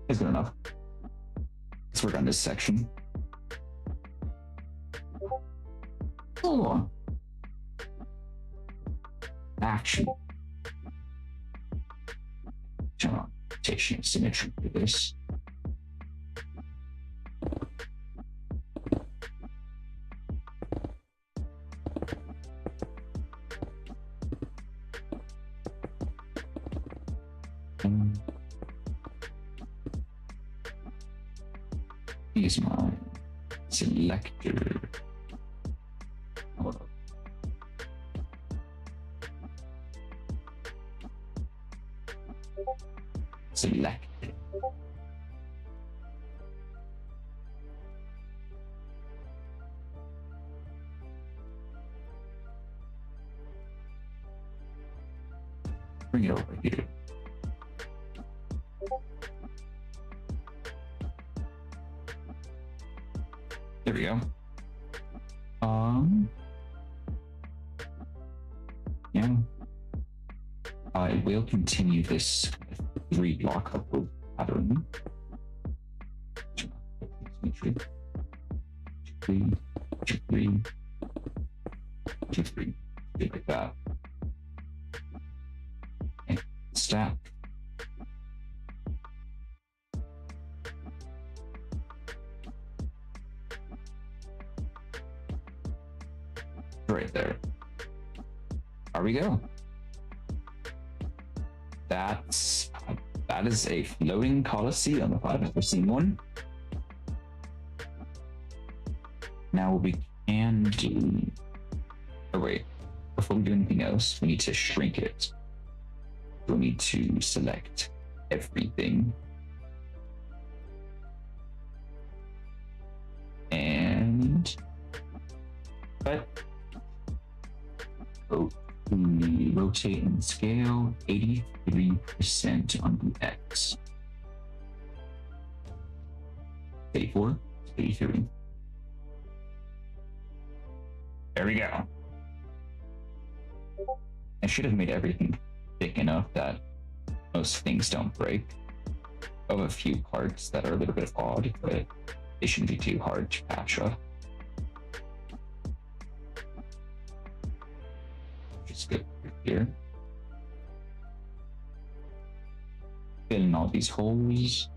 A: It's good enough. Let's work on this section. Oh. Action. Taking symmetry for this. Use my selector. Select. Bring it over here. There we go. Yeah. I will continue this 3-block upward pattern. 2, 3, 2, 3, 2, 3, like that. And stack. Right there. There we go. That is a floating coliseum if I've ever seen one. Now what we can do. Oh wait, before we do anything else, we need to shrink it. We'll need to select everything. And cut. Oh. Rotate and scale 83% on the X. 84, 83. There we go. I should have made everything thick enough that most things don't break. I have a few parts that are a little bit odd, but they shouldn't be too hard to patch up. Just go here. Fill in all these holes.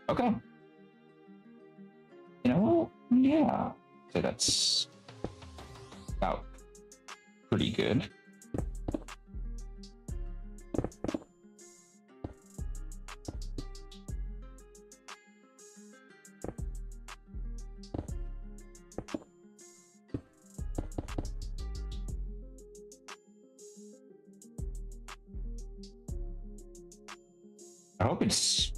A: Okay. You know, yeah. So that's about pretty good. hope it's...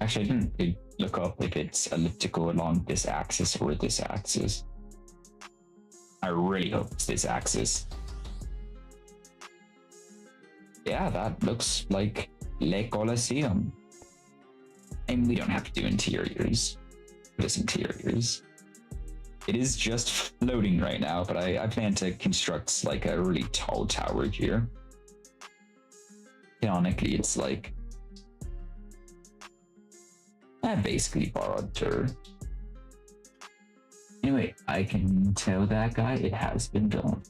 A: Actually, I didn't look up if it's elliptical along this axis or this axis. I really hope it's this axis. Yeah, that looks like Le Colosseum. And we don't have to do interiors. Just interiors. It is just floating right now, but I plan to construct like a really tall tower here. Canonically, it's like basically borrowed turd. Anyway, I can tell that guy it has been done.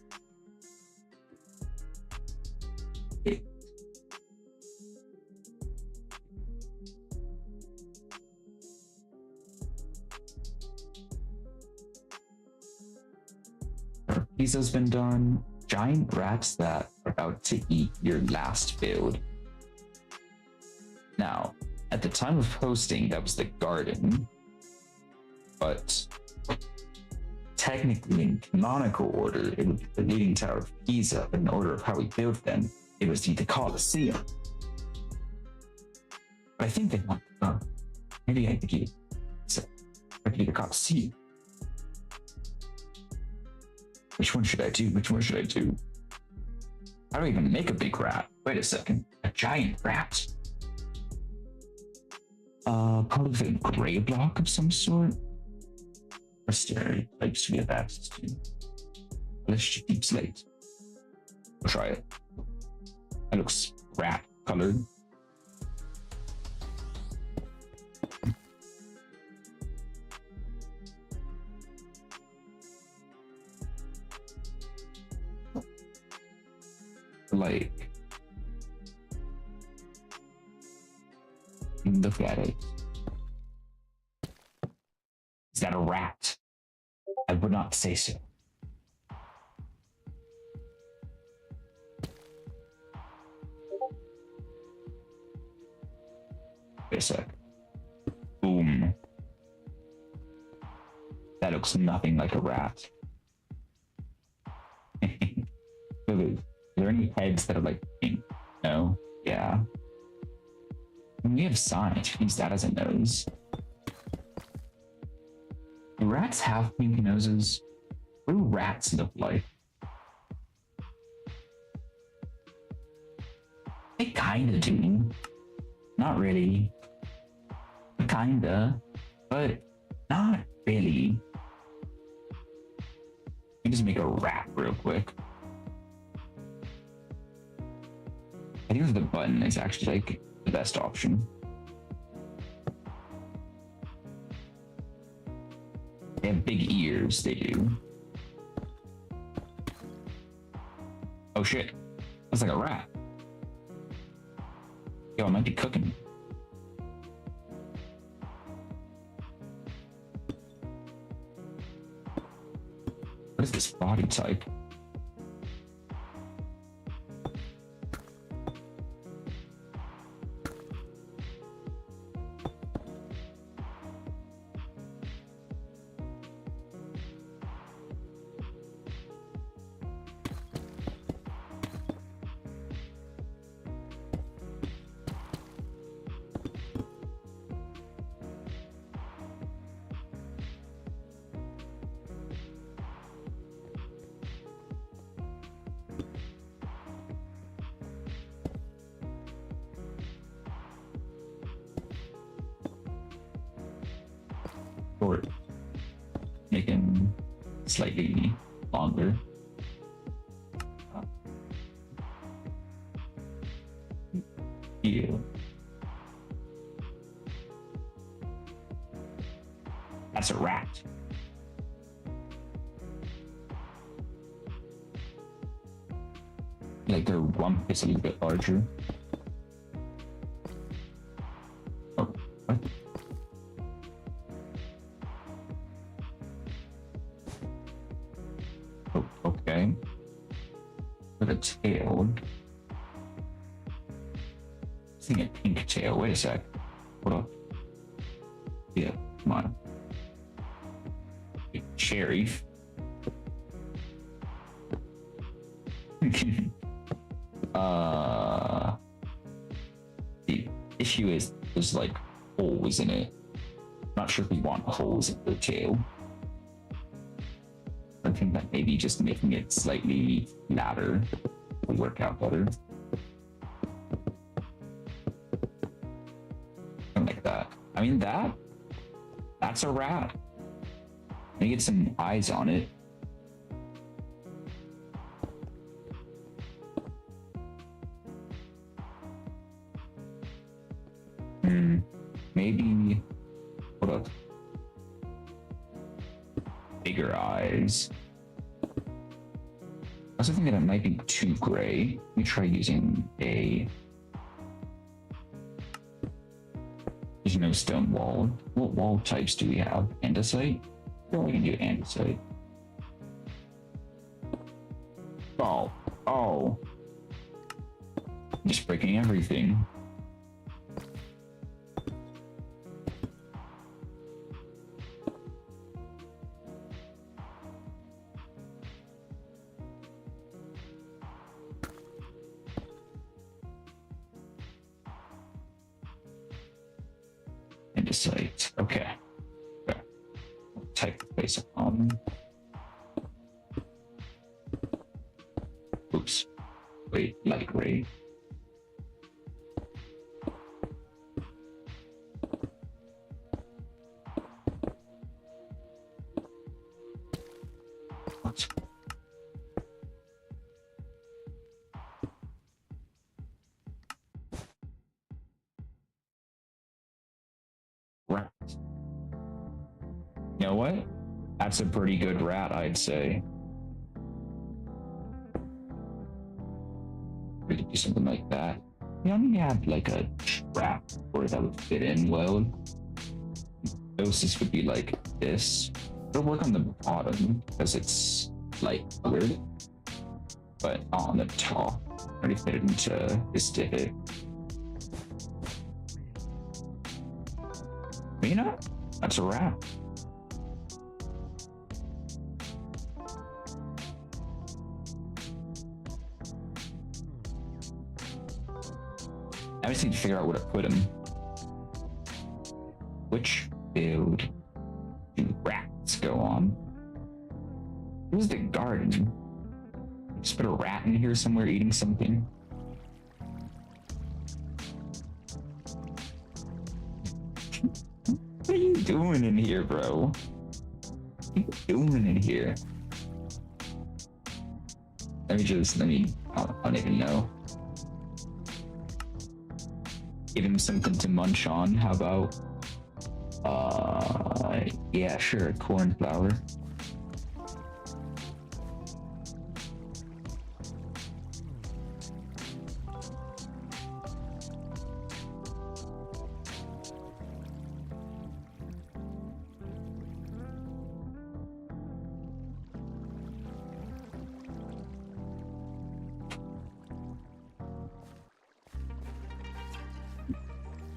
A: Pizza's been done. Giant rats that are about to eat your last build. Now, at the time of posting, that was the garden. But technically, in canonical order, it would be the Leaning Tower of Pisa. But in order of how we built them, it was the Colosseum. But I think they want maybe I think it's the Colosseum. Which one should I do? Which one should I do? How do I even make a big rat? Wait a second. A giant rat? Probably a gray block of some sort. Or stereotypes we have access to. Let's just deep slate. We'll try it. That looks rat colored. Like, look at it. Is that a rat? I would not say so. Wait a sec. Boom. That looks nothing like a rat. Are there any heads that are like pink? No? Yeah. And we have signs. Use that as a nose. Do rats have pink noses? What do rats look like? They kinda do. Not really. Kinda. But not really. Let me just make a rat real quick. I think the button is actually like the best option. They have big ears, they do. Oh shit, that's like a rat. Yo, I might be cooking. What is this body type? Or make him slightly longer. Ew. That's a rat. Like their rump is a little bit larger. Oh, what? Oh, okay. With a tail. Seeing a pink tail. Wait a sec. Hold up. Yeah, come on. Cherry. This issue is there's like holes in it. Not sure if we want holes in the tail. I think that maybe just making it slightly flatter will work out better. Something like that. I mean, that's a rat. Let me get some eyes on it. Maybe, hold up. Bigger eyes. I also think that it might be too gray. Let me try using there's no stone wall. What wall types do we have? Andesite? Or we can do andesite. Oh. I'm just breaking everything. Andesite. Okay. Type the place on. Oops. Wait, light gray. What? Rat. You know what? That's a pretty good rat, I'd say. We could do something like that. We only have like a trap where that would fit in well. This would be like this. It'll work on the bottom because it's like weird, but on the top, already fit it into this divot. But you know, that's a wrap. I just need to figure out where to put him. Which build do rats go on? Where's the garden? Just put a rat in here somewhere eating something. What are you doing in here, bro? What are you doing in here? I don't even know. Give him something to munch on. How about, yeah, sure, corn flour.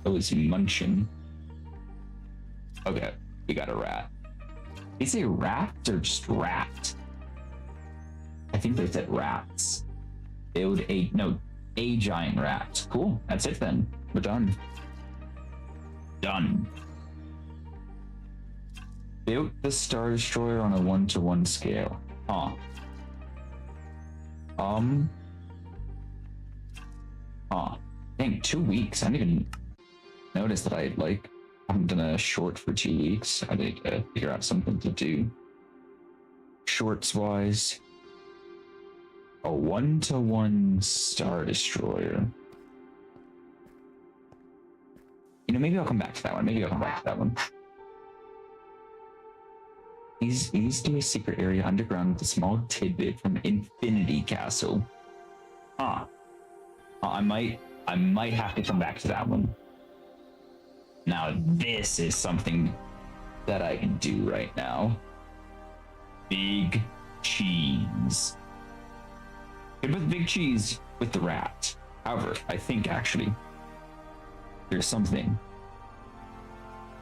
A: Oh, is he munching? Okay, we got a rat. They say rats or just rat? I think they said rats. Build a giant rat. Cool, that's it then. We're done. Done. Built the Star Destroyer on a 1-to-1 scale. Huh. Dang, 2 weeks. I didn't even notice that I haven't done a short for 2 weeks. I need to figure out something to do. Shorts wise, a 1-to-1 Star Destroyer. You know, maybe I'll come back to that one. These do a secret area underground with a small tidbit from Infinity Castle. I might have to come back to that one. Now this is something that I can do right now. Big cheese. Good with big cheese with the rat. However, I think actually there's something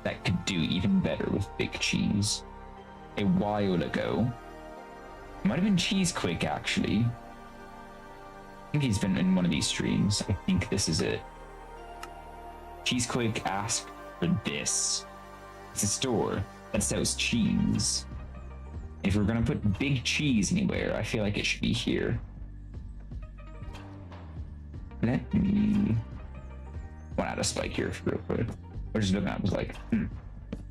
A: that could do even better with big cheese. A while ago, it might have been Cheesequake actually. I think he's been in one of these streams. I think this is it. Cheesequake asked for this. It's a store that sells cheese. If we're gonna put big cheese anywhere, I feel like it should be here. Let me... want to add a spike here real quick. I was just looking at it, was like,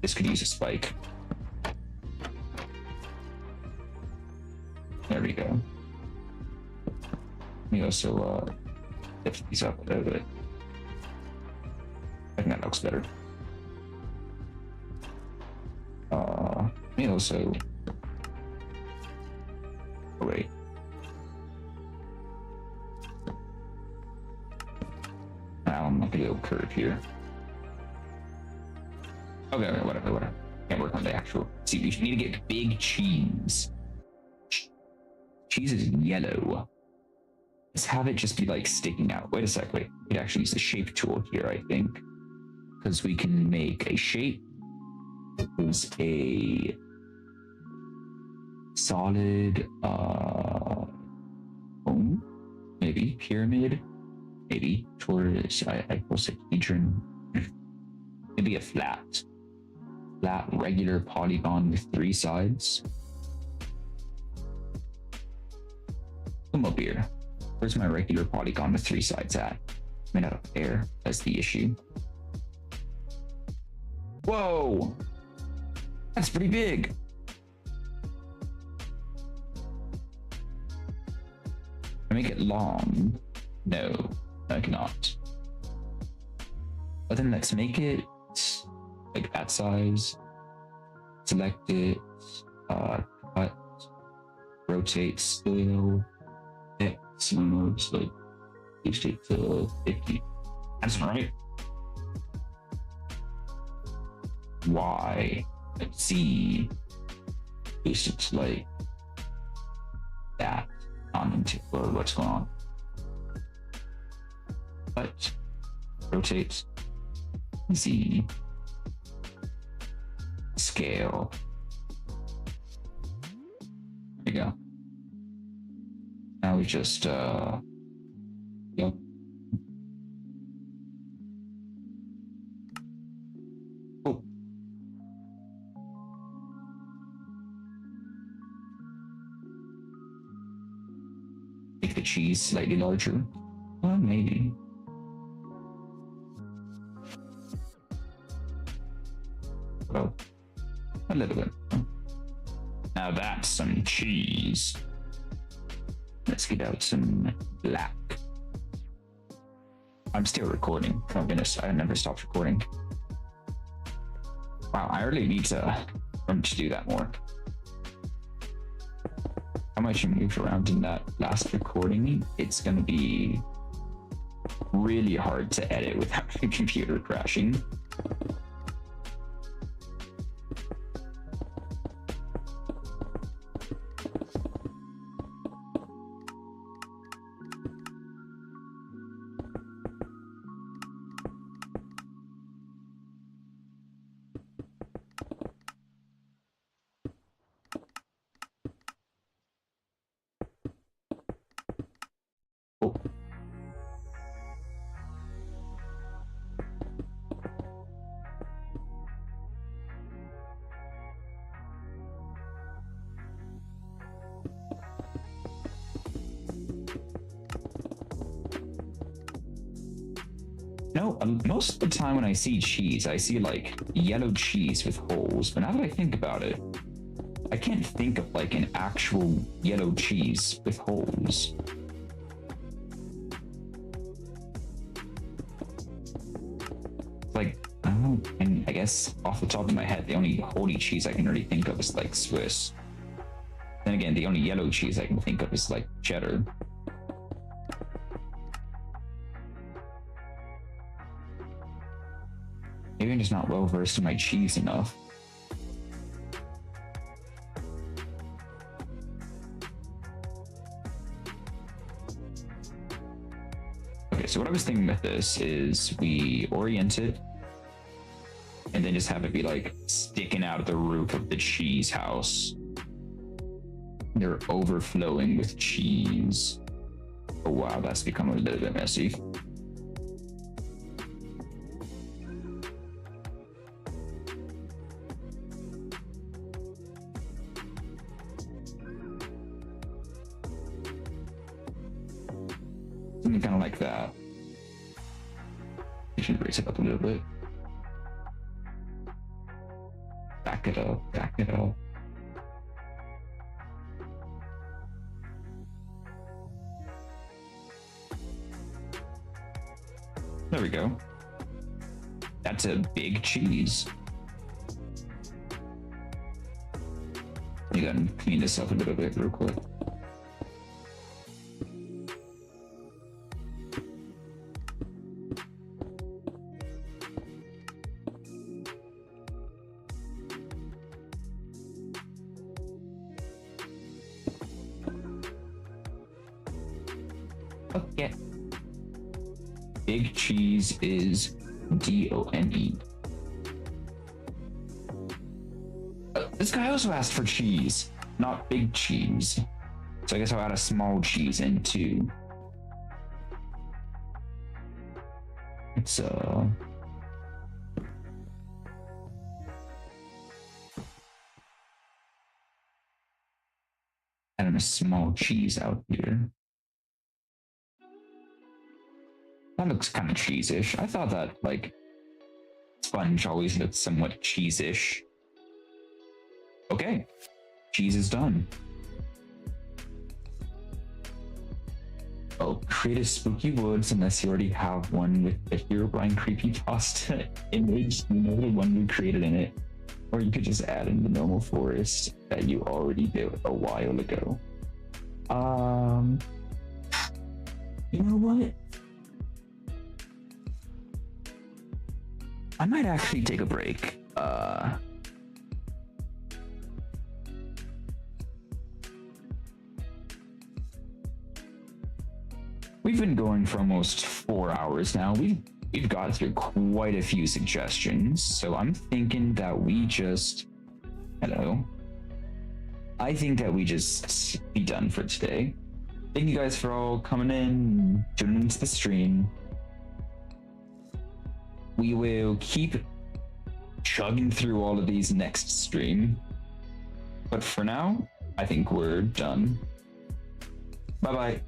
A: this could use a spike. There we go. Let me also lift these up a little bit. I think that looks better. Let me also... oh, wait. I'm not gonna go curve here. Okay, whatever. Can't work on the actual. See, we need to get big cheese. Cheese is yellow. Let's have it just be like sticking out. Wait a sec, wait. We could actually use the shape tool here, I think. Because we can make a shape. There's a solid cone, maybe pyramid, maybe tortoise, icosahedron, maybe a flat regular polygon with 3 sides. Come up here. Where's my regular polygon with 3 sides at? Made out of air. That's the issue. Whoa! That's pretty big. I make it long. No, I cannot. But then let's make it like that size. Select it, cut, rotate, scale, X, moves like it to 50. That's right. Y, Z, boost it to like that. On into what's going on. But rotate, Z, scale. There you go. Now we just yep. Oh. Make the cheese slightly larger. Well, maybe. Oh, a little bit. Now that's some cheese. Let's get out some black. I'm still recording. Oh goodness, I never stopped recording. Wow, I really need to do that more. How much you moved around in that last recording, it's gonna be really hard to edit without the computer crashing. No, most of the time when I see cheese, I see like yellow cheese with holes. But now that I think about it, I can't think of like an actual yellow cheese with holes. Like, I don't know, and I guess off the top of my head, the only holy cheese I can really think of is like Swiss. Then again, the only yellow cheese I can think of is like cheddar. Maybe I'm just not well versed in my cheese enough. Okay, so what I was thinking with this is we orient it and then just have it be like sticking out of the roof of the cheese house. They're overflowing with cheese. Oh wow, that's become a little bit messy. Something kind of like that. You should raise it up a little bit. Back it up, back it up. There we go. That's a big cheese. You gotta clean this up a little bit real quick. Okay. Big cheese is D-O-N-E. This guy also asked for cheese, not big cheese. So I guess I'll add a small cheese in too. It's adding a small cheese out here. That looks kind of cheese-ish. I thought that, like, sponge always looked somewhat cheese-ish. Okay, cheese is done. Oh, create a spooky woods unless you already have one with the Herobrine creepypasta image, you know, the one we created in it. Or you could just add in the normal forest that you already did a while ago. You know what? I might actually take a break. We've been going for almost 4 hours now. We've got through quite a few suggestions, so I'm thinking that we just... Hello. I think that we just be done for today. Thank you guys for all coming in, tuning into the stream. We will keep chugging through all of these next stream. But for now, I think we're done. Bye-bye.